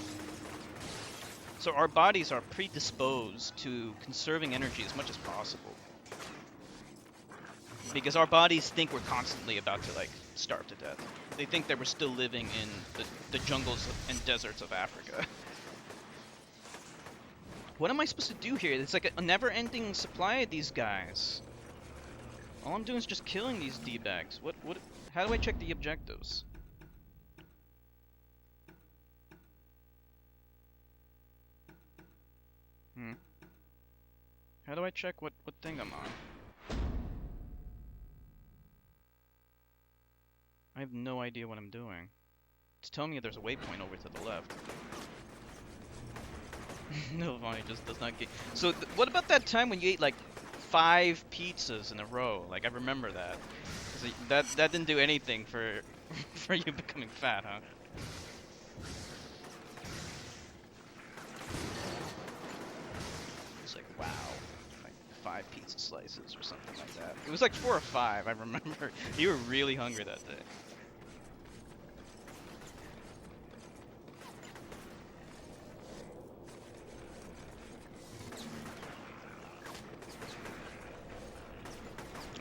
So our bodies are predisposed to conserving energy as much as possible. Because our bodies think we're constantly about to, like, starve to death. They think that we're still living in the jungles and deserts of Africa. What am I supposed to do here? It's like a never-ending supply of these guys. All I'm doing is just killing these D-bags. How do I check the objectives? How do I check what thing I'm on? I have no idea what I'm doing. It's telling me there's a waypoint over to the left. No, Vonnie just does not get. So, what about that time when you ate like 5 pizzas in a row? Like, I remember that. 'Cause that didn't do anything for for you becoming fat, huh? It's like, wow, like 5 pizza slices or something like that. It was like 4 or 5. I remember you were really hungry that day.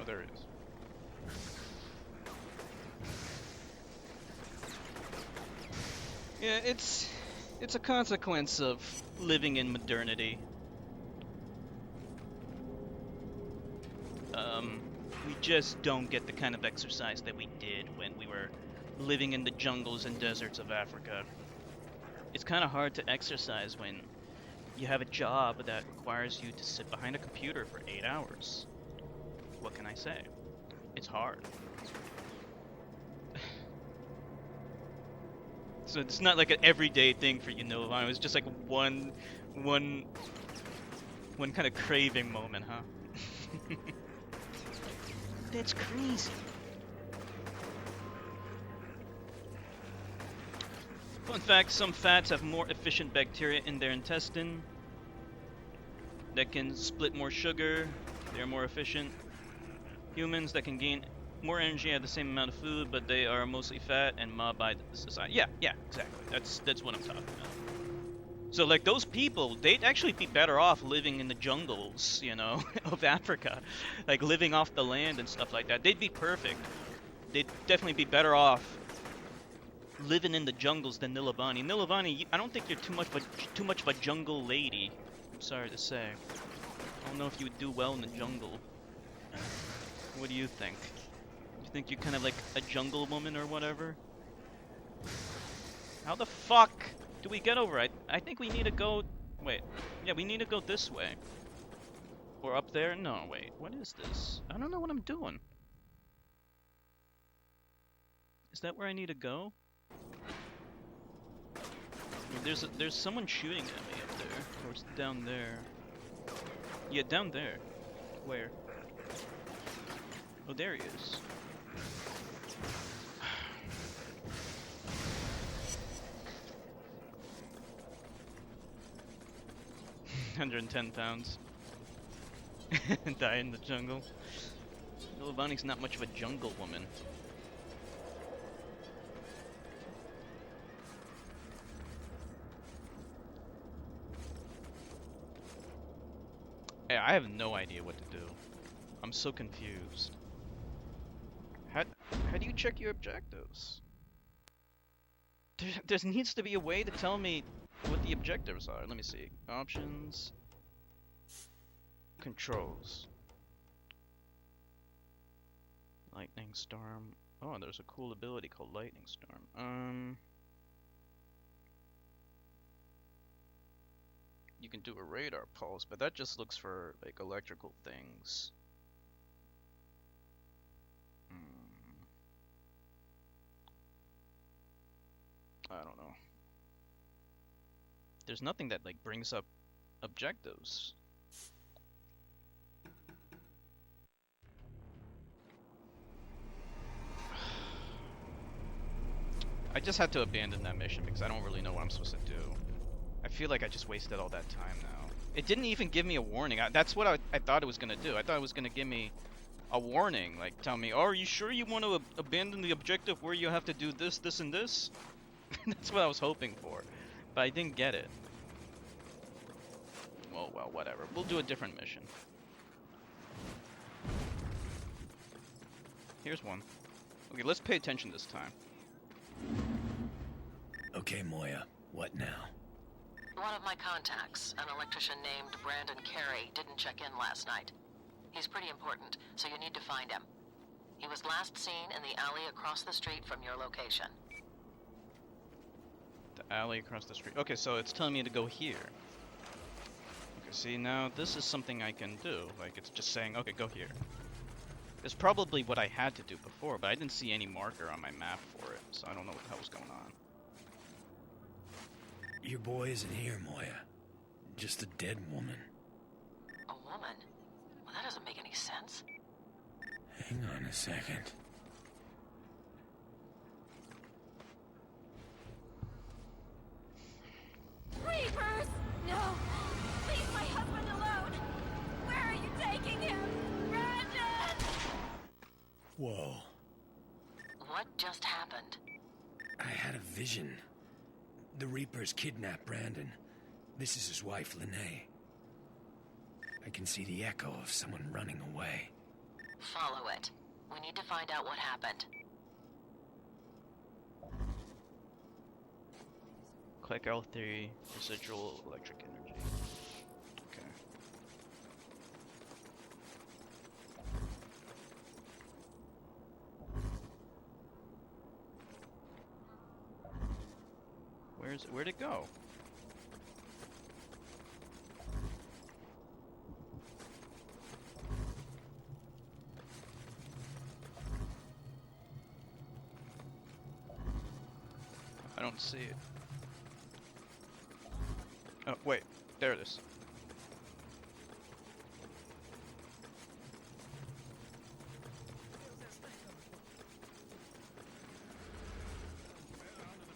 There it is. Yeah, it's a consequence of living in modernity. We just don't get the kind of exercise that we did when we were living in the jungles and deserts of Africa. It's kind of hard to exercise when you have a job that requires you to sit behind a computer for 8 hours. What can I say? It's hard. So it's not like an everyday thing for you, Nolan. It was just like one kind of craving moment, huh? That's crazy. Fun fact, some fats have more efficient bacteria in their intestine that can split more sugar. They're more efficient. Humans that can gain more energy at the same amount of food, but they are mostly fat and mobbed by the society. Yeah, exactly. That's what I'm talking about. So like those people, they'd actually be better off living in the jungles, you know, of Africa, like living off the land and stuff like that. They'd be perfect. They'd definitely be better off living in the jungles than Nilavani. Nilavani, I don't think you're too much of a jungle lady. I'm sorry to say. I don't know if you would do well in the jungle. What do you think? Do you think you're kind of like a jungle woman or whatever? How the fuck do we get over? I think we need to go... Wait. Yeah, we need to go this way. Or up there? No, wait. What is this? I don't know what I'm doing. Is that where I need to go? There's someone shooting at me up there. Or it's down there. Yeah, down there. Where? Oh, there he is. 110 pounds. Die in the jungle. Nilavani's not much of a jungle woman. Hey, I have no idea what to do. I'm so confused. How do you check your objectives? There needs to be a way to tell me what the objectives are. Let me see. Options. Controls. Lightning Storm. Oh, there's a cool ability called Lightning Storm. You can do a radar pulse, but that just looks for like electrical things. I don't know. There's nothing that like brings up objectives. I just had to abandon that mission because I don't really know what I'm supposed to do. I feel like I just wasted all that time now. It didn't even give me a warning. That's what I thought it was gonna do. I thought it was gonna give me a warning, like tell me, oh, are you sure you want to abandon the objective where you have to do this, this, and this? That's what I was hoping for, but I didn't get it. Oh, well, whatever. We'll do a different mission. Here's one. Okay, let's pay attention this time. Okay, Moya, what now? One of my contacts, an electrician named Brandon Carey, didn't check in last night. He's pretty important, so you need to find him. He was last seen in the alley across the street from your location. The alley across the street. Okay, so it's telling me to go here. Okay, see, now this is something I can do. Like, it's just saying, okay, go here. It's probably what I had to do before, but I didn't see any marker on my map for it, so I don't know what the hell was going on. Your boy isn't here, Moya. Just a dead woman. A woman? Well, that doesn't make any sense. Hang on a second. Reapers! No! Leave my husband alone! Where are you taking him? Brandon! Whoa. What just happened? I had a vision. The Reapers kidnapped Brandon. This is his wife, Lene. I can see the echo of someone running away. Follow it. We need to find out what happened. Click L3, residual electric energy. Okay. Where'd it go? I don't see it. Oh, wait. There it is.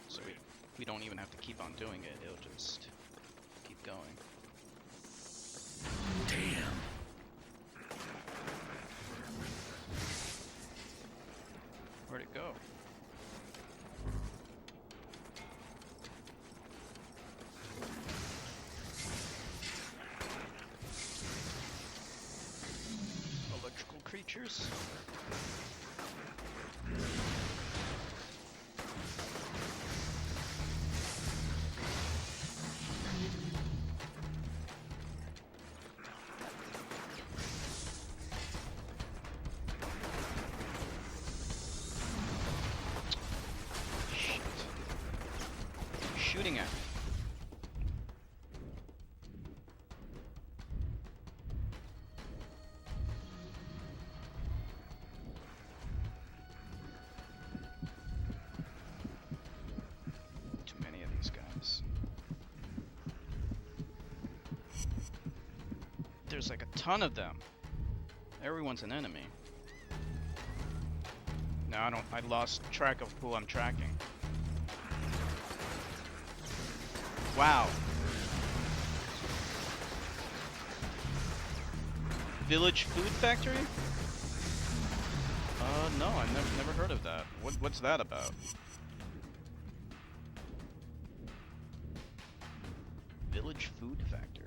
So we don't even have to keep on doing it. It'll just keep going. Damn. Where'd it go? Electrical creatures. Shit. Shooting at me. Too many of these guys. There's like a ton of them. Everyone's an enemy. No, I lost track of who I'm tracking. Wow. Village Food Factory? No, I've never heard of that. What's that about? Village Food Factory.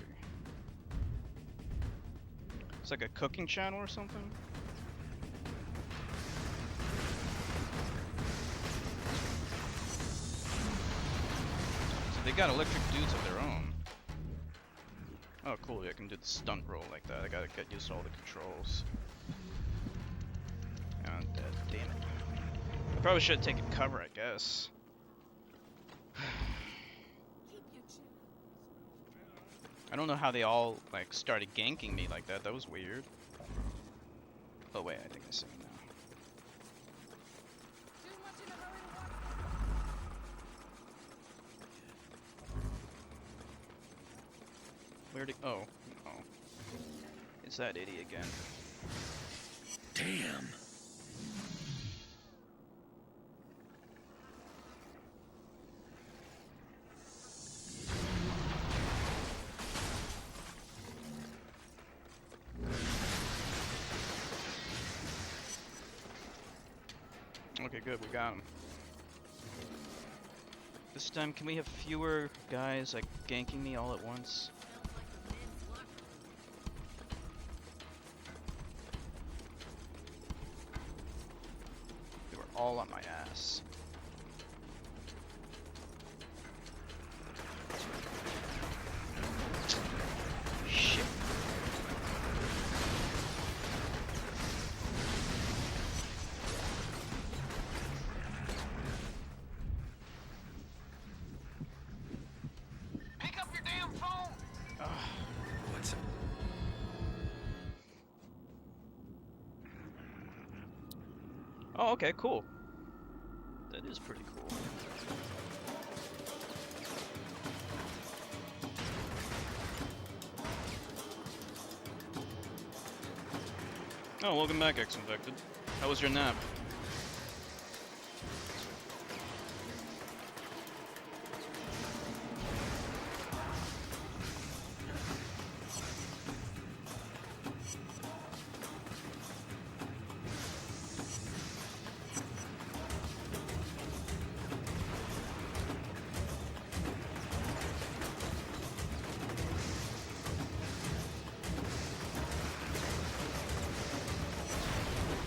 It's like a cooking channel or something? So they got electric dudes of their own. Oh cool, I can do the stunt roll like that. I gotta get used to all the controls. And damn it. I probably should have taken cover, I guess. I don't know how they all like started ganking me like that. That was weird. Oh wait, I think I see it now. Where'd it? Oh, oh. It's that idiot again. Damn. Okay, good, we got him. This time, can we have fewer guys like ganking me all at once? all on my ass. Shit. Pick up your damn phone! What's up? Oh, okay, cool. That is pretty cool. Oh, welcome back, X-Infected. How was your nap?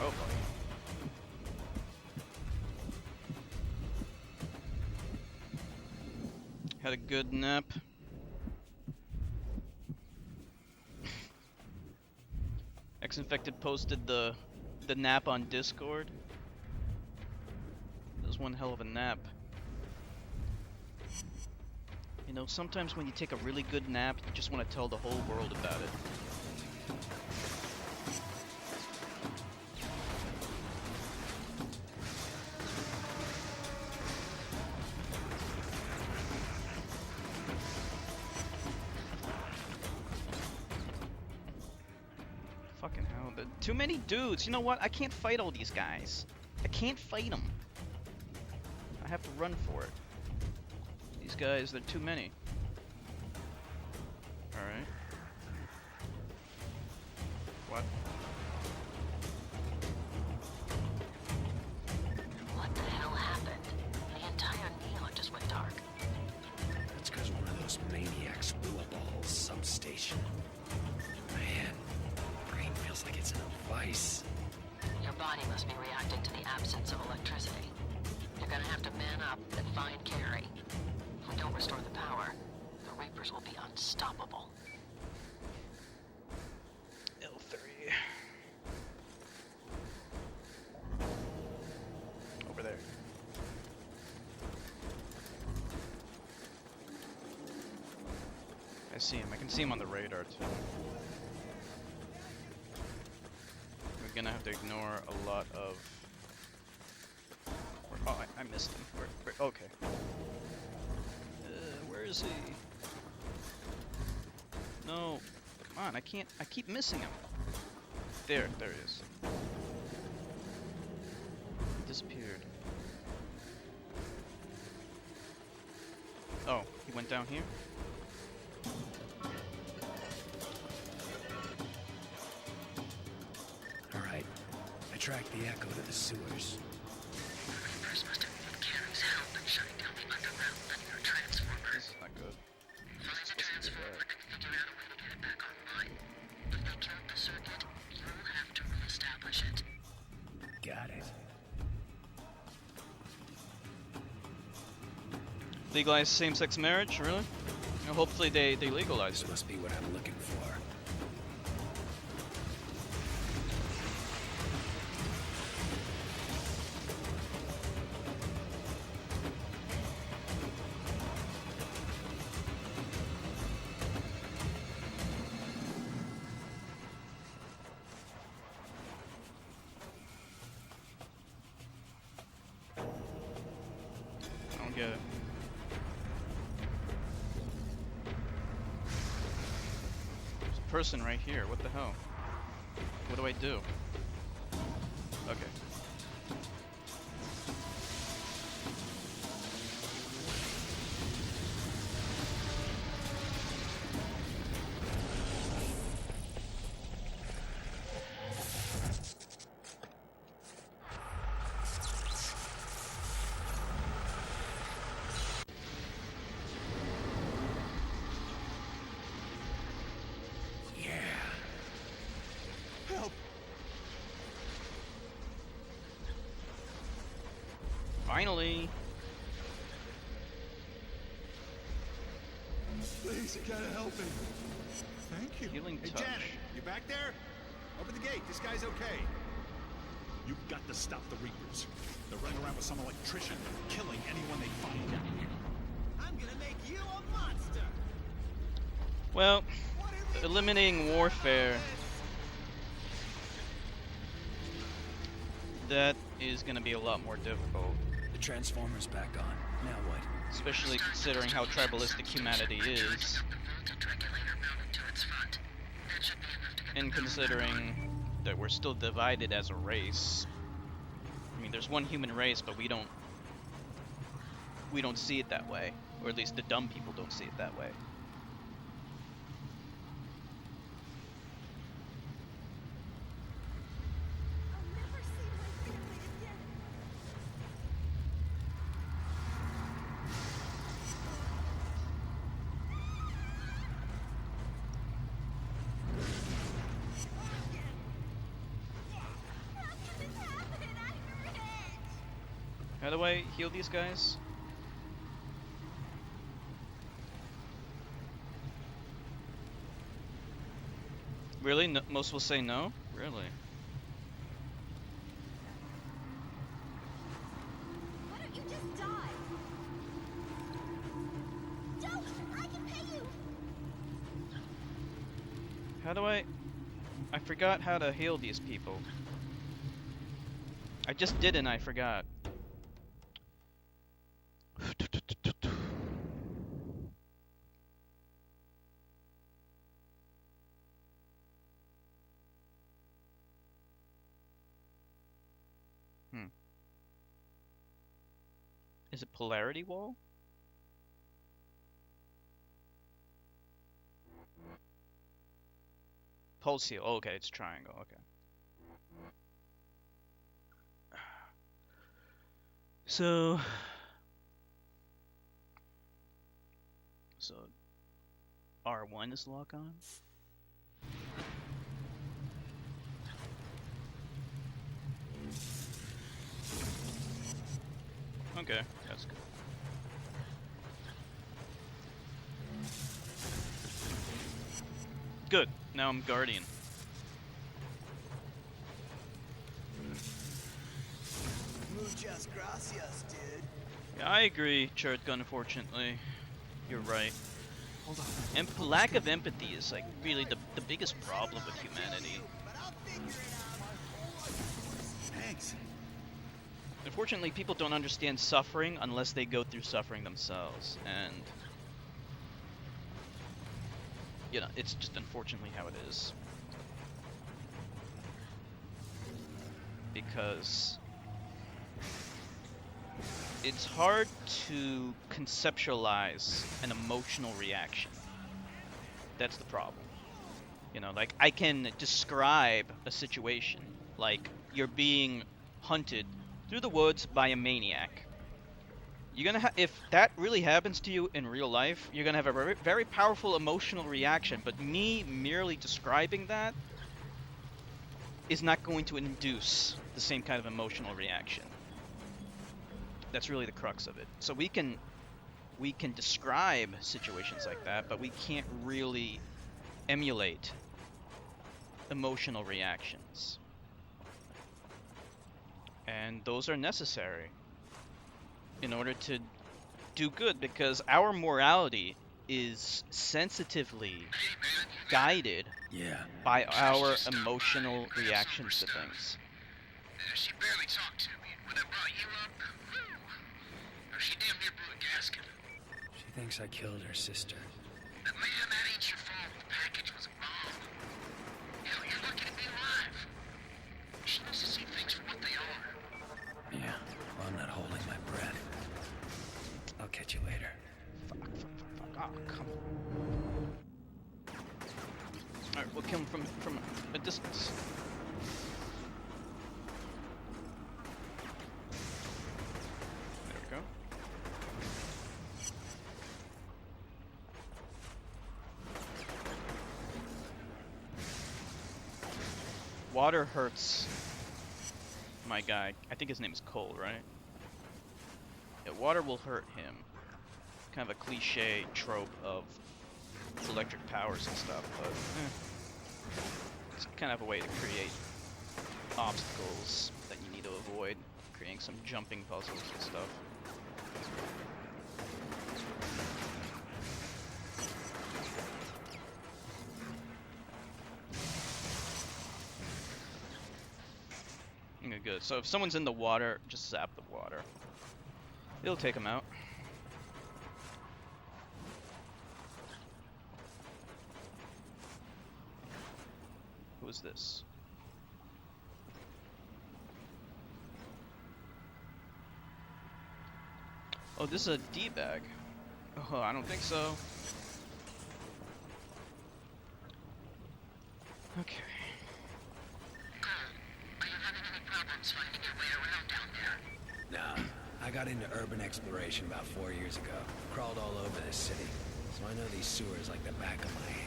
Oh, fuck. Had a good nap. X-Infected posted the nap on Discord. That was one hell of a nap. You know, sometimes when you take a really good nap, you just want to tell the whole world about it. Fucking hell, too many dudes. You know what? I can't fight all these guys. I can't fight them. I have to run for it. These guys, they're too many. Alright. What? What the hell happened? The entire neon just went dark. That's because one of those maniacs blew up a whole substation. Man, brain feels like it's in a vice. Your body must be reacting to the absence of electricity. You're gonna have to man up and find Carrie. If we don't restore the power, the Reapers will be unstoppable. L3. Over there. I see him. I can see him on the radar too. We're gonna have to ignore a lot of... Oh, I missed him. Okay. Where is he? No. Come on, I keep missing him. There he is. He disappeared. Oh, he went down here? Alright, I tracked the echo to the sewers. The Reapers must have needed Carrie's help in shutting down the underground linear transformer. This is not good. Find the transformer and figure out a way to get it back online. If they killed the circuit, you'll have to reestablish it. Got it. Legalize same-sex marriage? Really? You know, hopefully they legalize This it. must be what I'm looking for. I don't get it. There's a person right here. What the hell? What do I do? Okay. Please, you gotta help me. Thank you. Healing Hey, touch. Janet, you back there? Open the gate. This guy's okay. You've got to stop the Reapers. They're running around with some electrician, killing anyone they find down here. I'm gonna make you a monster. Well, eliminating warfare. That is going to be a lot more difficult. The transformer's back on. Now what? Especially considering how tribalistic humanity is. And considering that we're still divided as a race. I mean, there's one human race, but we don't see it that way. Or at least the dumb people don't see it that way. How do I heal these guys? Really? No, most will say no? Really? Why don't you just die? Don't! I can pay you! How do I forgot how to heal these people. I just did and I forgot. Is it polarity wall? Pulse heal. Oh, okay, it's triangle. Okay. So R1 is lock on. Okay, that's good. Good. Now I'm Guardian. Muchas gracias, dude. Yeah, I agree, Chert, unfortunately. You're right. Hold on. And lack of empathy is like really the biggest problem with humanity. Thanks. Unfortunately, people don't understand suffering unless they go through suffering themselves, and you know, it's just unfortunately how it is. Because it's hard to conceptualize an emotional reaction. That's the problem. You know, like I can describe a situation like you're being hunted through the woods by a maniac. You're gonna if that really happens to you in real life, you're gonna have a very, very powerful emotional reaction. But me merely describing that is not going to induce the same kind of emotional reaction. That's really the crux of it. So we can describe situations like that, but we can't really emulate emotional reactions. And those are necessary in order to do good, because our morality is sensitively guided by our emotional reactions to things. She barely talked to me. When I brought you up, she damn near blew a gasket. She thinks I killed her sister. Man, that ain't your fault. The package was a bomb. Hell, you're lucky to be alive. She needs to see things for what they are. Yeah, well, I'm not holding my breath. I'll catch you later. Fuck. Oh, come on. Alright, we'll kill him from a distance. There we go. Water hurts my guy. I think his name is Cole, right? Yeah, water will hurt him. Kind of a cliche trope of electric powers and stuff, but it's kind of a way to create obstacles that you need to avoid, creating some jumping puzzles and stuff. Okay, good. So if someone's in the water, just zap the water. It'll take them out. Who is this? Oh, this is a D-bag. Oh, I don't think so. Okay. Are you having any problems finding your way around down there? Nah, I got into urban exploration about 4 years ago. Crawled all over this city, so I know these sewers like the back of my hand.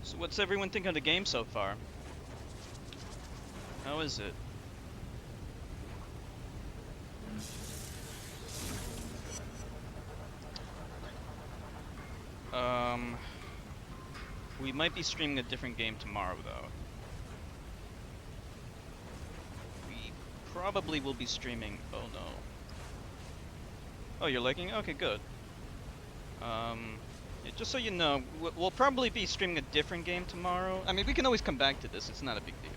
So what's everyone think of the game so far? How is it? We might be streaming a different game tomorrow, though. We probably will be streaming... Oh, no. Oh, you're liking it? Okay, good. Yeah, just so you know, we'll probably be streaming a different game tomorrow. I mean, we can always come back to this. It's not a big deal.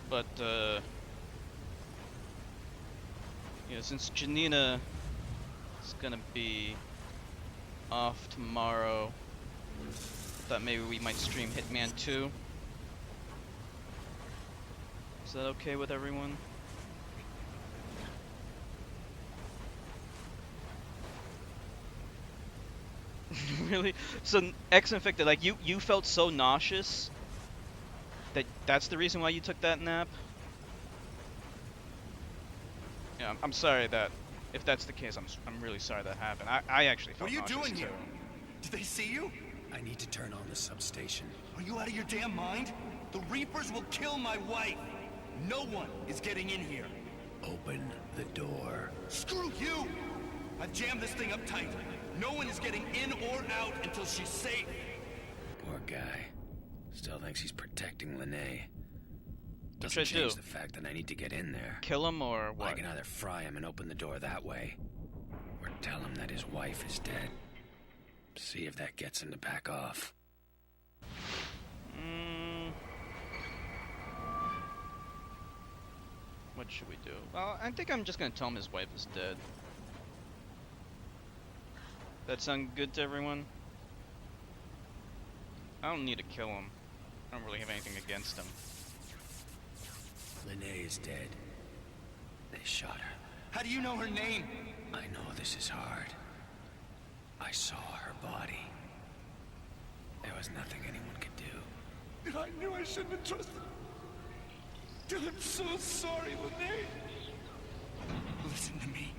But, yeah, since Janina is gonna be off tomorrow, thought maybe we might stream Hitman 2. Is that okay with everyone? Really? So X-Infected, like you felt so nauseous that's the reason why you took that nap? Yeah, I'm sorry that if that's the case, I'm really sorry that happened. I actually felt nauseous. What are you doing too. here? Did they see you? I need to turn on the substation. Are you out of your damn mind? The Reapers will kill my wife. No one is getting in here. Open the door. Screw you! I've jammed this thing up tight. No one is getting in or out until she's safe. Poor guy. Still thinks he's protecting Lene. What should I Doesn't change do? the fact that I need to get in there. Kill him or what? I can either fry him and open the door that way, or tell him that his wife is dead. See if that gets him to back off. What should we do? Well, I think I'm just gonna tell him his wife is dead. That sound good to everyone? I don't need to kill him. I don't really have anything against him. Lene is dead. They shot her. How do you know her name? I know this is hard. I saw her body. There was nothing anyone could do. I knew I shouldn't have trusted. I'm so sorry, Lene. Listen to me.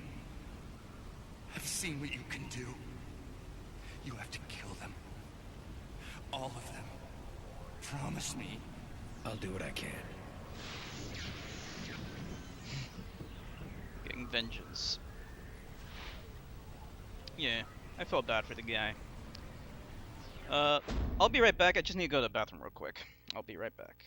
I've seen what you can do. You have to kill them. All of them. Promise me. I'll do what I can. Getting vengeance. Yeah, I felt bad for the guy. I'll be right back. I just need to go to the bathroom real quick. I'll be right back.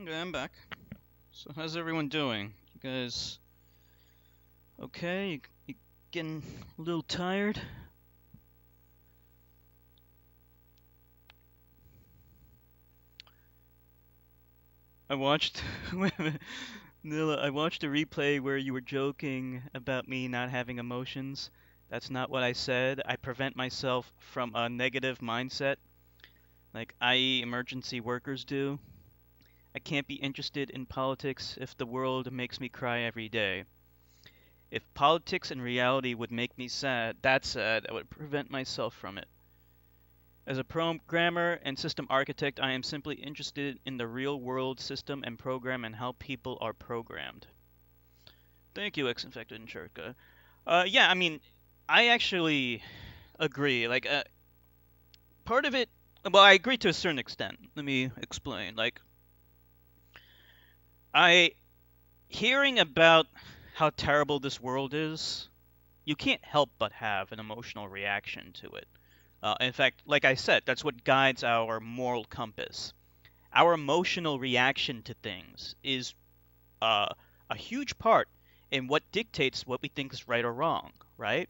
Okay, I'm back. So how's everyone doing? You guys okay? You getting a little tired? I watched Nilla, I watched a replay where you were joking about me not having emotions. That's not what I said. I prevent myself from a negative mindset, like i.e. emergency workers do. I can't be interested in politics if the world makes me cry every day. If politics and reality would make me sad, that sad, I would prevent myself from it. As a programmer and system architect, I am simply interested in the real world system and program and how people are programmed. Thank you, Ex-Infected and Churka. Yeah, I mean, I actually agree. Like, part of it, well, I agree to a certain extent. Let me explain. Like, hearing about how terrible this world is, you can't help but have an emotional reaction to it. In fact, like I said, that's what guides our moral compass. Our emotional reaction to things is a huge part in what dictates what we think is right or wrong, right?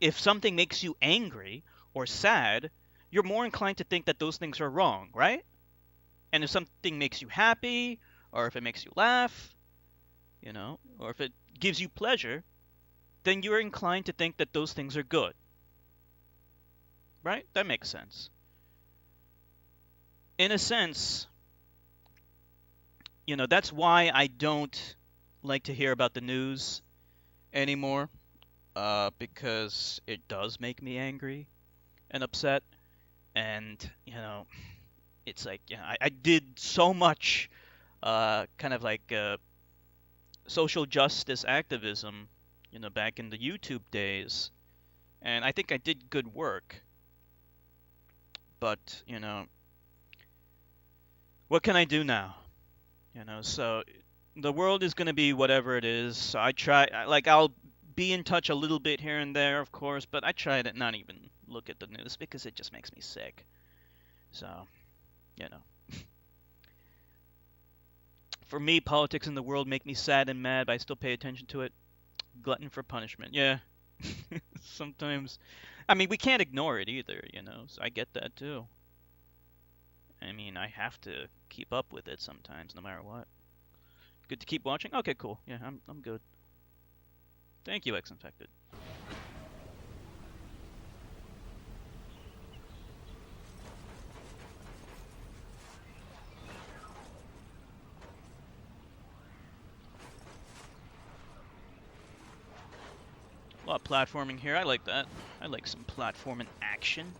If something makes you angry or sad, you're more inclined to think that those things are wrong, right? And if something makes you happy, or if it makes you laugh, or if it gives you pleasure, then you're inclined to think that those things are good. Right? That makes sense. In a sense, that's why I don't like to hear about the news anymore, because it does make me angry and upset. And, it's like, I did so much kind of like social justice activism, back in the YouTube days. And I think I did good work. But, what can I do now? So the world is going to be whatever it is. So I'll be in touch a little bit here and there, of course, but I try to not even look at the news because it just makes me sick. So, for me, politics in the world make me sad and mad, but I still pay attention to it. Glutton for punishment. Yeah. Sometimes, I mean, we can't ignore it either, so I get that too. I mean, I have to keep up with it sometimes, no matter what. Good to keep watching? Okay, cool. Yeah, I'm good. Thank you, Ex-Infected. A lot of platforming here. I like that. I like some platforming action.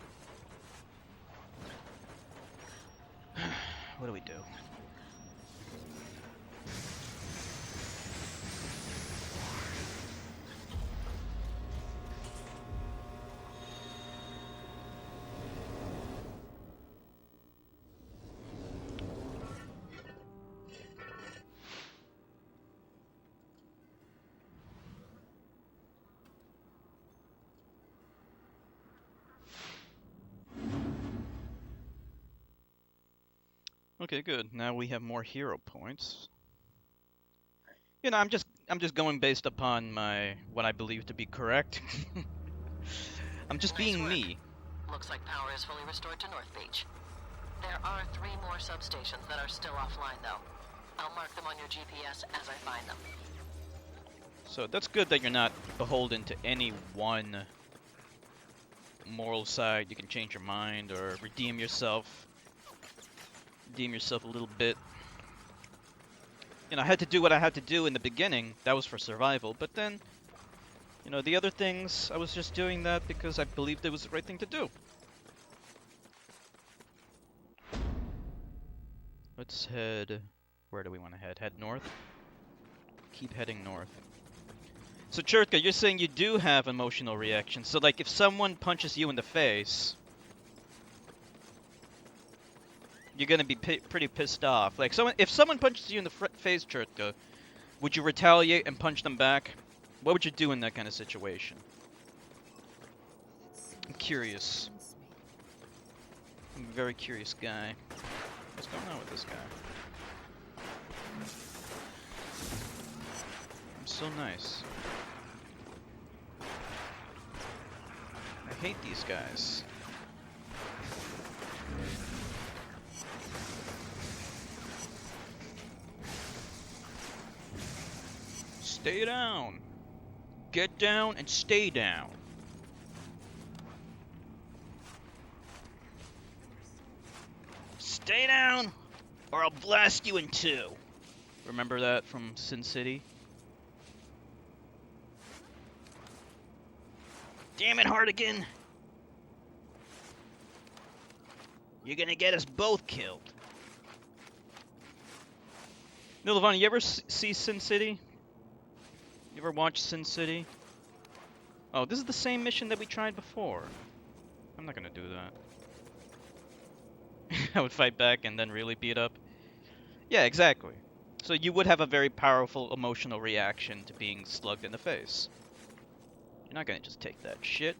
What do we do? Okay, good. Now we have more hero points. I'm just going based upon what I believe to be correct. I'm just being me. Looks like power is fully restored to North Beach. There are 3 more substations that are still offline, though. I'll mark them on your GPS as I find them. So that's good that you're not beholden to any one moral side. You can change your mind or redeem yourself. Redeem yourself a little bit. I had to do what I had to do in the beginning. That was for survival. But then, the other things, I was just doing that because I believed it was the right thing to do. Let's head... Where do we want to head? Head north? Keep heading north. So, Churtka, you're saying you do have emotional reactions. So, like, if someone punches you in the face, you're gonna be pretty pissed off. Like, if someone punches you in the face, Churtka, would you retaliate and punch them back? What would you do in that kind of situation? I'm curious. I'm a very curious guy. What's going on with this guy? so nice. I hate these guys. Stay down. Get down and stay down. Stay down, or I'll blast you in two. Remember that from Sin City? Damn it, Hardigan! You're gonna get us both killed. No, Levon, you ever see Sin City? You ever watch Sin City? Oh, this is the same mission that we tried before. I'm not gonna do that. I would fight back and then really beat up. Yeah, exactly. So you would have a very powerful emotional reaction to being slugged in the face. You're not gonna just take that shit.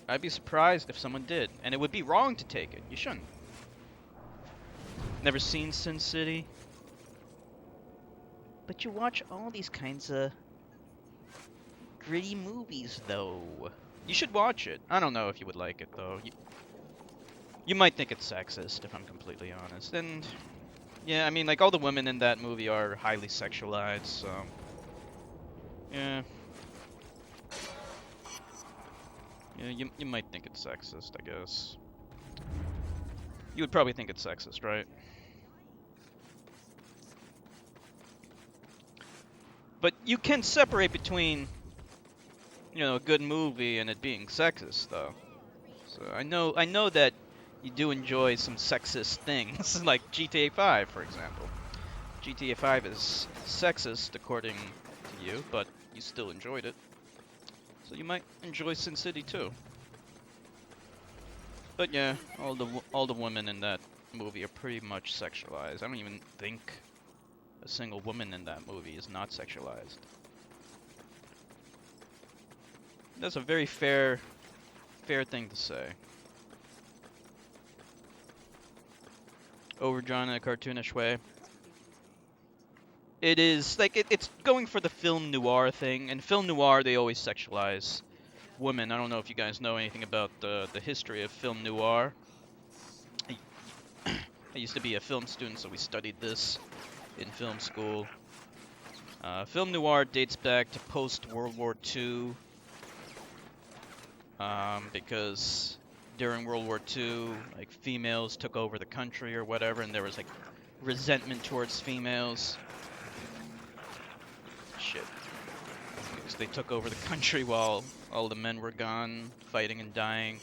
I'd be surprised if someone did, and it would be wrong to take it. You shouldn't. Never seen Sin City? But you watch all these kinds of gritty movies, though. You should watch it. I don't know if you would like it, though. You might think it's sexist, if I'm completely honest. And, yeah, I mean, like, all the women in that movie are highly sexualized, so... Yeah. Yeah, you might think it's sexist, I guess. You would probably think it's sexist, right? But you can separate between, you know, a good movie and it being sexist, though. So I know that you do enjoy some sexist things, like GTA 5, for example. GTA 5 is sexist, according to you, but you still enjoyed it. So you might enjoy Sin City too. But yeah, all the women in that movie are pretty much sexualized. I don't even think a single woman in that movie is not sexualized. That's a very fair thing to say. Overdrawn in a cartoonish way. It is, like, it's going for the film noir thing, and film noir, they always sexualize women. I don't know if you guys know anything about the history of film noir. I used to be a film student, so we studied this in film school. Film noir dates back to post-World War II, because during World War II, like, females took over the country or whatever, and there was, like, resentment towards females. Shit. Because they took over the country while all the men were gone, fighting and dying.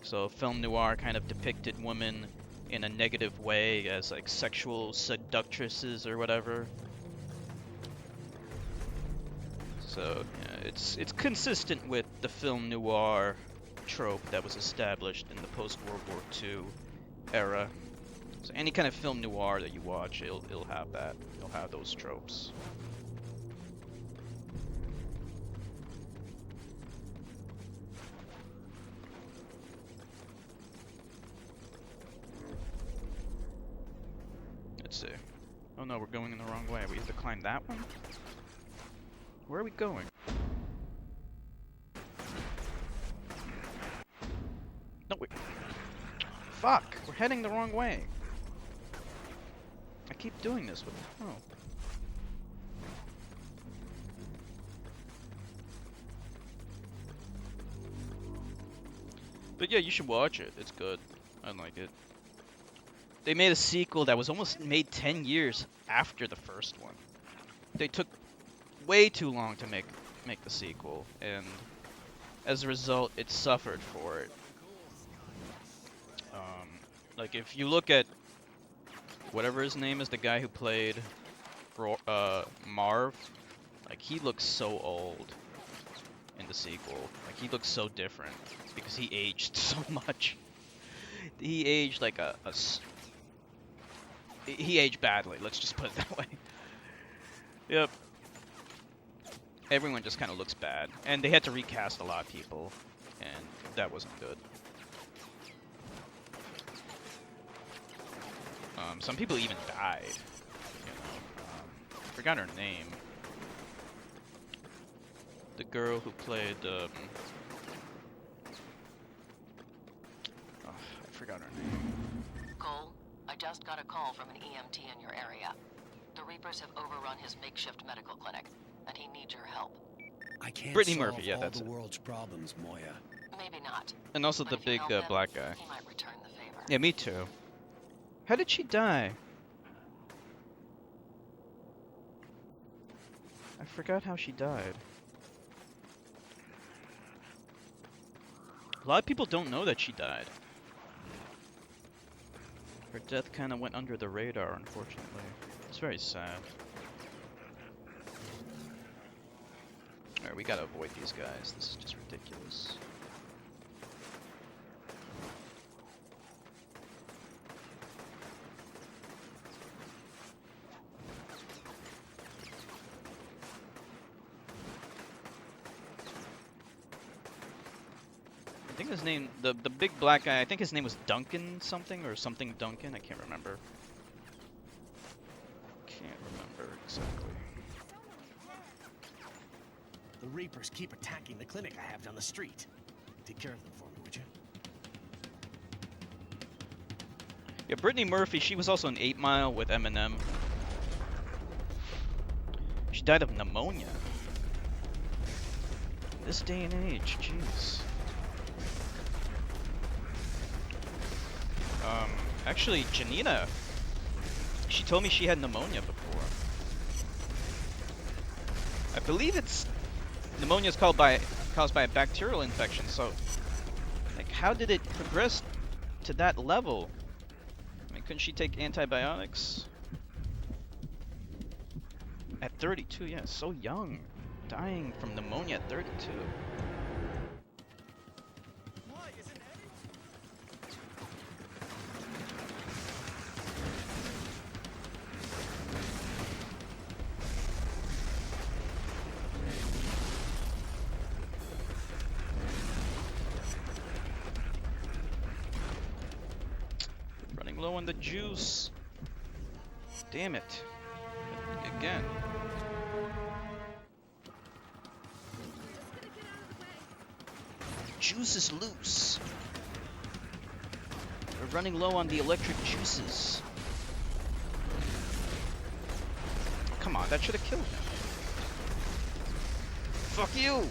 So film noir kind of depicted women in a negative way as, like, sexual seductresses or whatever. So yeah, it's consistent with the film noir trope that was established in the post-World War II era. So any kind of film noir that you watch, it'll have that. It'll have those tropes. Let's see. Oh no, we're going in the wrong way. We have to climb that one? Where are we going? No, wait. Fuck! We're heading the wrong way. I keep doing this with... Oh. But yeah, you should watch it. It's good. I like it. They made a sequel that was almost made 10 years after the first one. They took way too long to make the sequel, and as a result, it suffered for it. Like, if you look at whatever his name is, the guy who played Marv, like, he looks so old in the sequel. Like, he looks so different because he aged so much. He aged like he aged badly, let's just put it that way. Yep. Everyone just kind of looks bad. And they had to recast a lot of people, and that wasn't good. Some people even died, you know. I forgot her name. The girl who played, oh, I forgot her name. Cole, I just got a call from an EMT in your area. The Reapers have overrun his makeshift medical clinic, and he needs your help. I can't Brittany solve Murphy, yeah, all that's the it. world's problems, Moya. Maybe not. And also But the if you big help him, black guy. he might return the favor. Yeah, me too. How did she die? I forgot how she died. A lot of people don't know that she died. Her death kind of went under the radar, unfortunately. It's very sad. Alright, we gotta avoid these guys. This is just ridiculous. I think his name, the big black guy, I think his name was Duncan something, or something Duncan, I can't remember. Can't remember exactly. The Reapers keep attacking the clinic I have down the street. Take care of them for me, would you? Yeah, Brittany Murphy, she was also in 8 Mile with Eminem. She died of pneumonia. This day and age, jeez. Actually, Janina, she told me she had pneumonia before. I believe it's pneumonia is caused by a bacterial infection. So, like, how did it progress to that level? I mean, couldn't she take antibiotics? At 32, yeah, so young, dying from pneumonia at 32. Running low on the juice. Damn it. Again. Juice is loose. We're running low on the electric juices. Come on, that should have killed him. Fuck you!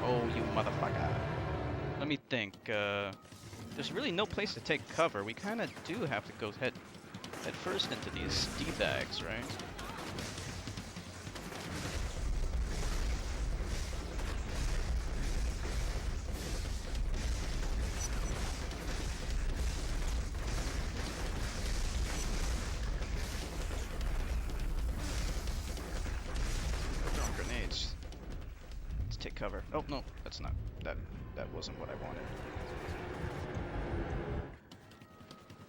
Oh, you motherfucker. Let me think. There's really no place to take cover. We kind of do have to go head first into these D-bags, right? Throwing grenades. Let's take cover. Oh no, that's not that wasn't what I wanted.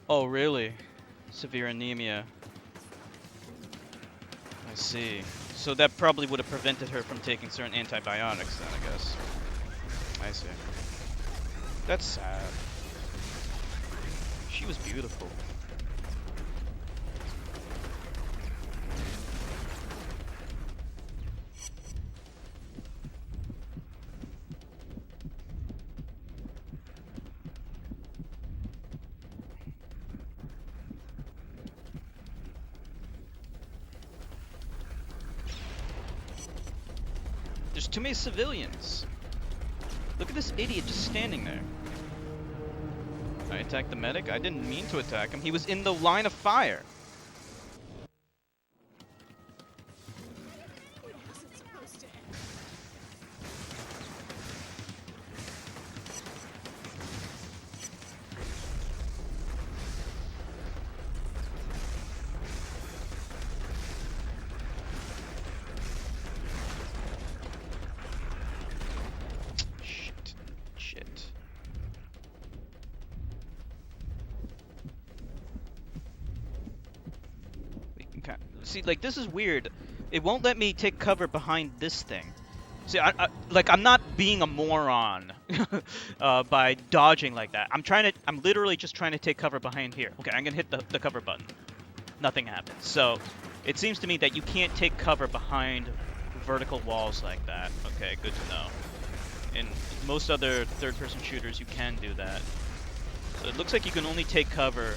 Oh really? Severe anemia. I see. So that probably would have prevented her from taking certain antibiotics then, I guess. I see. That's sad. She was beautiful. There's too many civilians. Look at this idiot just standing there. I attacked the medic? I didn't mean to attack him. He was in the line of fire. See, like, this is weird. It won't let me take cover behind this thing. See, I'm not being a moron by dodging like that. I'm literally just trying to take cover behind here. Okay, I'm gonna hit the cover button. Nothing happens. So, It seems to me that you can't take cover behind vertical walls like that. Okay, good to know. In most other third-person shooters, you can do that. So it looks like you can only take cover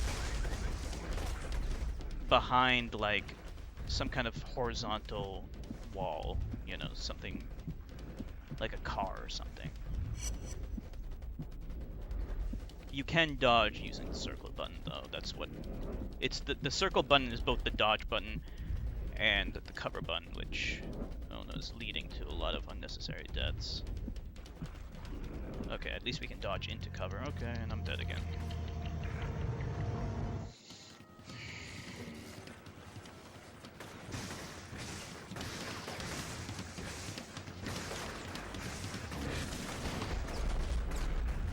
behind, like, some kind of horizontal wall. You know, something like a car or something. You can dodge using the circle button, though. That's what... It's the circle button is both the dodge button and the cover button, which I don't know, is leading to a lot of unnecessary deaths. Okay, at least we can dodge into cover. Okay, and I'm dead again.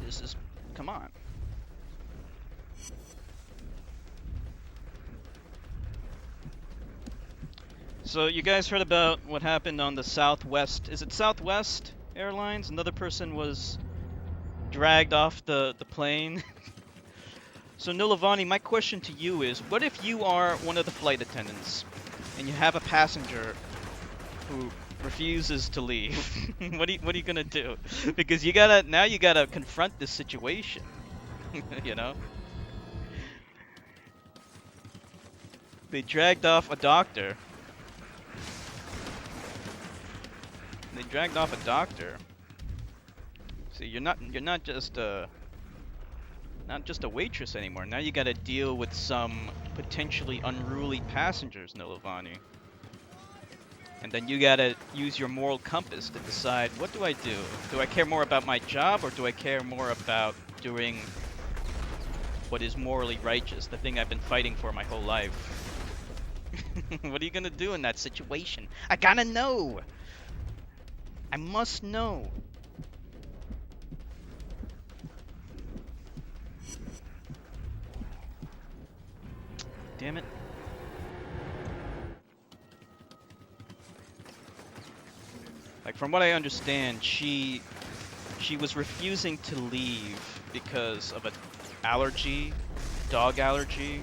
This is... Come on. So you guys heard about what happened on the Southwest... Is it Southwest Airlines? Another person was dragged off the plane. So Nilavani, my question to you is, what if you are one of the flight attendants and you have a passenger who refuses to leave? What are you gonna do? Because you gotta confront this situation. You know? They dragged off a doctor. They dragged off a doctor. See, you're not just a waitress anymore. Now you gotta deal with some potentially unruly passengers, Nilavani. And then you gotta use your moral compass to decide, what do I do? Do I care more about my job, or do I care more about doing what is morally righteous, the thing I've been fighting for my whole life? What are you gonna do in that situation? I gotta know! I must know. Damn it. Like, from what I understand, she was refusing to leave because of an allergy, dog allergy,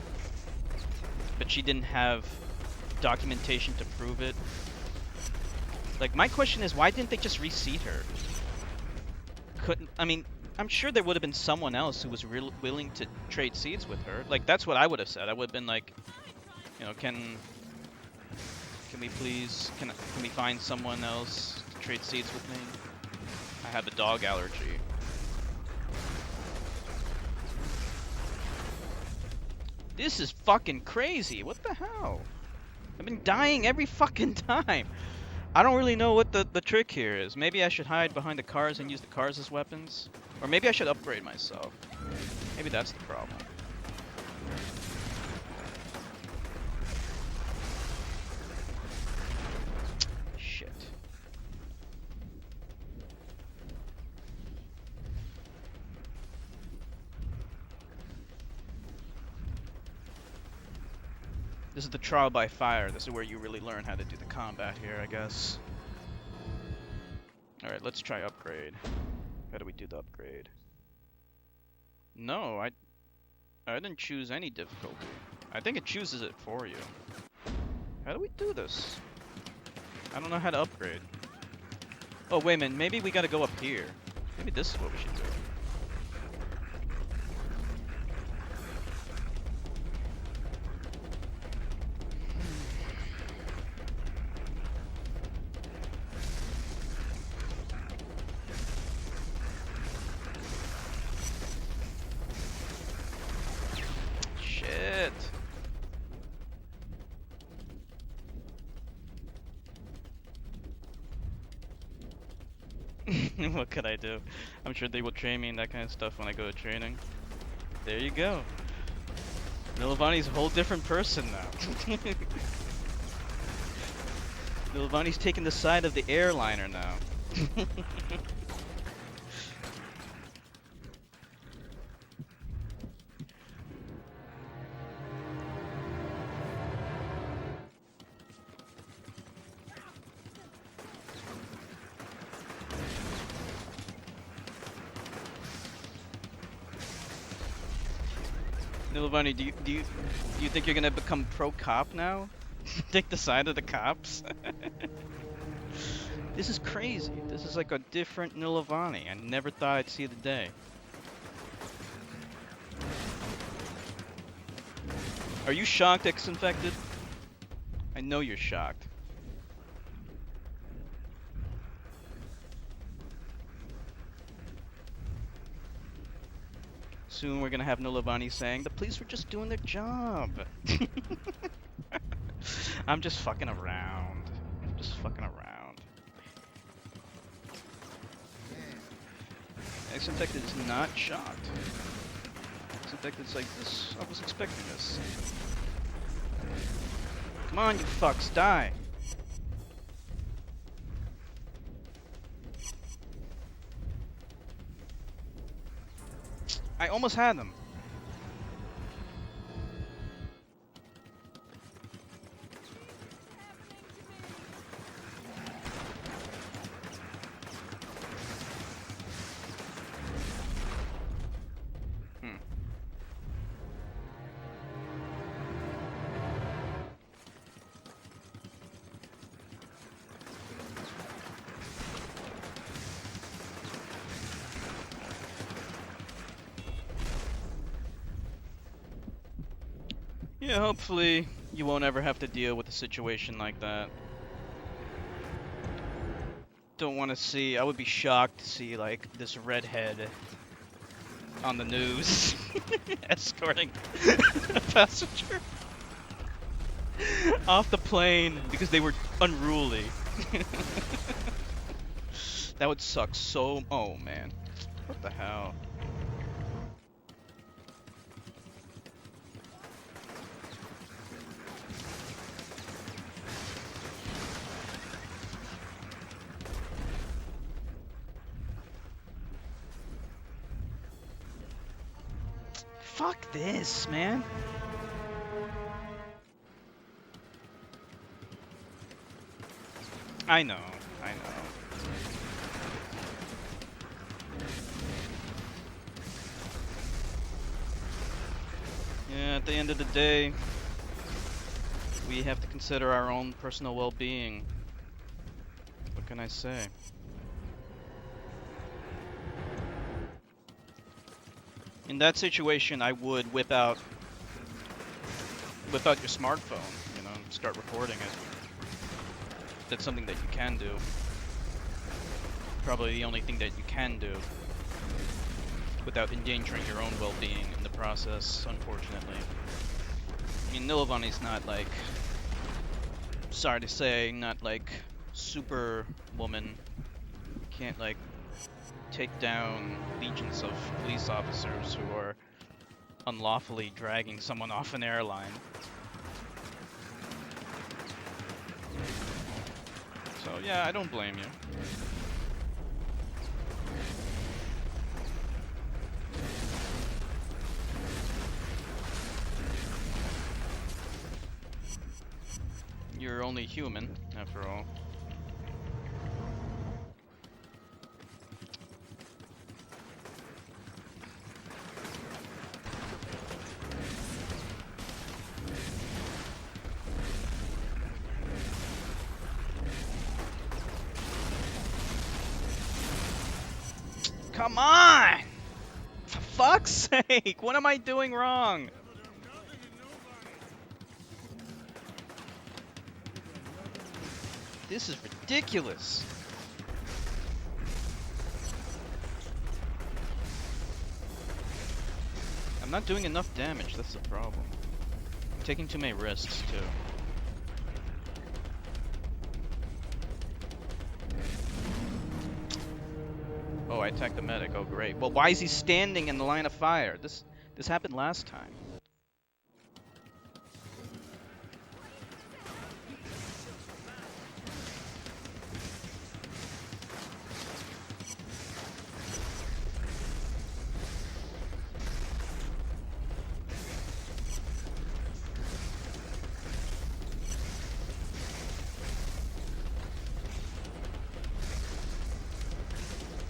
but she didn't have documentation to prove it. Like, my question is, why didn't they just reseat her? I mean, I'm sure there would have been someone else who was willing to trade seats with her. Like, that's what I would have said. I would have been like, you know, can we please, can we find someone else to trade seats with me? I have a dog allergy. This is fucking crazy. What the hell? I've been dying every fucking time. I don't really know what the trick here is. Maybe I should hide behind the cars and use the cars as weapons? Or maybe I should upgrade myself. Maybe that's the problem. Shit. This is the trial by fire. This is where you really learn how to do the combat here, I guess. Alright, let's try upgrade. How do we do the upgrade? No, I didn't choose any difficulty. I think it chooses it for you. How do we do this? I don't know how to upgrade. Oh, wait a minute. Maybe we gotta go up here. Maybe this is what we should do. What could I do? I'm sure they will train me in that kind of stuff when I go to training. There you go. Nilavani's a whole different person now. Nilavani's taking the side of the airliner now. Nilavani, do you think you're gonna become pro cop now? Take the side of the cops? This is crazy. This is like a different Nilavani. I never thought I'd see the day. Are you shocked, X-Infected? I know you're shocked. Soon we're gonna have Nilavani saying, the police were just doing their job. I'm just fucking around. I'm just fucking around. X-Infected is not shocked. X-Infected's like, this, I was expecting this. Come on, you fucks, die! I almost had them. Yeah, hopefully you won't ever have to deal with a situation like that. Don't want to see, I would be shocked to see like this redhead on the news escorting a passenger off the plane because they were unruly. That would suck so, oh man. What the hell? Fuck this, man. I know, I know. Yeah, at the end of the day, we have to consider our own personal well-being. What can I say? In that situation, I would whip out your smartphone, you know, start recording it. That's something that you can do. Probably the only thing that you can do without endangering your own well-being in the process, unfortunately. I mean, Nilavani's not like, sorry to say, not like Superwoman. Can't like take down legions of police officers who are unlawfully dragging someone off an airline. So yeah, I don't blame you. You're only human, after all. Come on! For fuck's sake, what am I doing wrong? This is ridiculous. I'm not doing enough damage, that's the problem. I'm taking too many risks, too. Oh, I attacked the medic. Oh, great. Well, why is he standing in the line of fire? This happened last time.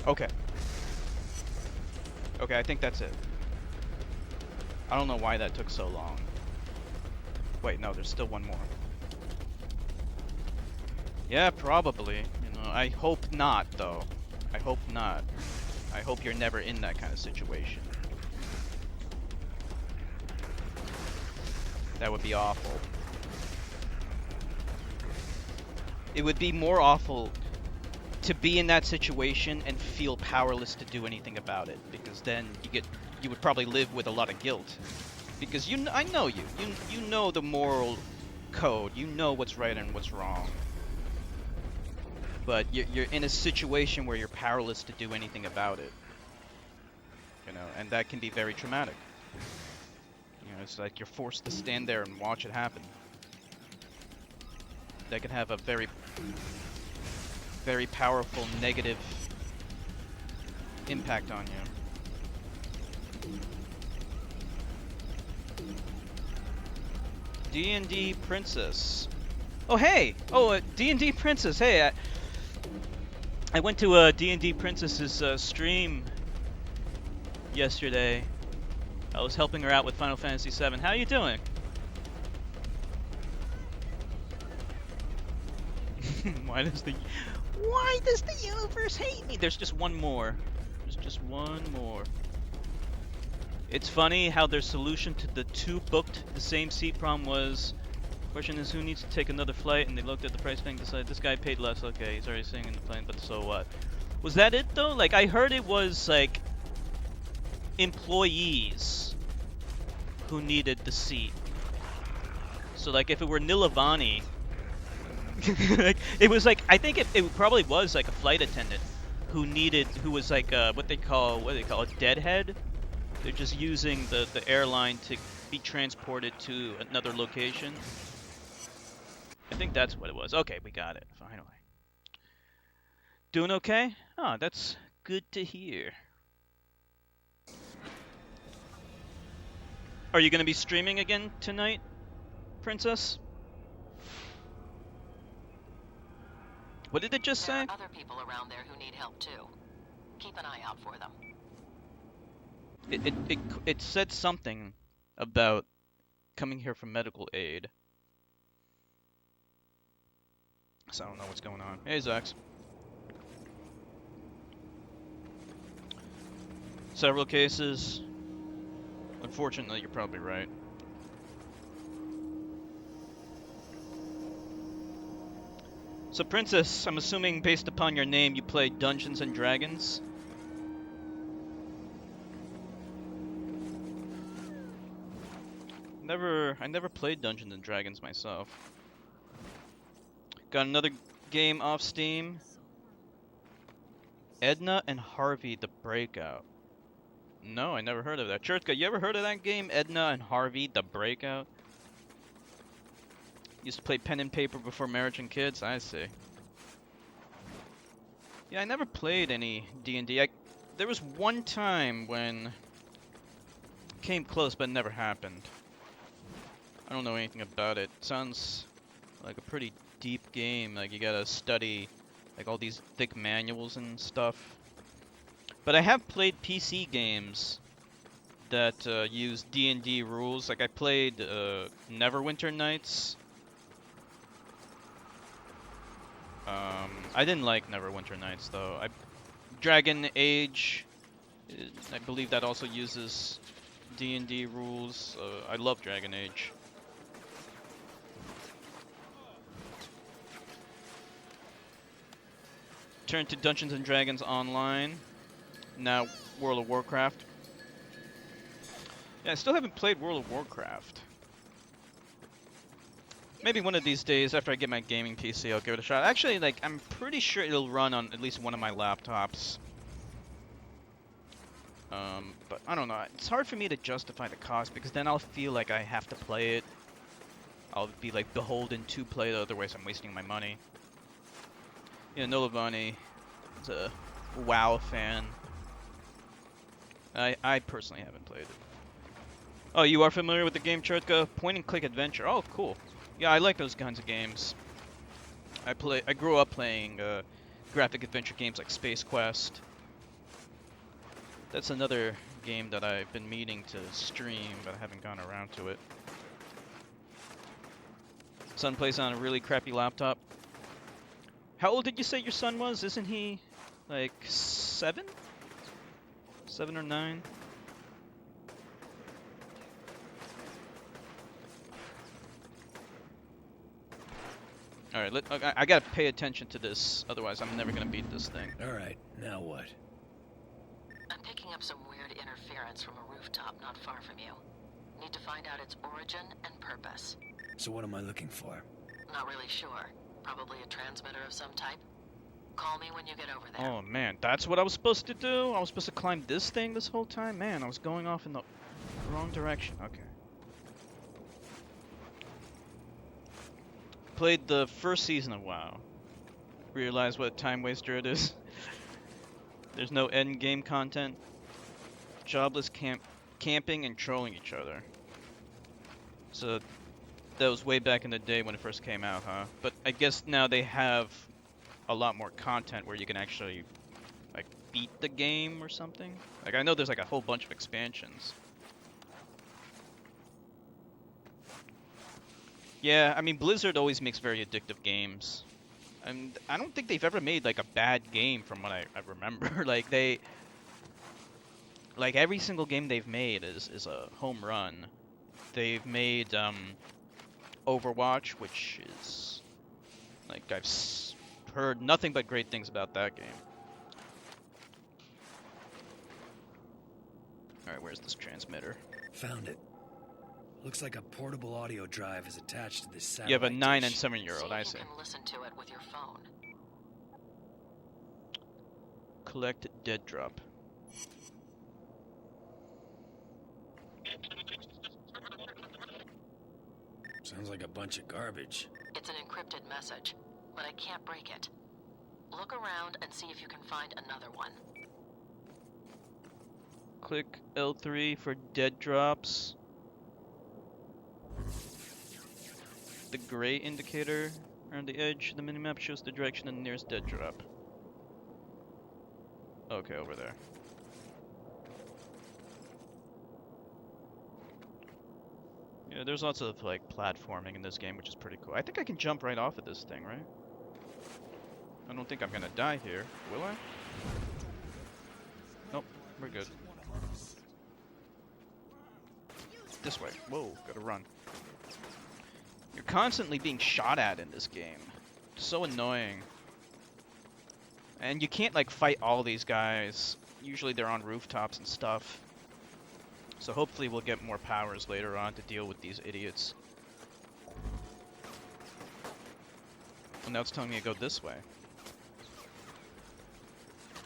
Okay. Okay, I think that's it. I don't know why that took so long. Wait, no, there's still one more. Yeah, probably. You know, I hope not, though. I hope not. I hope you're never in that kind of situation. That would be awful. It would be more awful to be in that situation and feel powerless to do anything about it, because then you would probably live with a lot of guilt. Because I know you know the moral code. You know what's right and what's wrong. But you're in a situation where you're powerless to do anything about it. You know, and that can be very traumatic. You know, it's like you're forced to stand there and watch it happen. That can have a very, very powerful negative impact on you. D&D Princess. Oh, hey! Oh, D&D Princess. Hey, I went to D&D Princess's stream yesterday. I was helping her out with Final Fantasy VII. How you doing? Why does the universe hate me? There's just one more. There's just one more. It's funny how their solution to the two booked the same seat problem was, question is who needs to take another flight, and they looked at the price thing, decided this guy paid less, okay, he's already sitting in the plane, but so what? Was that it though? Like, I heard it was like employees who needed the seat. So like if it were Nilavani, like, it was like, I think it probably was like a flight attendant who was like what do they call a deadhead. They're just using the airline to be transported to another location. I think that's what it was. Okay, we got it, finally. Doing okay? Oh, that's good to hear. Are you going to be streaming again tonight, Princess? What did it just say? There are other people around there who need help too. Keep an eye out for them. It said something about coming here for medical aid. So I don't know what's going on. Hey, Zax. Several cases. Unfortunately, you're probably right. So, Princess, I'm assuming based upon your name, you play Dungeons and Dragons? I never played Dungeons and Dragons myself. Got another game off Steam. Edna and Harvey: The Breakout. No, I never heard of that. Churtka, you ever heard of that game, Edna and Harvey: The Breakout? Used to play pen and paper before marriage and kids? I see. Yeah, I never played any D&D. There was one time when came close, but it never happened. I don't know anything about it. Sounds like a pretty deep game. Like you gotta study like all these thick manuals and stuff. But I have played PC games that use D&D rules. Like I played Neverwinter Nights. I didn't like Neverwinter Nights though. Dragon Age, I believe that also uses D&D rules. I love Dragon Age. Turn to Dungeons and Dragons Online. Now World of Warcraft. Yeah, I still haven't played World of Warcraft. Maybe one of these days, after I get my gaming PC, I'll give it a shot. Actually, like, I'm pretty sure it'll run on at least one of my laptops. But I don't know. It's hard for me to justify the cost because then I'll feel like I have to play it. I'll be like beholden to play it, otherwise I'm wasting my money. Yeah, Nolavani is a WoW fan. I personally haven't played it. Oh, you are familiar with the game, Churtka? Point and click adventure. Oh, cool. Yeah, I like those kinds of games. I grew up playing graphic adventure games like Space Quest. That's another game that I've been meaning to stream, but I haven't gone around to it. Son plays on a really crappy laptop. How old did you say your son was? Isn't he like 7? 7 or 9? All right, I gotta pay attention to this, otherwise I'm never gonna beat this thing. All right, now what? I'm picking up some weird interference from a rooftop not far from you. Need to find out its origin and purpose. So what am I looking for? Not really sure. Probably a transmitter of some type. Call me when you get over there. Oh man, that's what I was supposed to do? I was supposed to climb this thing this whole time? Man, I was going off in the wrong direction. Okay. Played the first season of WoW. Realized what a time waster it is. There's no end game content. Jobless camping and trolling each other. So that was way back in the day when it first came out, huh? But I guess now they have a lot more content where you can actually like beat the game or something. Like I know there's like a whole bunch of expansions. Yeah, I mean Blizzard always makes very addictive games. And I don't think they've ever made like a bad game from what I remember. Like every single game they've made is a home run. They've made Overwatch, which is like I've heard nothing but great things about that game. All right, where's this transmitter? Found it. Looks like a portable audio drive is attached to this satellite. You have a 9 dish. and 7-year-old, I see. You can listen to it with your phone. Collect dead drop. Sounds like a bunch of garbage. It's an encrypted message, but I can't break it. Look around and see if you can find another one. Click L3 for dead drops. The gray indicator around the edge of the minimap shows the direction of the nearest dead drop. Okay, over there. Yeah, there's lots of like platforming in this game, which is pretty cool. I think I can jump right off of this thing, right? I don't think I'm gonna die here, will I? Nope, we're good. This way. Whoa, gotta run. You're constantly being shot at in this game. It's so annoying. And you can't like fight all these guys. Usually they're on rooftops and stuff. So hopefully we'll get more powers later on to deal with these idiots. And now it's telling me to go this way.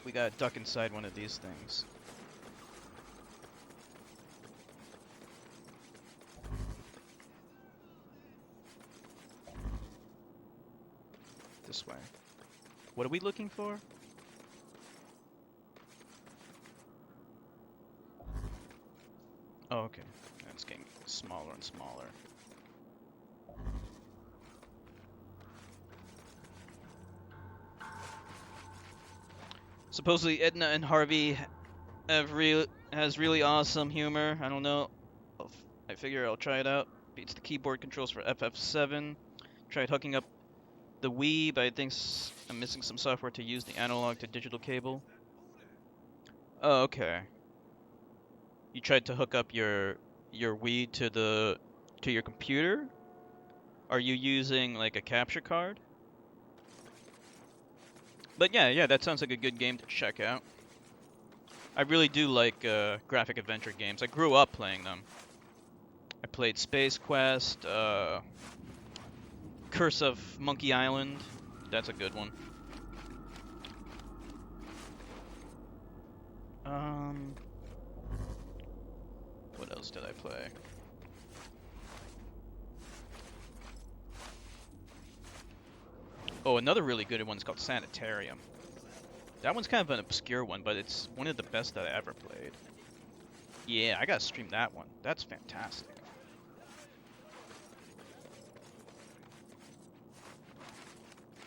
We gotta duck inside one of these things. This way. What are we looking for? Oh, okay. It's getting smaller and smaller. Supposedly Edna and Harvey have has really awesome humor. I don't know. I figure I'll try it out. Beats the keyboard controls for FF7. Tried hooking up the Wii, but I think I'm missing some software to use the analog to digital cable. Oh, okay. You tried to hook up your Wii to your computer? Are you using like a capture card? But yeah, that sounds like a good game to check out. I really do like graphic adventure games. I grew up playing them. I played Space Quest, Curse of Monkey Island. That's a good one. What else did I play? Oh, another really good one is called Sanitarium. That one's kind of an obscure one, but it's one of the best that I ever played. Yeah, I gotta stream that one. That's fantastic.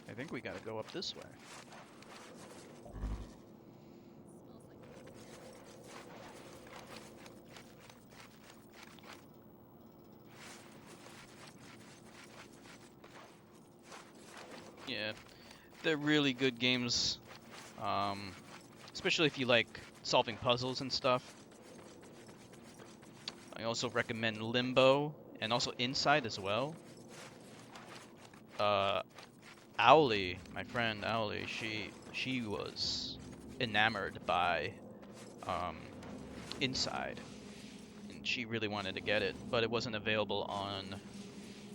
I think we gotta go up this way. Yeah. They're really good games, especially if you like solving puzzles and stuff. I also recommend Limbo and also Inside as well. Owlie, my friend Owlie, she was enamored by Inside, and she really wanted to get it, but it wasn't available on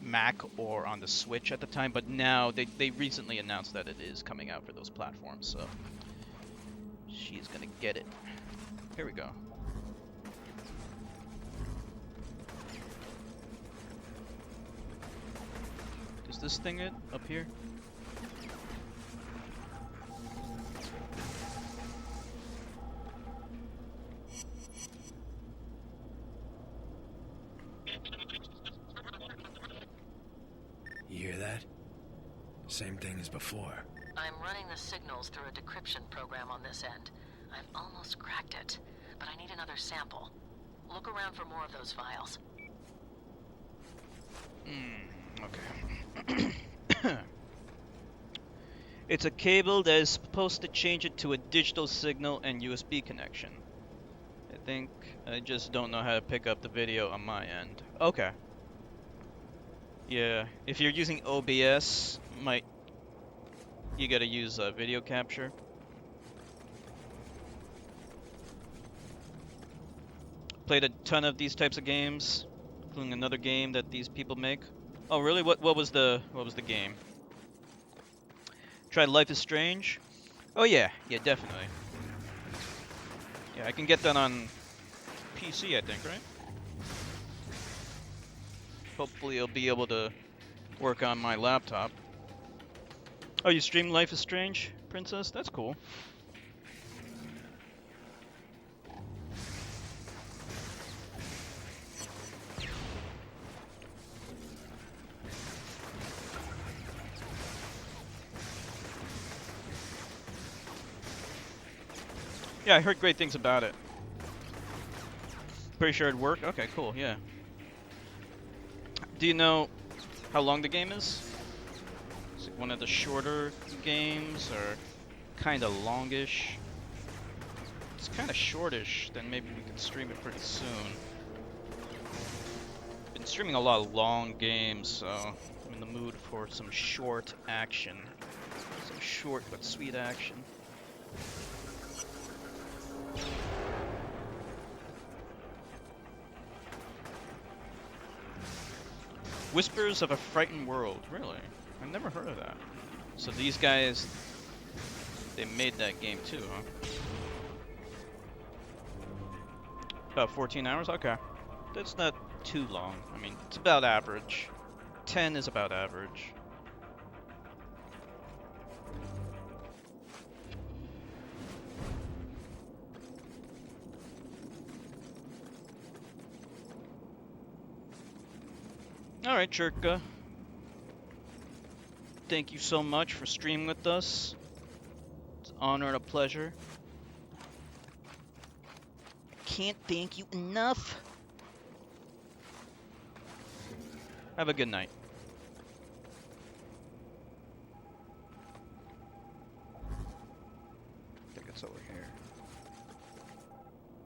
Mac or on the Switch at the time. But now they recently announced that it is coming out for those platforms, so she's gonna get it. Here we go. Is this thing it up here? You hear that? Same thing as before. I'm running the signals through a decryption program on this end. I've almost cracked it, but I need another sample. Look around for more of those files. Okay. It's a cable that is supposed to change it to a digital signal and USB connection. I just don't know how to pick up the video on my end. Okay. Yeah, if you're using OBS, you gotta use video capture. Played a ton of these types of games, including another game that these people make. Oh, really? What was the game? Tried Life is Strange? Oh yeah, definitely. Yeah, I can get that on PC, I think, right? Hopefully I'll be able to work on my laptop. Oh, you stream Life is Strange, Princess? That's cool. Yeah, I heard great things about it. Pretty sure it'd work? Okay, cool, yeah. Do you know how long the game is? Is it one of the shorter games, or kinda longish? It's kinda shortish, then maybe we can stream it pretty soon. Been streaming a lot of long games, so I'm in the mood for some short action. Some short but sweet action. Whispers of a Frightened World. Really? I've never heard of that. So these guys, they made that game too, huh? About 14 hours? Okay. That's not too long. I mean, it's about average. 10 is about average. Alright, Chirka. Thank you so much for streaming with us. It's an honor and a pleasure. Can't thank you enough. Have a good night. I think it's over here.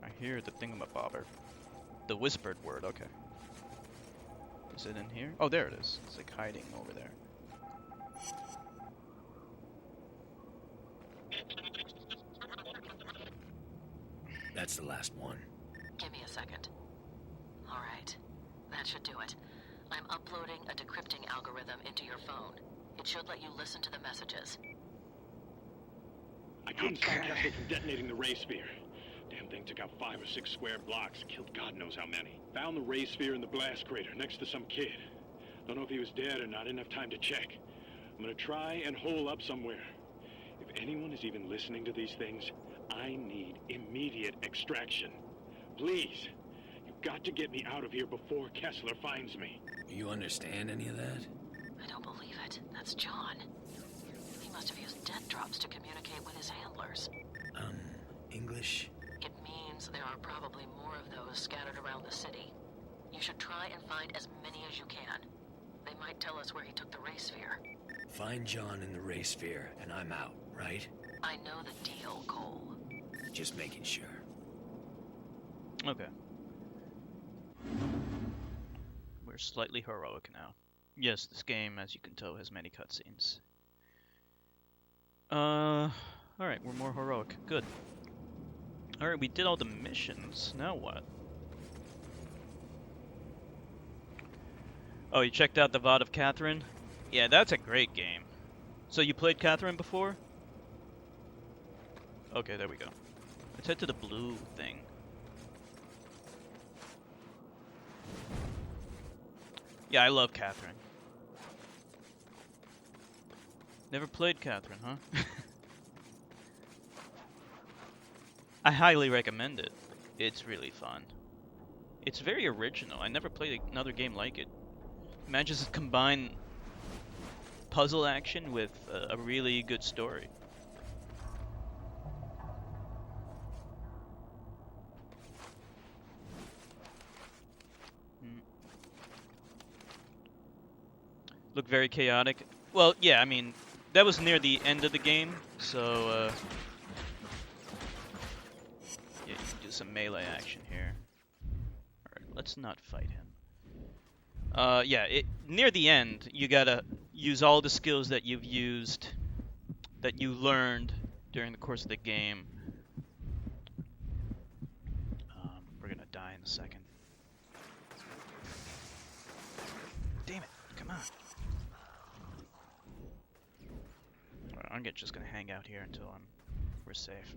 I hear the thingamabobber. The whispered word, okay. Is it in here? Oh, there it is. It's like hiding over there. That's the last one. Give me a second. Alright, that should do it. I'm uploading a decrypting algorithm into your phone. It should let you listen to the messages. I couldn't stop Kessler from detonating the ray sphere. Damn thing took out 5 or 6 square blocks, killed God knows how many. Found the ray sphere in the blast crater next to some kid. Don't know if he was dead or not, didn't have time to check. I'm gonna try and hole up somewhere. If anyone is even listening to these things, I need immediate extraction. Please, you've got to get me out of here before Kessler finds me. You understand any of that? I don't believe it. That's John. He must have used death drops to communicate with his handlers. English? It means there are probably more of those scattered around the city. You should try and find as many as you can. They might tell us where he took the ray sphere. Find John in the Ray Sphere, and I'm out, right? I know the deal, Cole. Just making sure. Okay. We're slightly heroic now. Yes, this game, as you can tell, has many cutscenes. Alright, we're more heroic. Good. Alright, we did all the missions. Now what? Oh, you checked out the VOD of Catherine? Yeah, that's a great game. So you played Catherine before? Okay, there we go. Let's head to the blue thing. Yeah, I love Catherine. Never played Catherine, huh? I highly recommend it. It's really fun. It's very original. I never played another game like it. It manages to combine puzzle action with a really good story. Look very chaotic. Well, yeah, I mean, that was near the end of the game, so yeah, you can do some melee action here. Alright, let's not fight him. Yeah, near the end, you gotta use all the skills that you've used, that you learned during the course of the game. We're gonna die in a second. Damn it, come on. I'm just gonna hang out here until we're safe.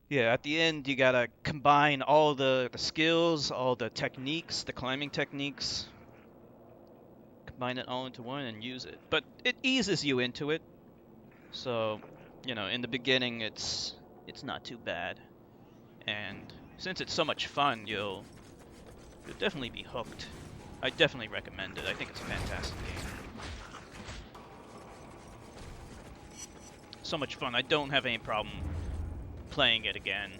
Yeah, at the end you gotta combine all the skills, all the techniques, the climbing techniques, combine it all into one and use it. But it eases you into it, so you know, in the beginning it's not too bad, and since it's so much fun, you'll definitely be hooked. I definitely recommend it. I think it's a fantastic game. So much fun. I don't have any problem playing it again.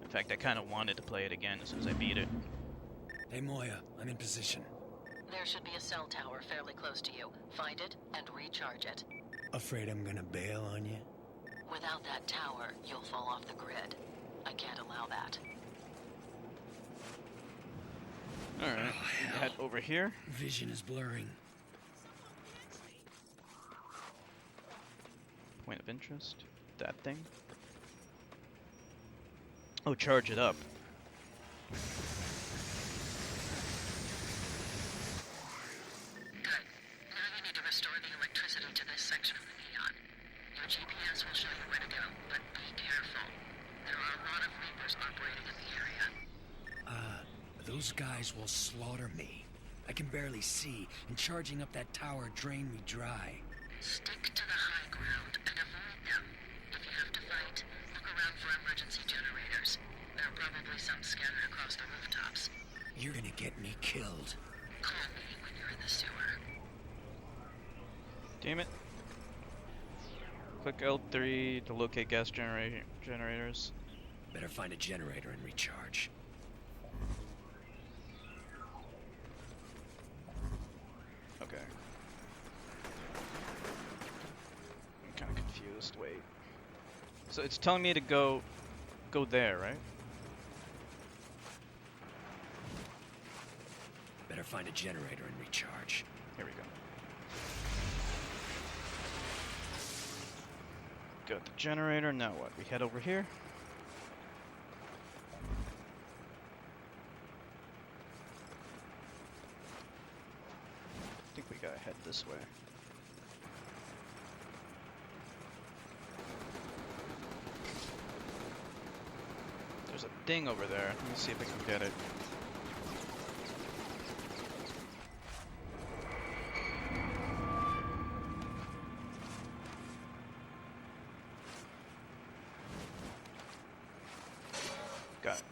In fact, I kind of wanted to play it again as soon as I beat it. Hey Moya, I'm in position. There should be a cell tower fairly close to you. Find it and recharge it. Afraid I'm gonna bail on you? Without that tower, you'll fall off the grid. I can't allow that. Alright, head over here. Vision is blurring. Point of interest. That thing. Oh, charge it up. Good. Now you need to restore the electricity to this section of the neon. Your GPS will show you where to go, but be careful. There are a lot of Reapers operating in the area. Those guys will slaughter me. I can barely see, and charging up that tower drained me dry. Stick to the high ground and avoid them. If you have to fight, look around for emergency generators. There are probably some scattered across the rooftops. You're gonna get me killed. Call me when you're in the sewer. Damn it. Click L3 to locate gas generators. Better find a generator and recharge. Okay. I'm kind of confused. Wait. So it's telling me to go there, right? Better find a generator and recharge. Here we go. Got the generator. Now what? We head over here. I think we gotta head this way. There's a thing over there. Let me see if I can get it. Got it.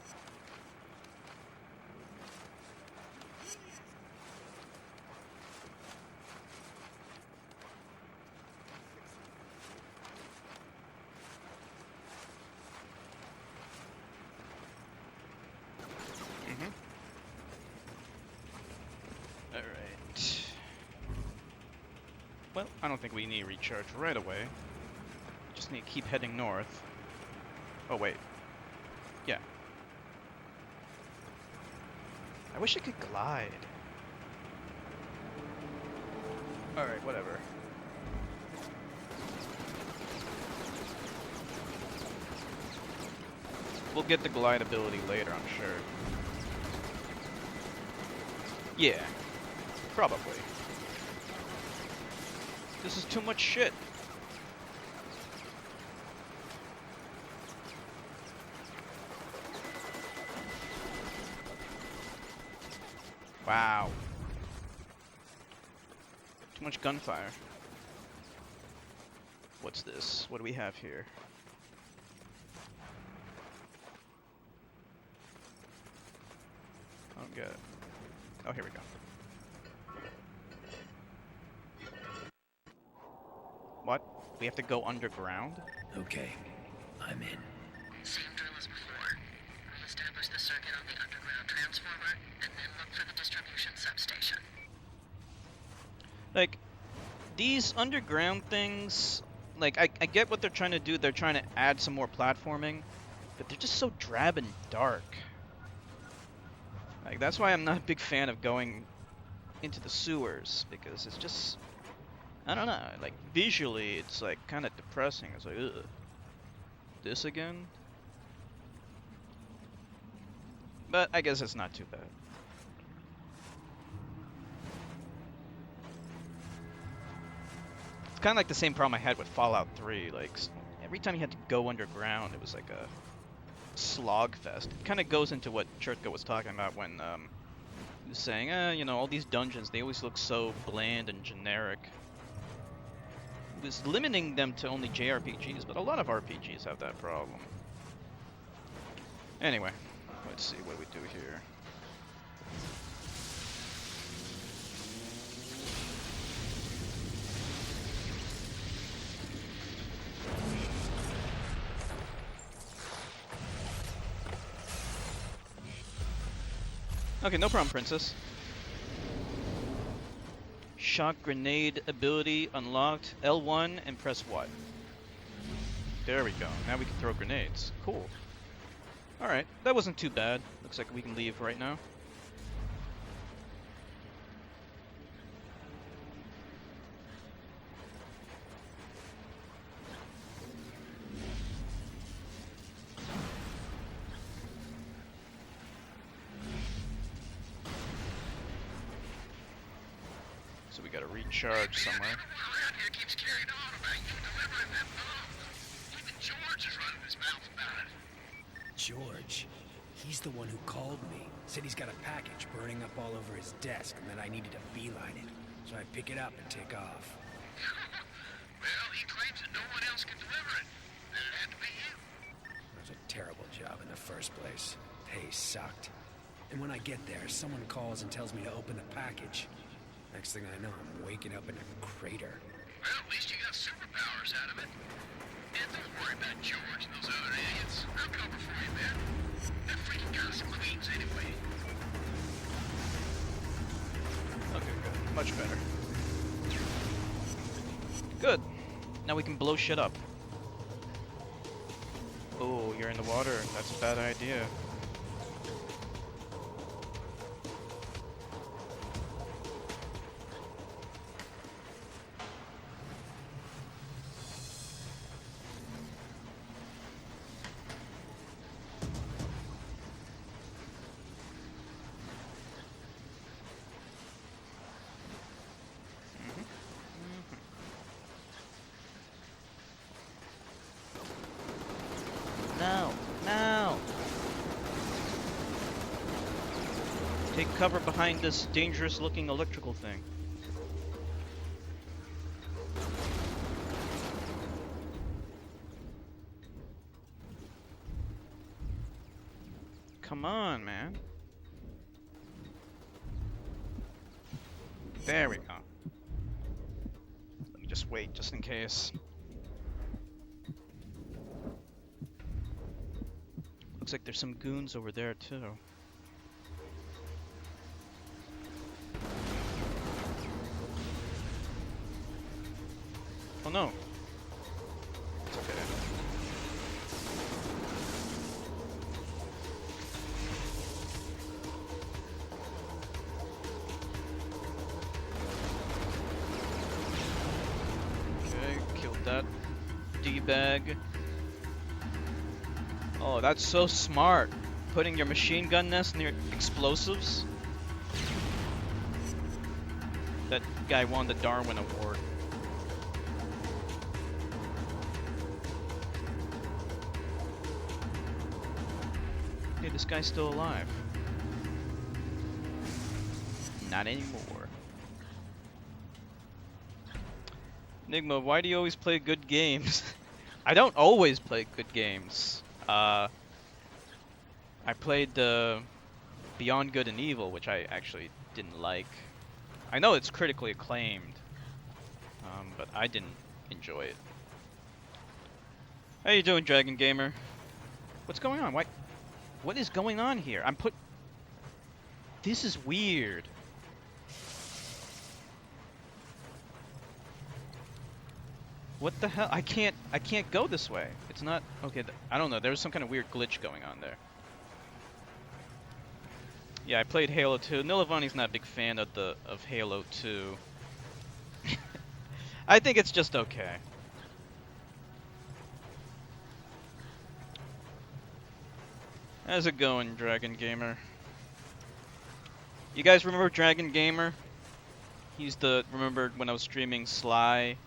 Alright. Well, I don't think we need to recharge right away. Just need to keep heading north. Oh, wait. Yeah. I wish I could glide. Alright, whatever. We'll get the glide ability later, I'm sure. Yeah. Probably. This is too much shit. Wow. Too much gunfire. What's this? What do we have here? I don't get it. Oh, here we go. What? We have to go underground? Okay, I'm in. Same drill as before. We'll establish the circuit on the underground transformer, and then look for the distribution substation. Like, these underground things, like, I get what they're trying to do. They're trying to add some more platforming, but they're just so drab and dark. Like, that's why I'm not a big fan of going into the sewers, because it's just, I don't know, like, visually, it's, like, kind of depressing. It's like, ugh. This again? But I guess it's not too bad. It's kind of like the same problem I had with Fallout 3. Like, every time you had to go underground, it was like a slog fest. It kind of goes into what Chertka was talking about when he was saying, you know, all these dungeons, they always look so bland and generic. It was limiting them to only JRPGs, but a lot of RPGs have that problem. Anyway, let's see what we do here. Okay, no problem, princess. Shock grenade ability unlocked. L1 and press what? There we go. Now we can throw grenades. Cool. Alright, that wasn't too bad. Looks like we can leave right now. So we gotta recharge somewhere. George? He's the one who called me. Said he's got a package burning up all over his desk and that I needed to beeline it. So I pick it up and take off. Well, he claims that no one else can deliver it. Then it had to be you. It was a terrible job in the first place. Pay sucked. And when I get there, someone calls and tells me to open the package. Next thing I know, I'm waking up in a crater. Well, at least you got superpowers out of it. And don't worry about George and those other idiots. I'll cover for you, man. That freaking got some queens anyway. Okay, good. Much better. Good. Now we can blow shit up. Oh, you're in the water. That's a bad idea. Now! Now! Take cover behind this dangerous looking electrical thing. Come on, man. There we go. Let me just wait, just in case. Looks like there's some goons over there, too. Oh no. It's okay. Okay, killed that D-bag. Oh, that's so smart. Putting your machine gun nest near explosives. That guy won the Darwin Award. Hey, this guy's still alive. Not anymore. Enigma, why do you always play good games? I don't always play good games. I played Beyond Good and Evil, which I actually didn't like. I know it's critically acclaimed, but I didn't enjoy it. How you doing, Dragon Gamer? What's going on? What is going on here? This is weird. What the hell? I can't go this way. It's not okay. I don't know. There was some kind of weird glitch going on there. Yeah, I played Halo 2. Nilavani's not a big fan of Halo 2. I think it's just okay. How's it going, Dragon Gamer? You guys remember Dragon Gamer? Remember when I was streaming Sly?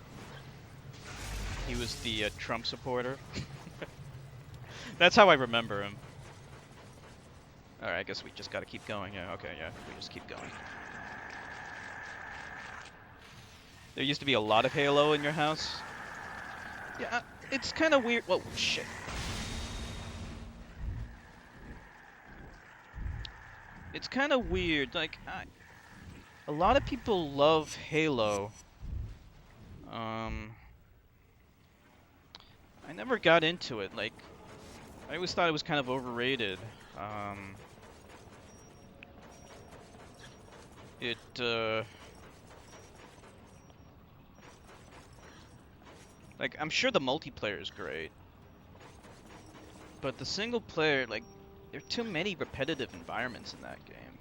He was the Trump supporter. That's how I remember him. Alright, I guess we just gotta keep going. Yeah, okay, yeah, we just keep going. There used to be a lot of Halo in your house. Yeah, it's kind of weird. Whoa, shit. It's kind of weird. Like, a lot of people love Halo. I never got into it. Like, I always thought it was kind of overrated. Like, I'm sure the multiplayer is great, but the single player, like, there are too many repetitive environments in that game.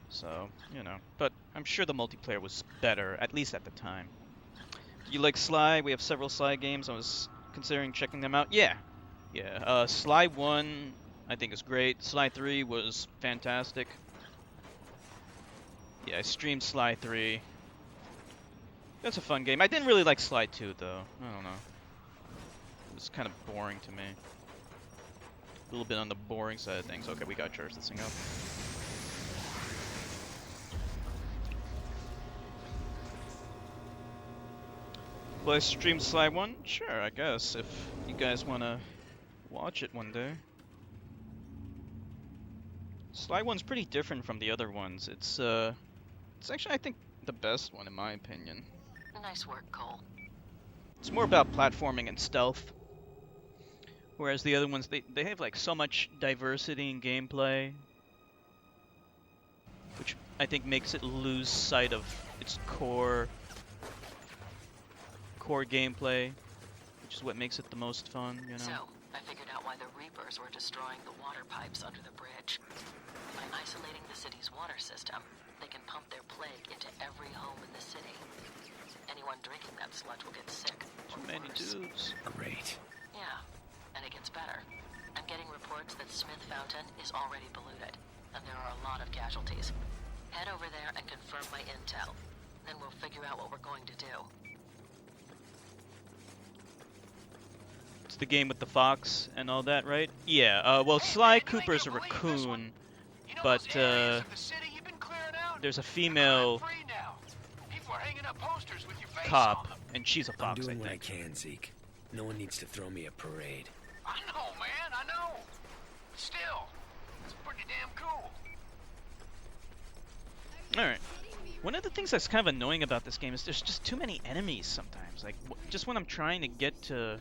So, you know, but I'm sure the multiplayer was better, at least at the time. Do you like Sly? We have several Sly games. I was considering checking them out. Yeah. Yeah, Sly 1, I think is great. Sly 3 was fantastic. Yeah, I streamed Sly 3. That's a fun game. I didn't really like Sly 2, though. I don't know. It was kind of boring to me. A little bit on the boring side of things. Okay, we gotta charge this thing up. Will I stream Sly 1? Sure, I guess, if you guys wanna watch it one day. Sly 1's pretty different from the other ones. It's actually, I think, the best one in my opinion. Nice work, Cole. It's more about platforming and stealth. Whereas the other ones, they have like so much diversity in gameplay, which I think makes it lose sight of its core gameplay, which is what makes it the most fun, you know? So, I figured out why the Reapers were destroying the water pipes under the bridge. By isolating the city's water system, they can pump their plague into every home in the city. Anyone drinking that sludge will get sick. Too many dudes. Great. Yeah, and it gets better. I'm getting reports that Smith Fountain is already polluted, and there are a lot of casualties. Head over there and confirm my intel. Then we'll figure out what we're going to do. It's the game with the fox and all that, right? Yeah, well, Sly Cooper's a raccoon, but there's a female cop, and she's a fox, I'm doing I what I think. can, Zeke. No one needs to throw me a parade. I know, man, I know. Still, it's pretty damn cool. Alright. One of the things that's kind of annoying about this game is there's just too many enemies sometimes. Like, just when I'm trying to get to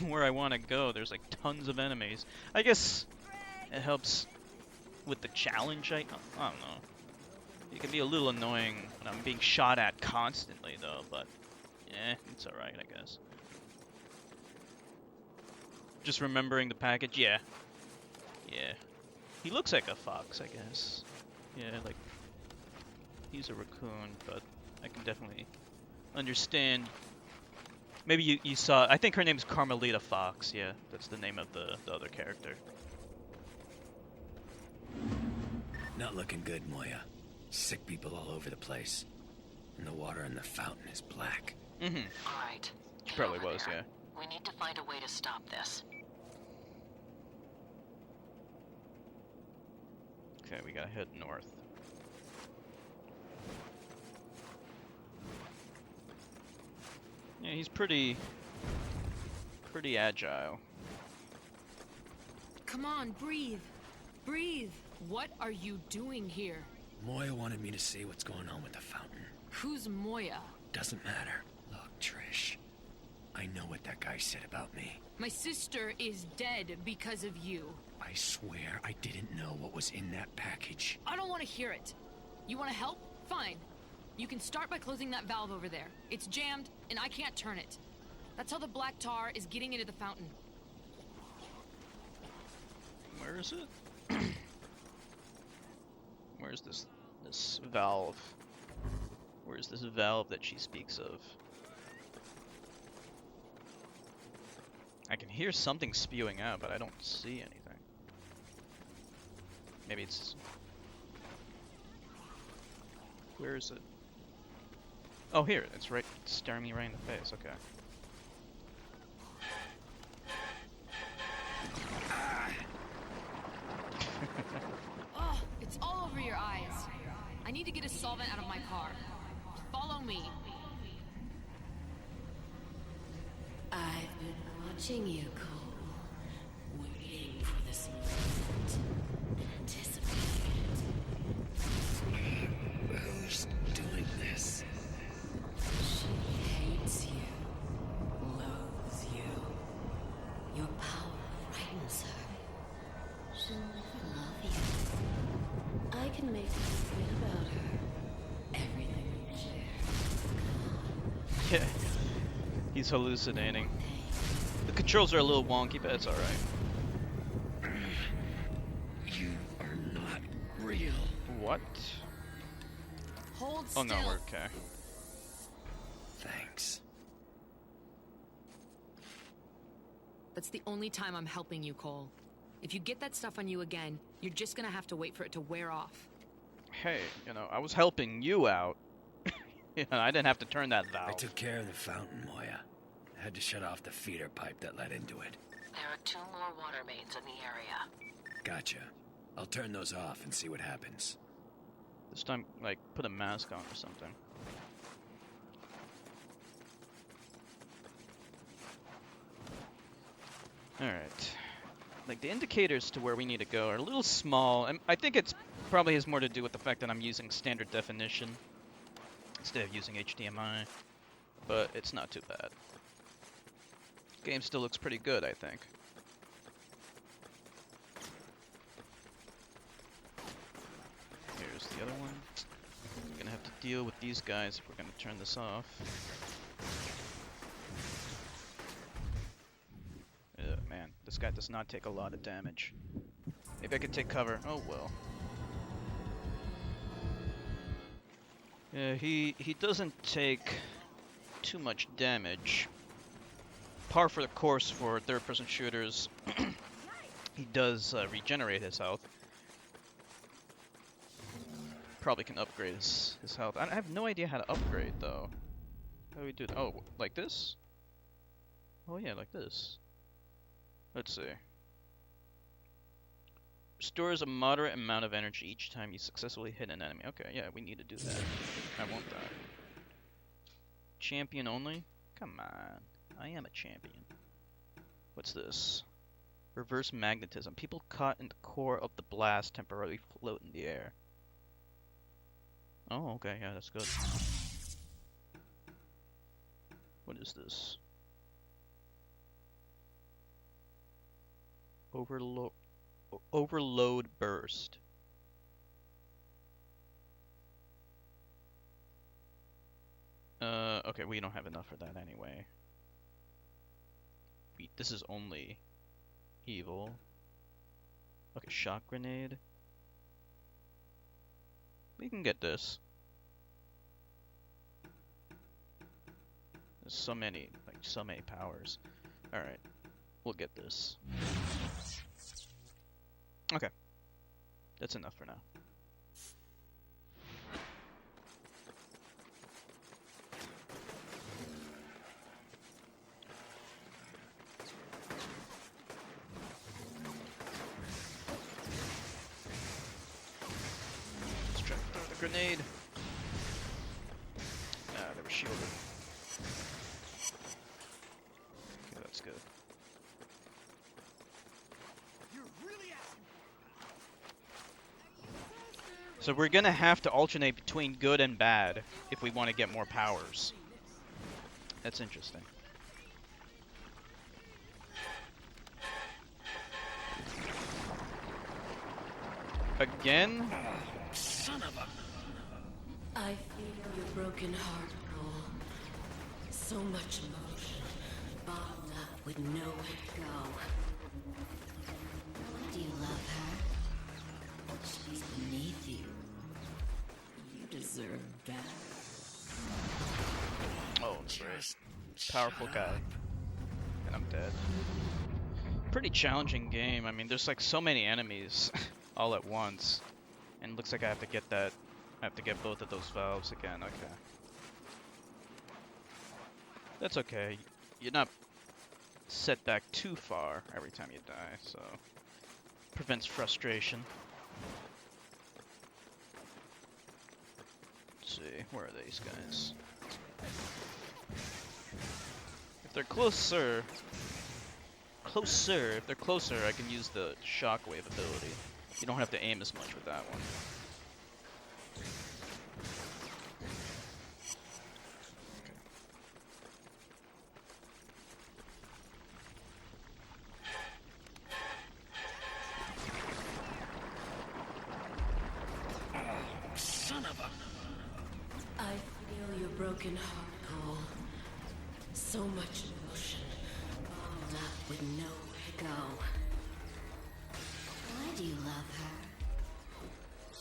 where I want to go, there's like tons of enemies. I guess it helps with the challenge, I don't know. It can be a little annoying when I'm being shot at constantly, though, but it's alright, I guess. Just remembering the package, yeah. Yeah. He looks like a fox, I guess. Yeah, like, he's a raccoon, but I can definitely understand. Maybe you saw, I think her name's Carmelita Fox, yeah. That's the name of the other character. Not looking good, Moya. Sick people all over the place. And the water in the fountain is black. Mm-hmm. Alright. She probably was, yeah. We need to find a way to stop this. Okay, we gotta head north. Yeah, he's pretty agile. Come on, breathe. Breathe. What are you doing here? Moya wanted me to see what's going on with the fountain. Who's Moya? Doesn't matter. Look, Trish. I know what that guy said about me. My sister is dead because of you. I swear I didn't know what was in that package. I don't want to hear it. You want to help? Fine. You can start by closing that valve over there. It's jammed, and I can't turn it. That's how the black tar is getting into the fountain. Where is it? Where's this valve? Where's this valve that she speaks of? I can hear something spewing out, but I don't see anything. Maybe it's... Where is it? Oh, here. It's right staring me right in the face. Okay. Oh, it's all over your eyes. I need to get a solvent out of my car. Follow me. I've been watching you, Cole. Waiting for this moment. Anticipating it. Who's doing this? She hates you. Loathes you. Your power frightens her. She'll never love you. I can make you forget about her. Everything you share. Yeah. He's hallucinating. The controls are a little wonky, but it's alright. You are not real. What? Hold Oh still. no, we're okay. Thanks. That's the only time I'm helping you, Cole. If you get that stuff on you again, you're just gonna have to wait for it to wear off. Hey, you know, I was helping you out. Yeah, I didn't have to turn that valve. I took care of the fountain, Moya. I had to shut off the feeder pipe that led into it. There are 2 more water mains in the area. Gotcha. I'll turn those off and see what happens. This time, like, put a mask on or something. Alright. Like, the indicators to where we need to go are a little small, and I think it's probably has more to do with the fact that I'm using standard definition instead of using HDMI, but it's not too bad. Game still looks pretty good, I think. Here's the other one. We're gonna have to deal with these guys if we're gonna turn this off. Man, this guy does not take a lot of damage. Maybe I could take cover. Oh well. Yeah, he doesn't take too much damage. Par for the course for third-person shooters. He does regenerate his health. Probably can upgrade his health. I have no idea how to upgrade though. How do we do that? Oh, like this? Oh yeah, like this. Let's see. Restores a moderate amount of energy each time you successfully hit an enemy. Okay, yeah, we need to do that. I want that. Champion only? Come on. I am a champion. What's this? Reverse magnetism. People caught in the core of the blast temporarily float in the air. Oh, okay, yeah, that's good. What is this? Overload burst. Okay, we don't have enough for that anyway. This is only evil. Okay, shock grenade. We can get this. There's so many powers. Alright, we'll get this. Okay. That's enough for now. Let's try to throw the grenade. Ah, they were shielded. Okay, that's good. So we're gonna have to alternate between good and bad if we want to get more powers. That's interesting. Again? Son of a... I feel your broken heart, Cole. So much emotion, bottled up with nowhere to go. Do you love her? She's beneath you. You deserve better. Oh, great. Powerful guy. And I'm dead. Pretty challenging game. I mean, there's like so many enemies all at once. And it looks like I have to get that. I have to get both of those valves again. Okay. That's okay. You're not set back too far every time you die, so prevents frustration. Let's see, where are these guys? If they're closer, if they're closer, I can use the shockwave ability. You don't have to aim as much with that one. Son of a... I feel your broken heart, Cole. So much emotion, bottled up with nowhere to go. Why do you love her?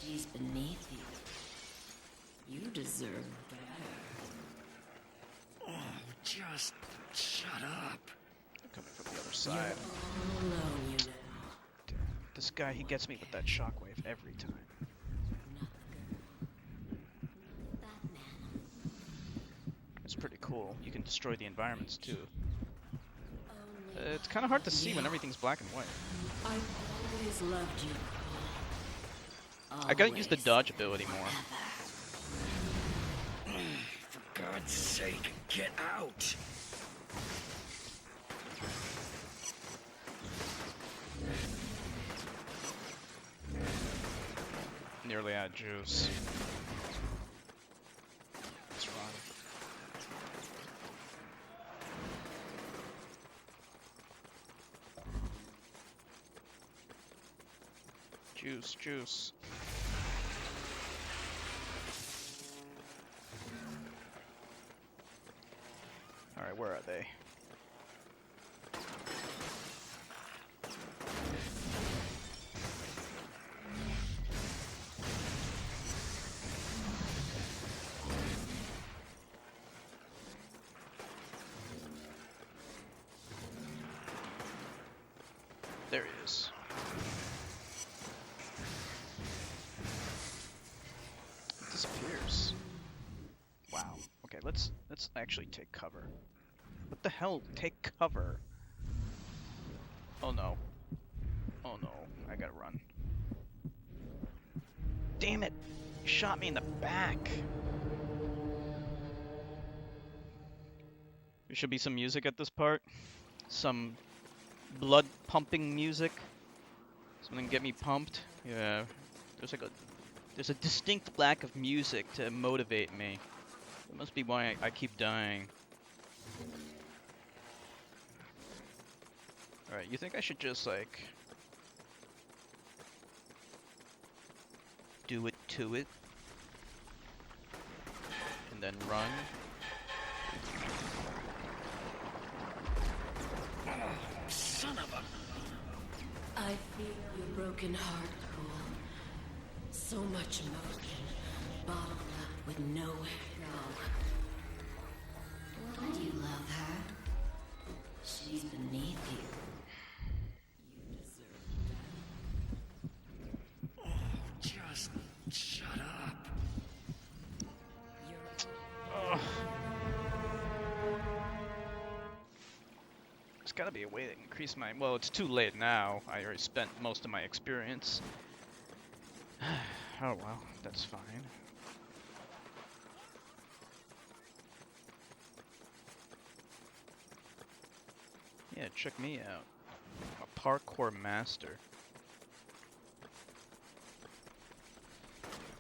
She's beneath you. You deserve better. Oh, just shut up. I'm coming from the other side. All alone, you know. This guy, he gets me with that shockwave every time. It's pretty cool. You can destroy the environments too. It's kind of hard to see when everything's black and white. I've always loved you. I gotta use the dodge ability more. For God's sake, get out! Nearly out of juice. Let's run. Juice, juice. Alright, where are they? There he is. It disappears. Wow. Okay, let's actually take cover. What the hell? Take cover. Oh no. Oh no. I gotta run. Damn it! You shot me in the back. There should be some music at this part. Some blood pumping music. Something to get me pumped. Yeah. There's a distinct lack of music to motivate me. That must be why I keep dying. Alright, you think I should just like do it to it and then run? Son of a... I feel your broken heart cool. So much emotion bottled up with nowhere to go. Why do you love her? She's beneath you. You deserve better. Just shut up. There's gotta be a way to increase my... Well, it's too late now. I already spent most of my experience. Oh well, that's fine. Yeah, check me out. I'm a parkour master.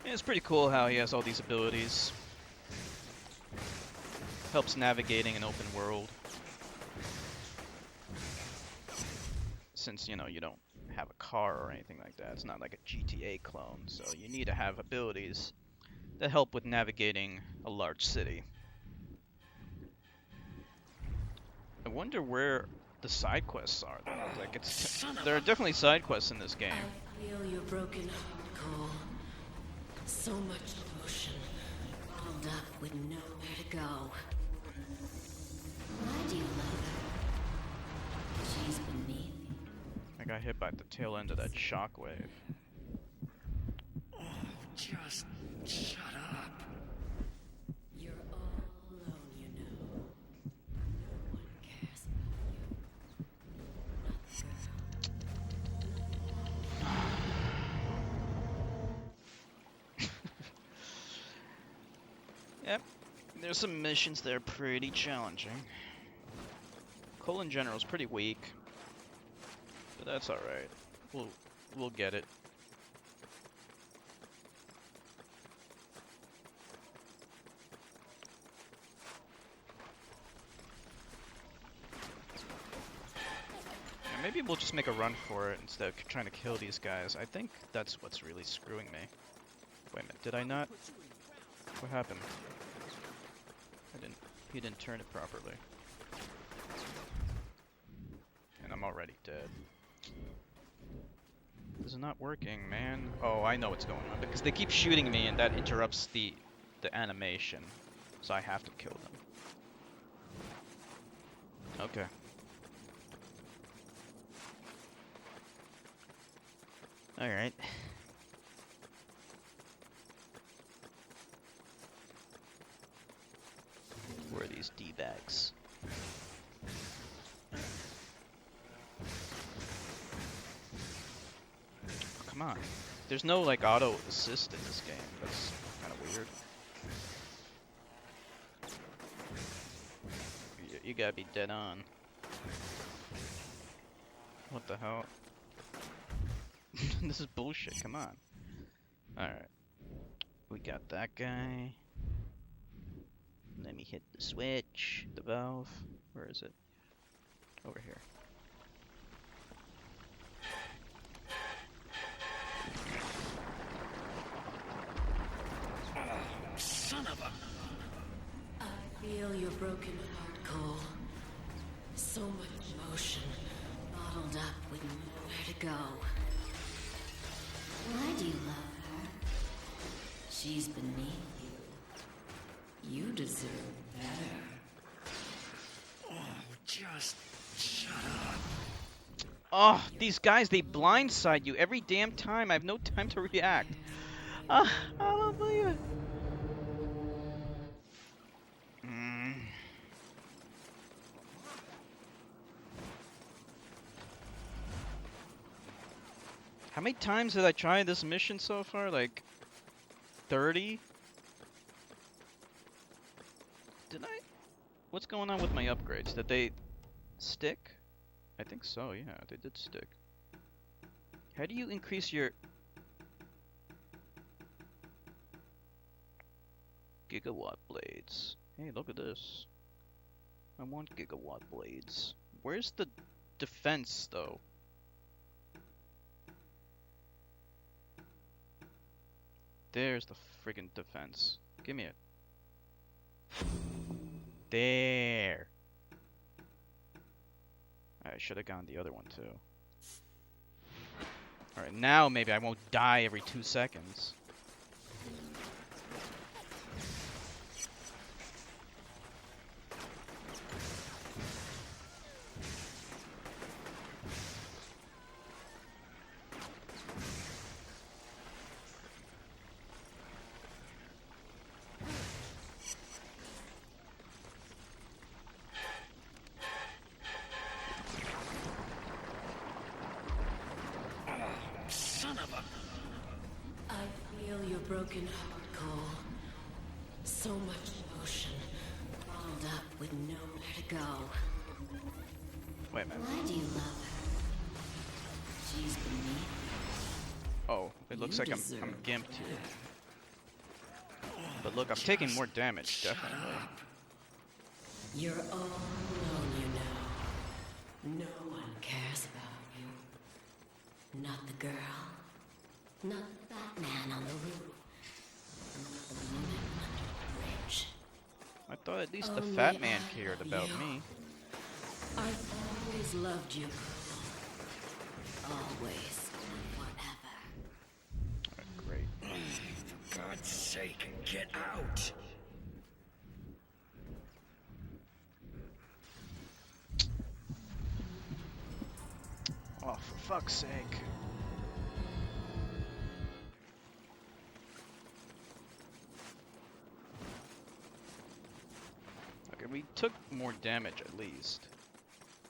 Yeah, it's pretty cool how he has all these abilities. Helps navigating an open world. Since, you know, you don't have a car or anything like that. It's not like a GTA clone, so you need to have abilities that help with navigating a large city. I wonder where the side quests are, though. Like, there are definitely side quests in this game. I feel your broken heart cold. So much emotion bottled up with nowhere to go. Why do you love her? She's beneath you. I got hit by the tail end of that shockwave. Oh, just shut up. You're all alone, you know. No one cares about you. Not the girl. Yep, there's some missions that are pretty challenging. Cole in general is pretty weak, but that's alright. We'll get it. Yeah, maybe we'll just make a run for it instead of trying to kill these guys. I think that's what's really screwing me. Wait a minute, did I not? What happened? He didn't turn it properly. And I'm already dead. This is not working, man. Oh, I know what's going on. Because they keep shooting me and that interrupts the animation. So I have to kill them. Okay. Alright. Where are these D-bags? Come on. There's no, like, auto assist in this game. That's kind of weird. You gotta be dead on. What the hell? This is bullshit, come on. Alright. We got that guy. Let me hit the switch, the valve. Where is it? Over here. Son of a... I feel your broken heart cold. So much emotion bottled up with nowhere to go. Why do you love her? She's beneath you. You deserve better. Oh, just shut up. Oh, these guys, they blindside you every damn time. I have no time to react. I don't believe it. How many times did I try this mission so far? Like 30? Did I? What's going on with my upgrades? Did they stick? I think so, yeah, they did stick. How do you increase your gigawatt blades? Hey, look at this. I want gigawatt blades. Where's the defense, though? There's the friggin' defense. Give me it. There. I should have gone the other one too. Alright, now maybe I won't die every 2 seconds. Son of a... I feel your broken heart, Cole. So much emotion, balled up with nowhere to go. Wait a minute. Why do you love her? She's beneath Oh, it looks You like I'm deserve gimped here. But look, I'm taking more damage, definitely. you. You're all alone, you know. No one cares about you. Not the girl. Not that man on the roof. Not the woman under the bridge. I thought at least the Only fat man I cared love about you. me. I've always loved you. Always and forever. Great. For God's sake, get out! Oh, for fuck's sake. Okay, we took more damage at least.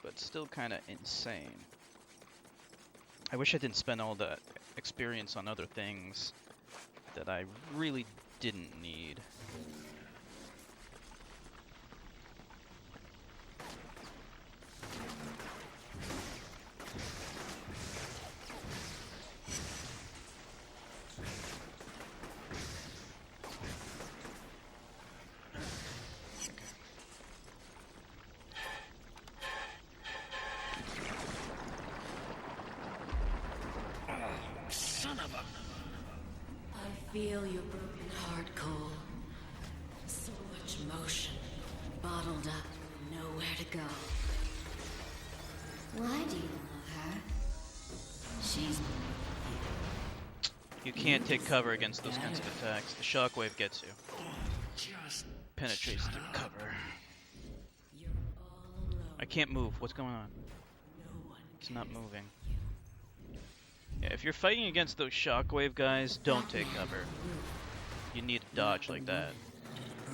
But still kind of insane. I wish I didn't spend all that experience on other things that I really didn't need. Son of a... I feel your broken heart, Cole. So much emotion, bottled up, nowhere to go. Why do you love her? She's You can't take cover against those kinds of attacks. The shockwave gets you. Just Penetrates through cover. You're all alone. I can't move. What's going on? No one It's not moving. Yeah, if you're fighting against those shockwave guys, don't take cover. You need to dodge like that.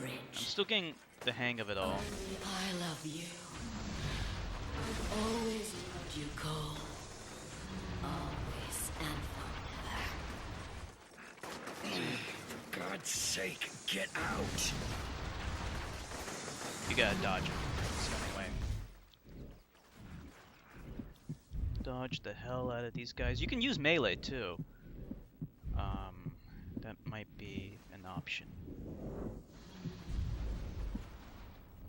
I'm still getting the hang of it all. I love you. I've always loved you, Cole. Always and forever. For God's sake, get out! You gotta dodge it. It's the only way. Dodge the hell out of these guys. You can use melee too. That might be an option.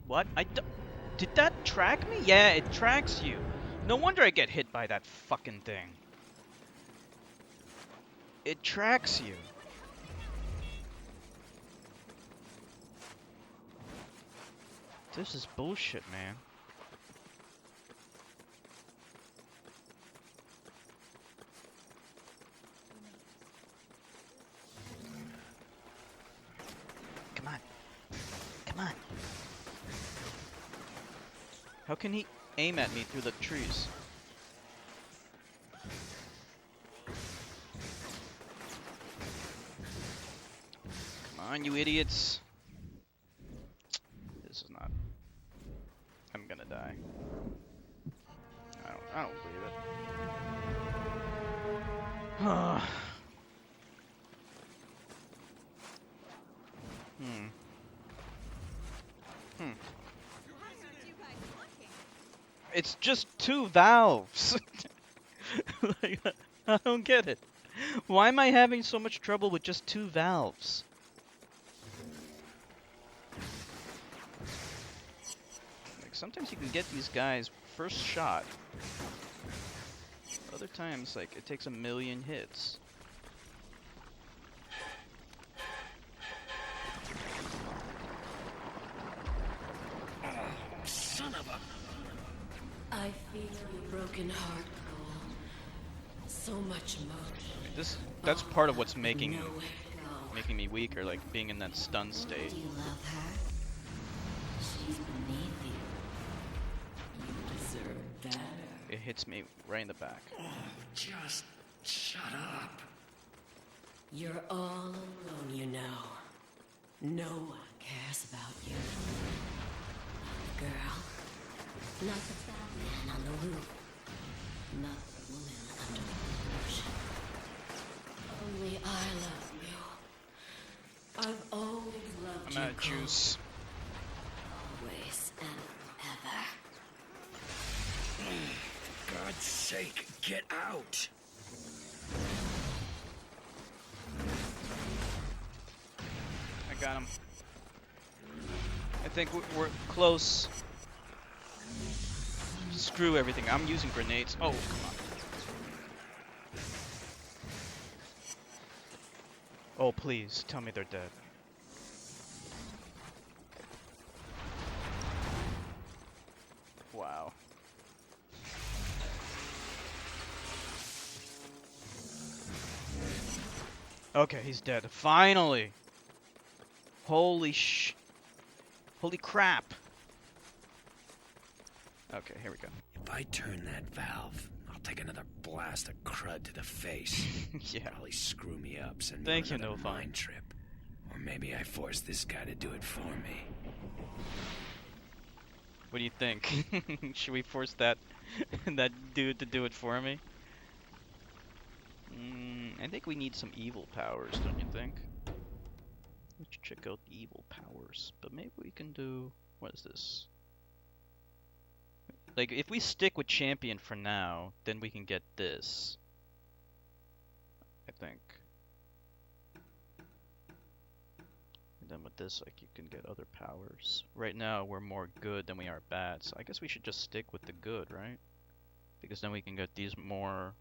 What? Did that track me? Yeah, it tracks you. No wonder I get hit by that fucking thing. It tracks you. This is bullshit, man. Come on. Come on. How can he aim at me through the trees? Come on, you idiots. This is not... I'm gonna die. I don't believe it. It's just 2 valves. Like, I don't get it. Why am I having so much trouble with just 2 valves? Like, sometimes you can get these guys first shot. Other times, like, it takes a million hits. I feel your broken heart, Cole. So much emotion. That's part of what's making Nowhere to go. me weaker, like being in that stun state. Do you love her? She's beneath you. You deserve better. It hits me right in the back. Oh, just shut up. You're all alone, you know. No one cares about you. Not the girl. Not the fat man on the roof. Not the woman under the ocean. Only I love you. I've always loved you, I'm out of Cole. juice. Always and forever. God's sake, get out. I got him. I think we're close. Screw everything. I'm using grenades. Oh, come on. Oh, please, tell me they're dead. Wow. Okay, he's dead. Finally! Holy crap! Okay, here we go. If I turn that valve, I'll take another blast of crud to the face. Yeah. Probably screw me up, send me Thank on you, another No Fun. mind trip. Or maybe I force this guy to do it for me. What do you think? Should we force that dude to do it for me? I think we need some evil powers, don't you think? Let's check out the evil powers. But maybe we can do... What is this? Like, if we stick with champion for now, then we can get this. I think. And then with this, like, you can get other powers. Right now, we're more good than we are bad, so I guess we should just stick with the good, right? Because then we can get these more...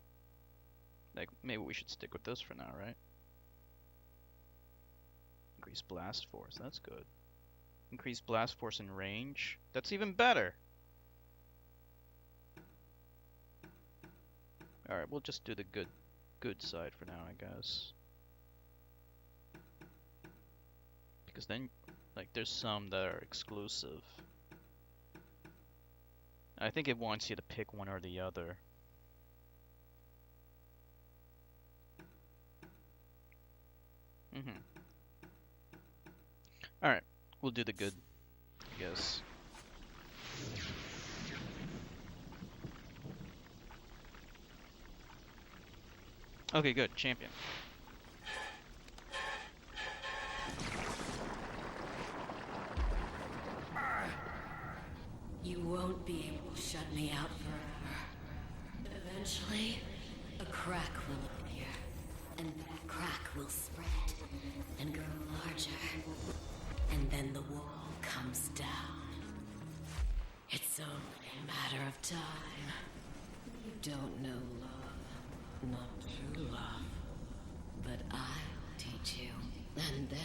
Like, maybe we should stick with this for now, right? Increase blast force, that's good. Increase blast force and range, that's even better! Alright, we'll just do the good side for now, I guess. Because then, like, there's some that are exclusive. I think it wants you to pick one or the other. Alright, we'll do the good, I guess. Okay, good. Champion. You won't be able to shut me out forever. Eventually, a crack will appear, and that crack will spread and grow larger, and then the wall comes down. It's only a matter of time. You don't know love, not true love, but I'll teach you, and then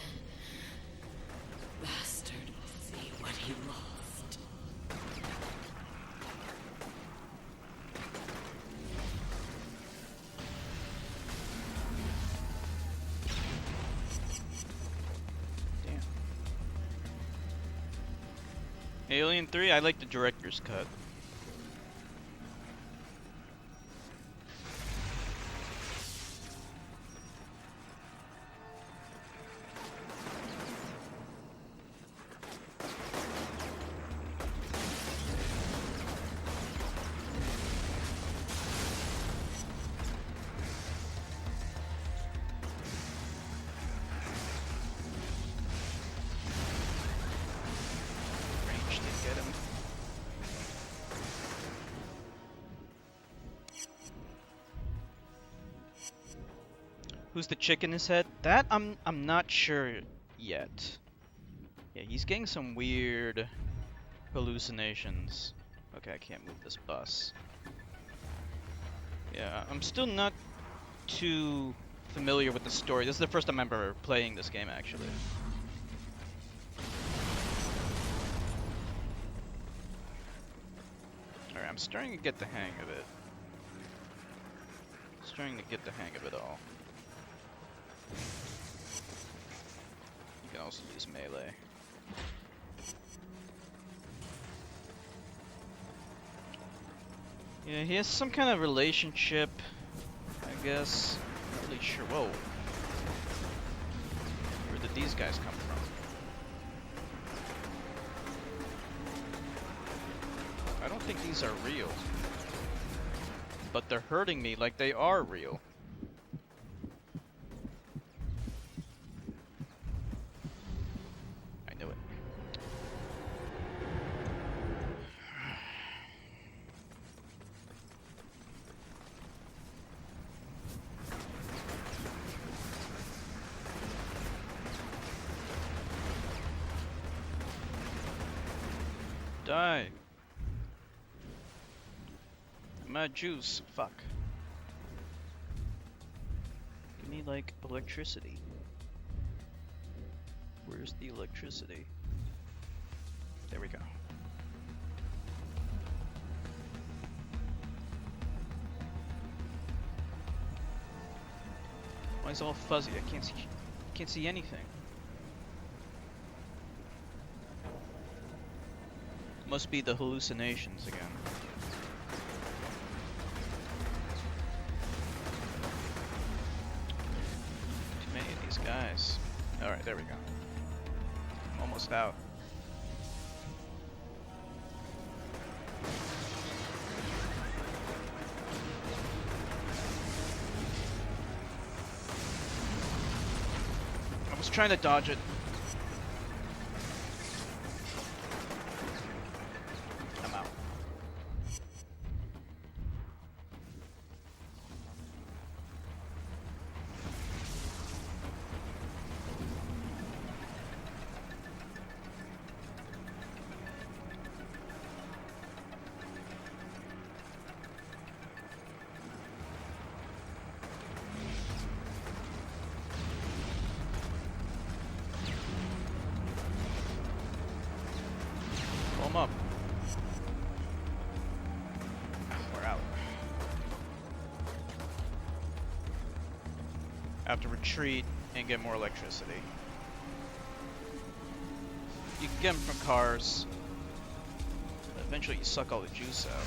bastard will see what he lost. Alien 3, I like the director's cut. Range did get him. Who's the chick in his head? That I'm not sure yet. Yeah, he's getting some weird hallucinations. Okay, I can't move this bus. Yeah, I'm still not too familiar with the story. This is the first time I'm ever playing this game, actually. Alright, starting to get the hang of it. Starting to get the hang of it all. You can also use melee. Yeah, he has some kind of relationship, I guess. Not really sure. Whoa. Where did these guys come from? I don't think these are real. But they're hurting me like they are real. I knew it. Die. My juice. Fuck. Give me, like, electricity. Where's the electricity? There we go. Why is it all fuzzy? I can't see anything. Must be the hallucinations again. Too many of these guys. Alright, there we go. I'm almost out. I was trying to dodge it. I'm out. Pull 'em up. We're out. Have to retreat and get more electricity. You can get them from cars. But eventually you suck all the juice out.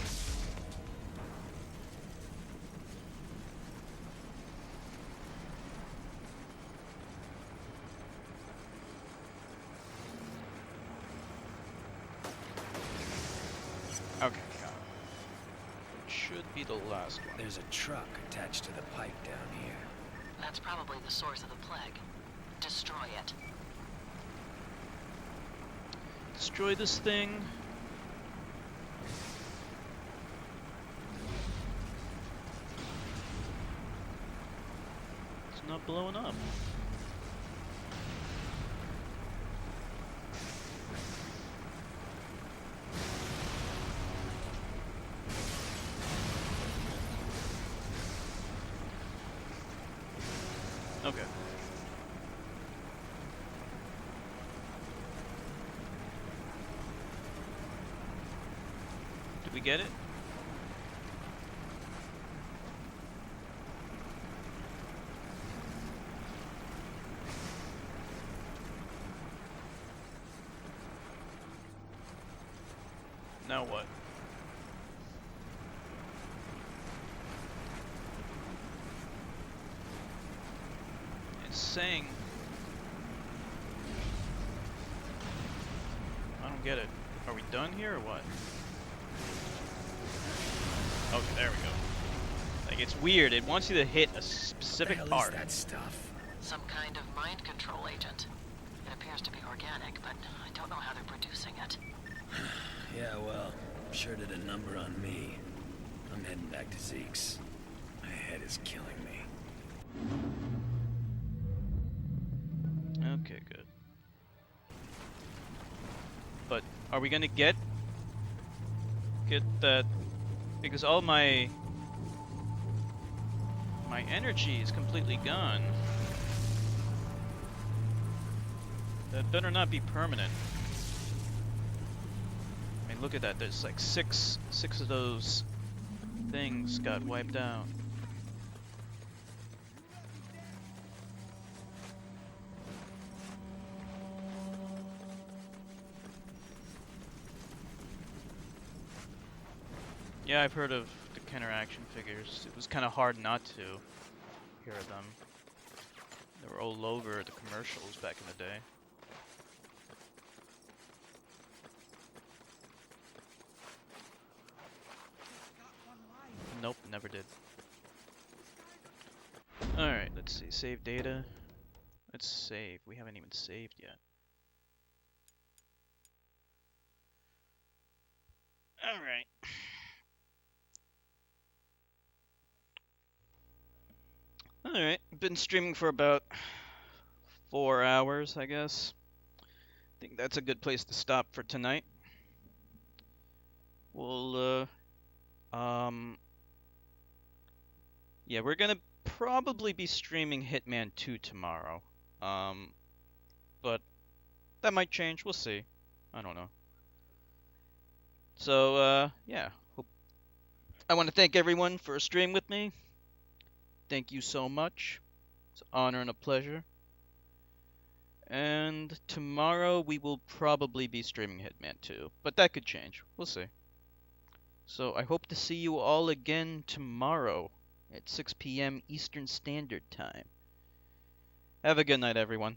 Okay, got it. Should be the last one. There's a truck attached to the pipe down here. That's probably the source of the plague. Destroy it. Destroy this thing. It's not blowing up. Okay. Did we get it? Now what? It's saying... I don't get it. Are we done here or what? Okay, there we go. Like, it's weird. It wants you to hit a specific What the hell part. is that stuff? Some kind of mind control agent. It appears to be organic, but I don't know how they're producing it. Yeah, well, sure did a number on me. I'm heading back to Zeke's. My head is killing me. Okay, good. But are we gonna get that? Because all my energy is completely gone. That better not be permanent. My look at that. There's like six of those things got wiped out. Yeah, I've heard of the counter-action figures. It was kind of hard not to hear them. They were all over the commercials back in the day. Nope, never did. Alright, let's see. Save data. Let's save. We haven't even saved yet. Alright. Alright, been streaming for about 4 hours, I guess. I think that's a good place to stop for tonight. We'll, yeah, we're gonna probably be streaming Hitman 2 tomorrow. But that might change, we'll see. I don't know. So, yeah. I want to thank everyone for streaming with me. Thank you so much. It's an honor and a pleasure. And tomorrow we will probably be streaming Hitman 2, but that could change. We'll see. So I hope to see you all again tomorrow at 6 p.m. Eastern Standard Time. Have a good night, everyone.